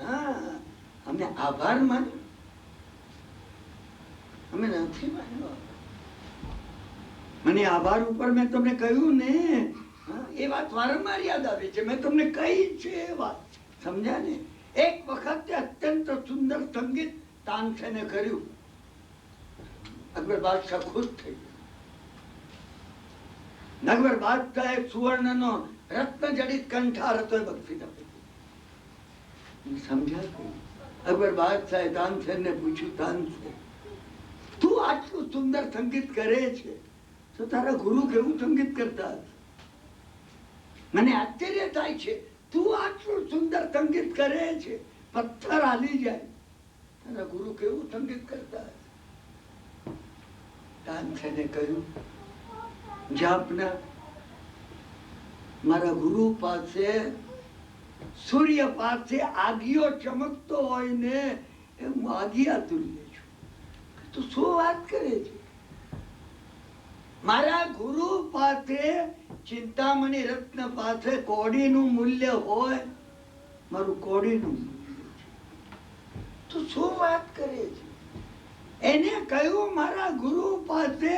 હા, અમે આભાર માન્યો, અમે નથી માન્યો. મને આભાર ઉપર મેં તમને કહ્યું ને, એ વાત વારંવાર યાદ આવે છે. મેં તમને કહી છે એ વાત, સમજ્યા ને? એક વખતે અત્યંત સુંદર સંગીત તાનસેને કર્યું. અકબર બાદશાહ ખુશ થઈ ગયા. અકબર બાદશાહે સુવર્ણનો રત્ન જડિત કંઠાર હતો એ બક્ષી આપ્યો. સમજ્યા? અકબર બાદશાહે તાનસેનને પૂછ્યું, તાનસેન, તું આટલું સુંદર સંગીત કરે છે, તો તારા ગુરુ કેવું સંગીત કરતા હતા? મને આશ્ચર્ય થાય છે, તું આટલું સુંદર સંગીત કરે છે, પથ્થર હાલી જાય. તારા ગુરુ કેવું સંગીત કરતા હતા? તાનસેને કહ્યું, જાપના, મારા ગુરુ પાસે, સૂર્ય પાસે આગિયો ચમકતો હોય ને, એ હું આગિયા તુલ્ય છું. તો શું વાત કરે છે? મારા ગુરુ પાસે, ચિંતામણી રત્ન પાસે કોડીનું મૂલ્ય હોય, મારું કોડીનું મૂલ્ય છે. તો શું વાત કરે છે? એને કહ્યું, મારા ગુરુ પાસે,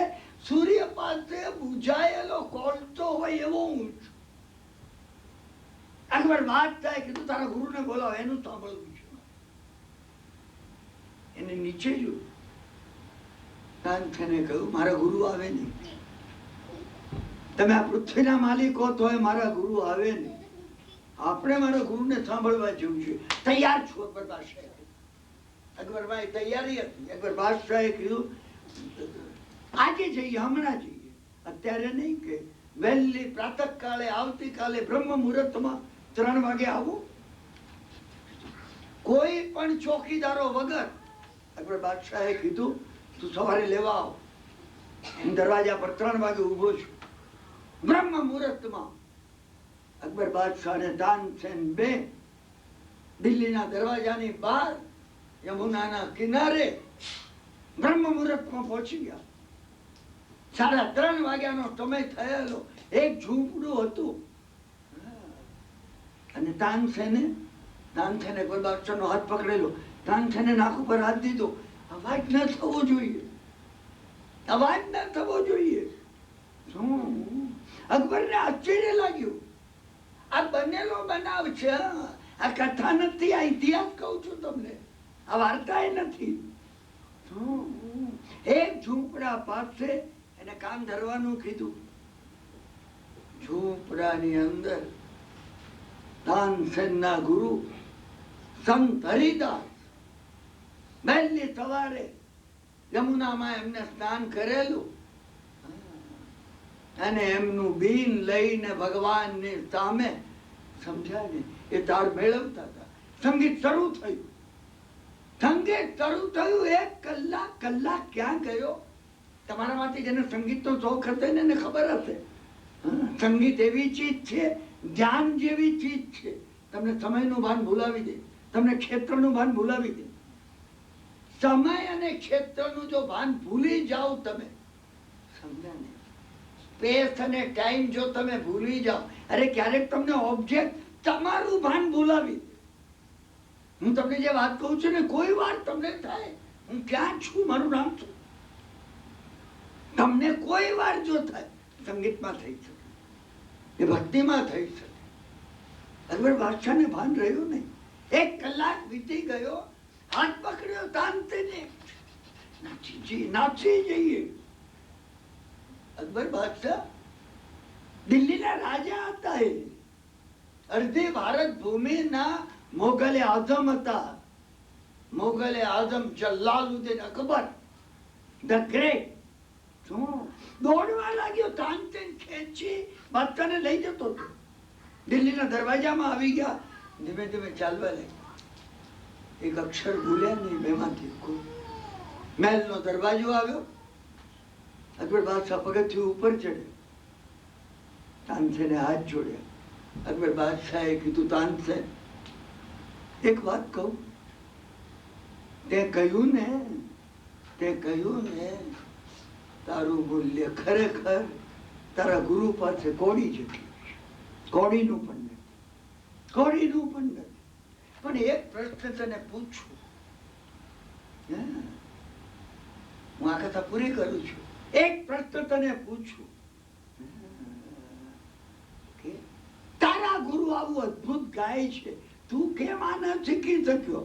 સૂર્ય પાસે બુઝાયેલો કોલસો હોય એવો હું છું. અકબર બાદશાહે કીધું, તારા ગુરુને બોલાવો, એનું સાંભળવું છે. એને નીચે જોયું. તાનસેને કહ્યું, મારા ગુરુ આવે નહીં. તમે આ પૃથ્વીના માલિક હો તો મારા ગુરુ આવે નહીં. આપણે મારા ગુરુને સાંભળવા જવું જોઈએ. તૈયાર છું. અકબર બાદશાહે, અકબરભાઈ તૈયારી હતી. અકબર બાદશાહે કીધું, આજે જઈએ, હમણાં જઈએ, અત્યારે નહીં, કે વહેલી પ્રાતઃ કાળે, આવતીકાલે બ્રહ્મ મુહૂર્તમાં 3 વાગે આવું. કોઈ પણ ચોકીદારો વગર. અકબર બાદશાહે કીધું, તું સવારે લેવા આવ. હું દરવાજા પર 3 વાગે ઉભો છું, બ્રહ્મ મુહૂર્તમાં. અકબર બાદશાહ ને તાનસેન બે દિલ્હીના દરવાજાની બહાર, યમુનાના કિનારે બ્રહ્મ મુહૂર્તમાં પહોંચી ગયા. 3:30 વાગ્યાનો સમય થયેલો. એક ઝૂંપડું હતું અને તાનસેને કોઈ બાદશાહનો હાથ પકડેલો. તાનસેને નાક ઉપર હાથ દીધો. અવાજ ન થવો જોઈએ, અવાજ ન થવો જોઈએ. શું અકબરને આશ્ચર્ય લાગ્યું. આ બનેલો બનાવ છે, આ કથા નથી, આ ઇતિહાસ કહું છું તમને, આ વાર્તા નથી. એક ઝૂંપડા પાસે એને કામ ધરવાનું કીધું. ઝૂંપડાની અંદર તાનસેનના ગુરુ સંત હરિદાસ વહેલી સવારે યમુનામાં એમને સ્નાન કરેલું અને એમનું બીન લઈને ભગવાનની સામે સમજાય ને એ તાળ મેળવતા હતા. સંગીત શરૂ થયું. એક કલાક ક્યાં ગયો? તમારામાંથી જેને સંગીતનો શોખ હશે ને એને ખબર હશે. સંગીત એવી ચીજ છે, ધ્યાન જેવી ચીજ છે, તમને સમયનું ભાન ભૂલાવી દે, તમને ક્ષેત્રનું ભાન ભૂલાવી દે. સમય અને ક્ષેત્રનું જો ભાન ભૂલી જાઓ તમે, સમજ્યા ને, સ્પેસ અને ટાઈમ જો તમે ભૂલી જાઓ, અરે ક્યારેક તમને ઓબ્જેક્ટ તમારું ભાન ભૂલાવી દે. હું તમને જે વાત કહું છું ને, કોઈ વાર તમને થાય હું ક્યાં છું, મારું નામ શું, તમને કોઈ વાર જો થાય, સંગીતમાં થઈ શકે, એ ભક્તિમાં થઈ શકે. અકબર બાદશાહને ભાન રહ્યું નહીં. 1 કલાક વીતી ગયો, હાથ પકડ્યો તાનસેને, નાચી જઈએ. અકબર બાદશાહ દિલ્હીના રાજા હતા. એ અડધી ભારત ભૂમિના મોગલે આઝમ હતા. મોગલે આઝમ જલાલુદ્દીન અકબર ધ ગ્રેટ. દોડવા લાગ્યો. તાનસેન ખેંચી બાદશાહને લઈ જતો હતો. દિલ્હીના દરવાજામાં આવી ગયા. ધીમે ધીમે ચાલવા લાગ્યા. એક અક્ષર ભૂલ્યા નહીં બેમાંથી કોઈ. મહેલનો દરવાજો આવ્યો. અકબર બાદશાહ પગથિયું ઉપર ચડ્યો. તાનસેને હાથ જોડ્યા. અકબર બાદશાહે કીધું, તાનસેન એક વાત કહું, તે કહ્યું ને તારું મૂલ્ય ખરેખર તારા ગુરુ પાસે કોડી જેટલું છે. કોડીનું પણ નથી. પણ એક પ્રશ્ન તને પૂછું, હું આ કથા પૂરી કરું છું. એક પ્રશ્ન તને પૂછું, તારા ગુરુ આવું અદ્ભુત ગાય છે, તું કેમ આ ન શીખી શક્યો?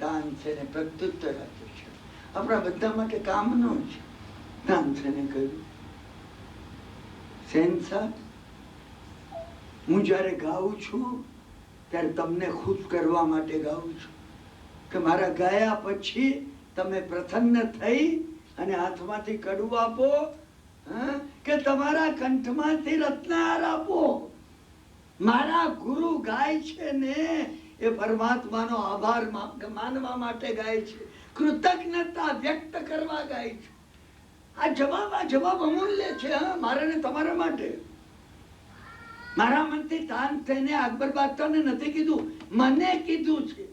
તાનસેને પ્રત્યુત્તર આપ્યું છે, આપણા બધા માટે કામનો છે. તાનસેને કહ્યું, શહેનશાહ, હું જ્યારે ગાઉં છું ત્યારે તમને ખુશ કરવા માટે ગાઉં છું કે મારા ગાયા પછી તમે પ્રસન્ન થઈ અને હાથમાંથી કડવું આપો, કે તમારા કંઠમાંથી રત્નહાર આપો. મારા ગુરુ ગાય છે ને એ પરમાત્માનો આભાર માનવા માટે ગાય છે, કૃતજ્ઞતા વ્યક્ત કરવા ગાય છે. આ જવાબ અમૂલ્ય છે. મારા ને તમારા માટે. મારા મનથી તાનસેને અકબર બાદશાહને નથી કીધું, મને કીધું છે.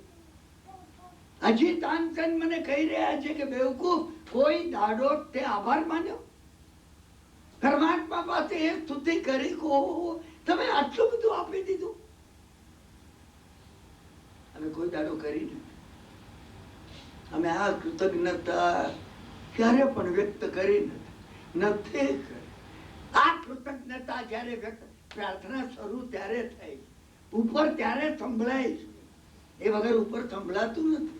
હજી તાનસેન મને કહી રહ્યા છે કે બેવકૂફ, કોઈ દાડો તે આભાર માન્યો? પરમાત્મા પાસે એ સ્તુતિ કરી કો તમે આટલું બધું આપી દીધું? અમે કોઈ દાડો કરી નથી. અમે આ કૃતજ્ઞતા ક્યારે પણ વ્યક્ત કરી નથી. આ કૃતજ્ઞતા જયારે વ્યક્ત, પ્રાર્થના શરૂ ત્યારે થાય, ઉપર ત્યારે સંભળાય છે, એ વગર ઉપર સંભળાતું નથી.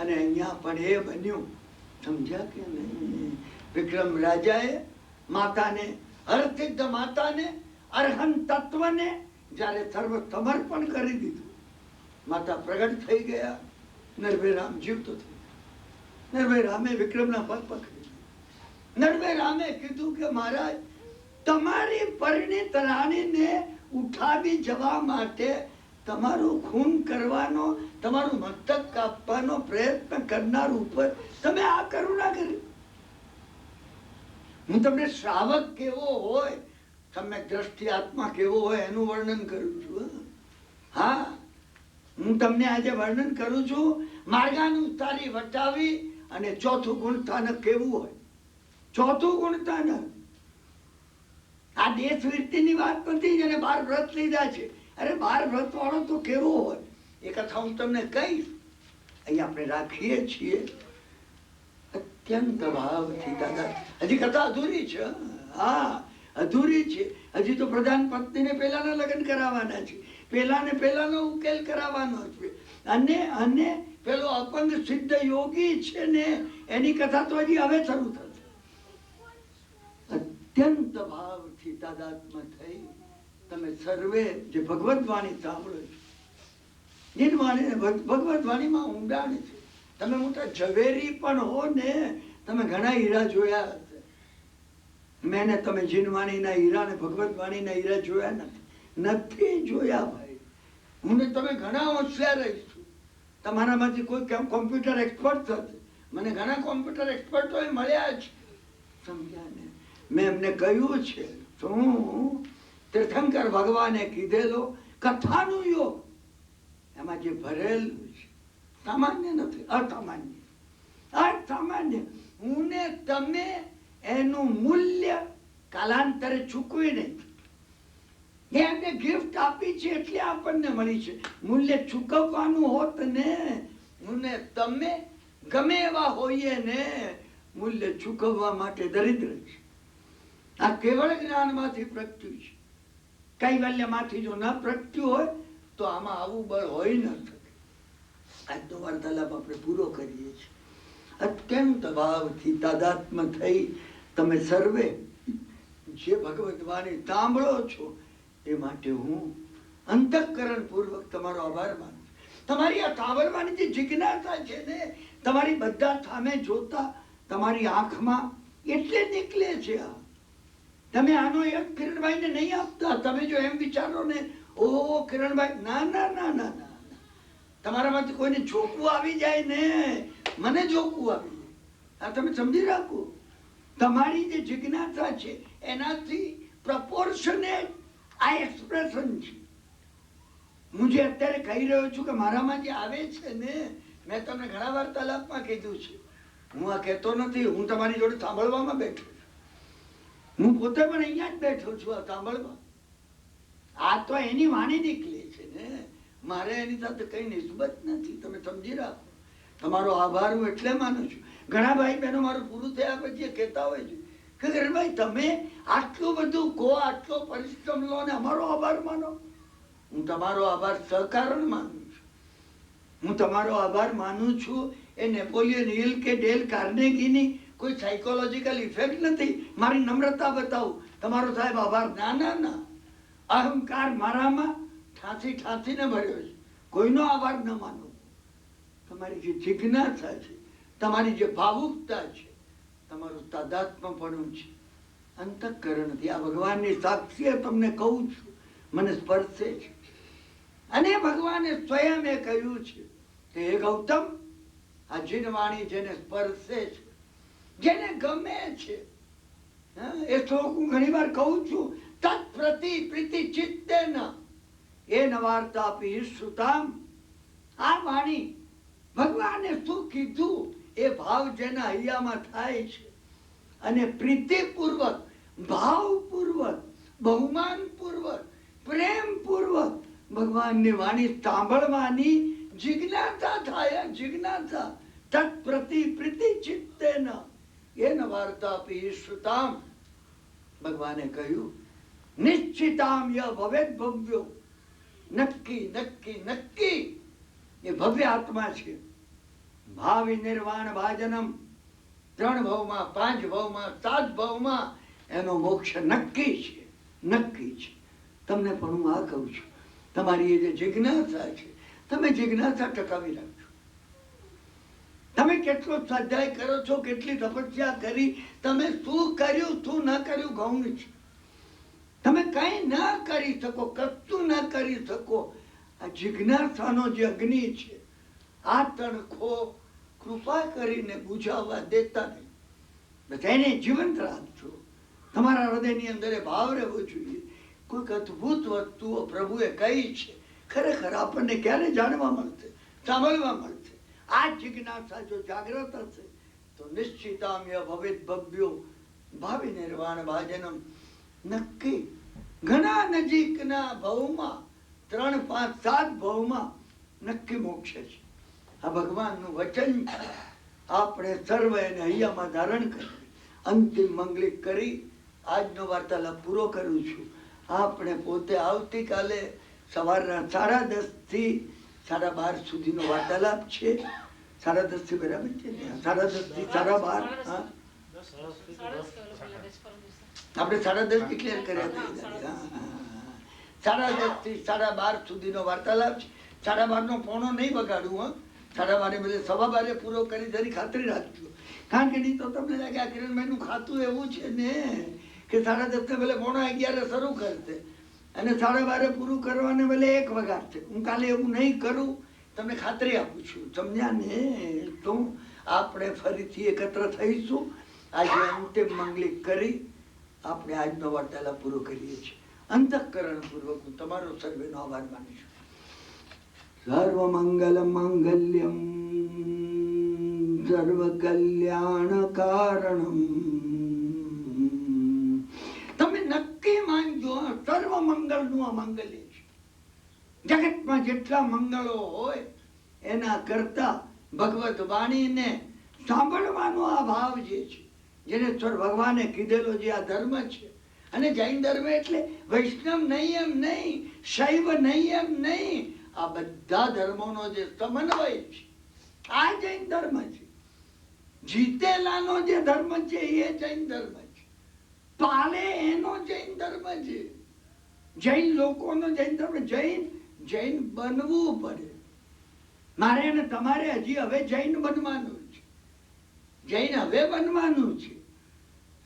અને અહીંયા પણ એ બન્યું. સમજ્યા કે નહીં? વિક્રમ રાજાએ માતાને, હરસિદ્ધ માતાને, અરહંત તત્વને જયારે સર્વ સમર્પણ કરી દીધું, માતા પ્રગટ થઈ ગયા. નરભય રામ જીવતો થઈ ગયો. નરભય રામે વિક્રમના પગ પકડી. નરભય રામે કીધું કે મહારાજ, તમારી પરિણીત રાણીને ઉઠાવી જવા માટે તમારું ખૂન કરવાનો, તમારું મસ્તક કાપવાનો પ્રયત્ન કરનાર ઉપર તમે આ કરુણા કરી. હું તમને શ્રાવક કેવો હોય, સમ્યક દ્રષ્ટિ આત્મા કેવો હોય એનું વર્ણન કરું છું. હા, હું તમને આજે વર્ણન કરું છું. માર્ગાનુસારી વટાવી અને ચોથું ગુણસ્થાનક કેવું હોય? ચોથું ગુણસ્થાનક આ દેશવૃત્તિની વાત નથી જેને 12 વ્રત લીધા છે. અરે 12 વ્રત વાળો તો કેવો હોય એ કથા હું તમને કહીશ. અહીં આપણે રાખીએ છીએ અત્યંત ભાવથી દાદા. હજી કથા અધૂરી છે. હા, અધૂરી છે. હજી તો પ્રધાન પત્નીને પેલાના લગ્ન કરાવવાના છે, પેલાનો ઉકેલ કરાવવાનો છે. અને પેલો અપંગ સિદ્ધ યોગી છે ને એની કથા તો હજી હવે શરૂ થશે. અત્યંત ભાવથી તાદાત્મ્ય થઈ તમે સર્વે જે ભગવદ વાણી સાંભળો છો, જીનવાણી ભગવદ વાણીમાં ઊંડાણ છે. તમે મોટા ઝવેરી પણ હો ને, તમે ઘણા હીરા જોયા હશે. મેં ને તમે જીનવાણીના હીરા ને ભગવદ વાણીના હીરા જોયા નથી જોયા ભાઈ. હું ને તમે ઘણા હોશિયાર રહીશું. તમારામાંથી કોઈ કોમ્પ્યુટર એક્સપર્ટ થશે. મને ઘણા કોમ્પ્યુટર એક્સપર્ટો મળ્યા છે, સમજ્યા ને. મેં એમને કહ્યું છે શું તીર્થંકર ભગવાને કીધેલો કથાનું યોગ એમાં જે ભરેલું છે સામાન્ય નથી, અસામાન્ય. હું ને તમે એનું મૂલ્ય કાલાંતરે ચૂકવી નહીં. એમને ગિફ્ટ આપી છે એટલે આપણને મળી છે. મૂલ્ય ચૂકવવાનું હોત ને, હું ને તમે ગમે એવા હોઈએ ને, મૂલ્ય ચૂકવવા માટે દરિદ્ર છે. આ કેવળ જ્ઞાનમાંથી પ્રગટ્યું છે. કૈવલ્યમાંથી જો ન પ્રગટ્યું હોય તો આમાં આવું બળ હોય ન શકે. આજનો વાર્તાલાપ આપણે પૂરો કરીએ છીએ. અત્યંત ભાવથી તાદાત્મ્ય થઈ તમે સર્વે જે ભગવદ વાણી સાંભળો છો એ માટે હું અંતઃકરણ પૂર્વક તમારો આભાર માનું છું. તમારી આ સાંભળવાની જે જિજ્ઞાસા છે ને, તમારી બધા સામે જોતા તમારી આંખમાં એટલે નીકળે છે. આ તમે આનો એક કિરણભાઈને નહીં આપતા. તમે જો એમ વિચારો ને, ઓ કિરણભાઈ, ના ના ના ના ના, તમારામાંથી કોઈને જોકવું આવી જાય ને, મને જોકવું આવી જાય. આ તમે સમજી રાખો. તમારી જે જિજ્ઞાસા છે એનાથી પ્રપોર્શનેટ આ એક્સપ્રેશન છે. હું જે અત્યારે કહી રહ્યો છું કે મારામાં જે આવે છે ને, મેં તમને ઘણા વાર્તાલાપમાં કીધું છે. હું આ કહેતો નથી, હું તમારી જોડે સાંભળવામાં બેઠો છું. હું પોતે પણ અહીંયા જ બેઠો છું આ સાંભળવા. આ તો એની વાણી નીકળે છે ને, મારે એની સાથે કઈ નિસ્બત નથી. તમે સમજી રાખો. તમારો આભાર હું એટલે માનું છું. ઘણા ભાઈ બહેનો મારું પૂરું થયા પછી કહેતા હોય છે કે કિરણભાઈ તમે આટલું બધું કહો, આટલો પરિશ્રમ લો ને અમારો આભાર માનો. હું તમારો આભાર સહકારણ માનું છું. હું તમારો આભાર માનું છું એ નેપોલિયન હિલ કે ડેલ કાર્નેગીની કોઈ સાયકોલોજીકલ ઇફેક્ટ નથી. મારી નમ્રતા બતાવું, તમારો સાહેબ આભાર. ના ના ના, અહંકાર મારામાં ઠાંસીને ભર્યો છે. કોઈનો આભાર ન માનો. તમારી જે જિજ્ઞાસા છે, તમારી જે ભાવુકતા છે, તમારું તાદાત્મ્યપણું છે, અંતઃકરણથી આ ભગવાનની સાક્ષીએ તમને કહું છું, મને સ્પર્શે છે. અને ભગવાને સ્વયં એ કહ્યું છે કે હે ગૌતમ, આ જીનવાણી જેને સ્પર્શે છે, જેને ગમે છે, એ શ્લોક હું ઘણી વાર કહું છું, તત્પ્રતિ પ્રીતિ ચિત્તેન એન વાર્તાપી શ્રુતામ. આ વાણી ભગવાને શું કીધું એ ભાવ જેના હૈયામાં થાય છે અને પ્રીતિપૂર્વક, ભાવપૂર્વક, બહુમાનપૂર્વક, પ્રેમપૂર્વક ભગવાનની વાણી સાંભળવાની જિજ્ઞાસા થાય. જિજ્ઞાસા તત્પ્રતિ પ્રીતિ ચિત્તેન એન વાર્તાપી શ્રુતામ. ભગવાને કહ્યું નિશ્ચિતામ ય ભવેદ ભવ્યો. નક્કી નક્કી નક્કી એ ભવ્ય આત્મા છે. ભાવિ નિર્વાણ ભાજનમ. 3 ભાવમાં, 5 ભાવમાં, 7 ભાવમાં એનો મોક્ષ નક્કી છે, નક્કી છે. તમને પણ હું આ કહું છું, તમારી એ જે જિજ્ઞાસા છે, તમે જિજ્ઞાસા ટકાવી રાખજો. તમે કેટલો સ્વાધ્યાય કરો છો, કેટલી તપસ્યા કરી, તમે શું કર્યું શું ન કર્યું ગૌણ છે. તમે કઈ ન કરી શકો, કશું ન કરી શકો. આ જિજ્ઞાસાનો જે અગ્નિ છે, આ તણખો કૃપા કરીને બુઝાવવા દેતા નહીં. એને જીવંત રાખજો. તમારા હૃદયની અંદર એ ભાવ રહેવો જોઈએ. કોઈક અદભુત વસ્તુઓ પ્રભુએ કહી છે, ખરેખર આપણને ક્યારે જાણવા મળશે, સાંભળવા મળશે. આ જિજ્ઞાસા જો જાગ્રત હશે તો નિશ્ચિતામ્ય ભવિત ભવ્યો ભાવિ નિર્વાણ ભાજનમ. નક્કી ઘણા નજીકના ભવમાં 3, 5, 7 ભવમાં નક્કી મોક્ષ છે. આ ભગવાનનું વચન આપણે સર્વ એને હૈયામાં ધારણ કરી અંતિમ મંગલિક કરી આજનો વાર્તાલાપ પૂરો કરું છું. આપણે પોતે આવતીકાલે સવારના 10:30 થી 12:30 સુધીનો વાર્તાલાપ છે. 10:30 થી બરાબર છે ને? 10:30 થી 12:30. હા, આપણે 10:30 ડિક્લેર કર્યા. 10:30 થી 12:30 સુધીનો વાર્તાલાપ છે. 12:30 પોણો નહીં બગાડવું. 12:30 બદલે 12:15 પૂરો કરી જરી ખાતરી રાખજો. કારણ કે નહીં તો તમને લાગે આ કિરણભાઈનું ખાતું એવું છે ને કે 10:30 બદલે 11:15 શરૂ કરશે અને 12:30 પૂરું કરવાને બદલે 1 વગાડશે. હું કાલે એવું નહીં કરું, તમને ખાતરી આપું છું. સમજ્યા ને? તો આપણે ફરીથી એકત્ર થઈશું. આજે અંતિમ મંગલિક કરી આપણે આજનો વાર્તાલાપ પૂરો કરીએ છીએ. અંતઃકરણપૂર્વક હું તમારો સર્વેનો આભાર માનું છું. સર્વ મંગલ માંગલ્યમ સર્વ કલ્યાણ કારણમ. તમે નક્કી માનજો સર્વ મંગલનું આ મંગલ્ય છે. જગતમાં જેટલા મંગળો હોય એના કરતા ભગવત વાણીને સાંભળવાનો આ ભાવ જે છે, જેને ભગવાને કીધેલો જે આ ધર્મ છે. અને જૈન ધર્મ એટલે વૈષ્ણવ નહીં એમ નહીં, શૈવ નહીં એમ નહીં, આ બધા ધર્મોનો જે સમન્વય છે આ જૈન ધર્મ છે. જીતેલાનો જે ધર્મ છે એ જૈન ધર્મ છે. પાલે એનો જૈન ધર્મ છે. જૈન લોકોનો જૈન ધર્મ. જૈન બનવું પડે. મારે અને તમારે હજી હવે જૈન બનવાનું છે. જૈન હવે બનવાનું છે.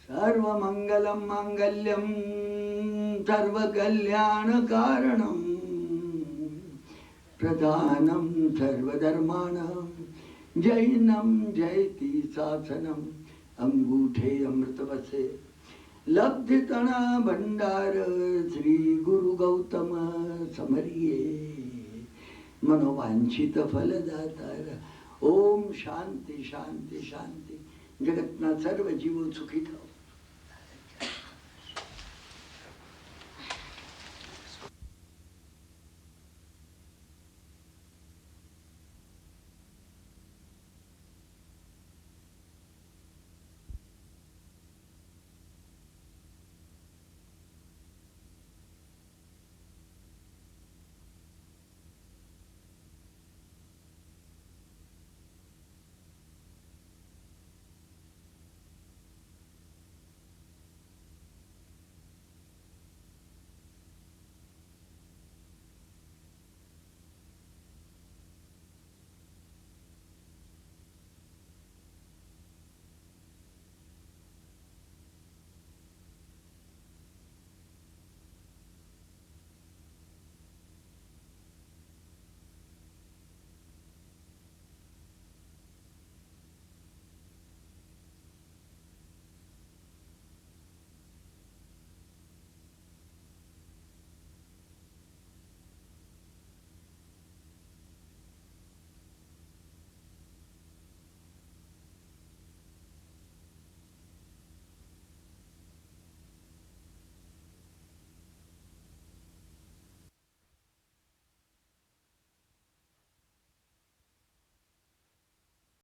સર્વ મંગલમ માંગલ્યમ સર્વ કલ્યાણ કારણમ પ્રધાનમ સર્વધર્માણામ જૈનમ જયતિ શાસનમ અંગૂઠે અમૃત વસે લબ્ધતણા ભંડાર શ્રી ગુરુ ગૌતમ સમરીએ મનોવાંછિત ફલદાતાર. ઓમ શાંતિ શાંતિ શાંતિ. જગતના સર્વ જીવો સુખી થાઓ.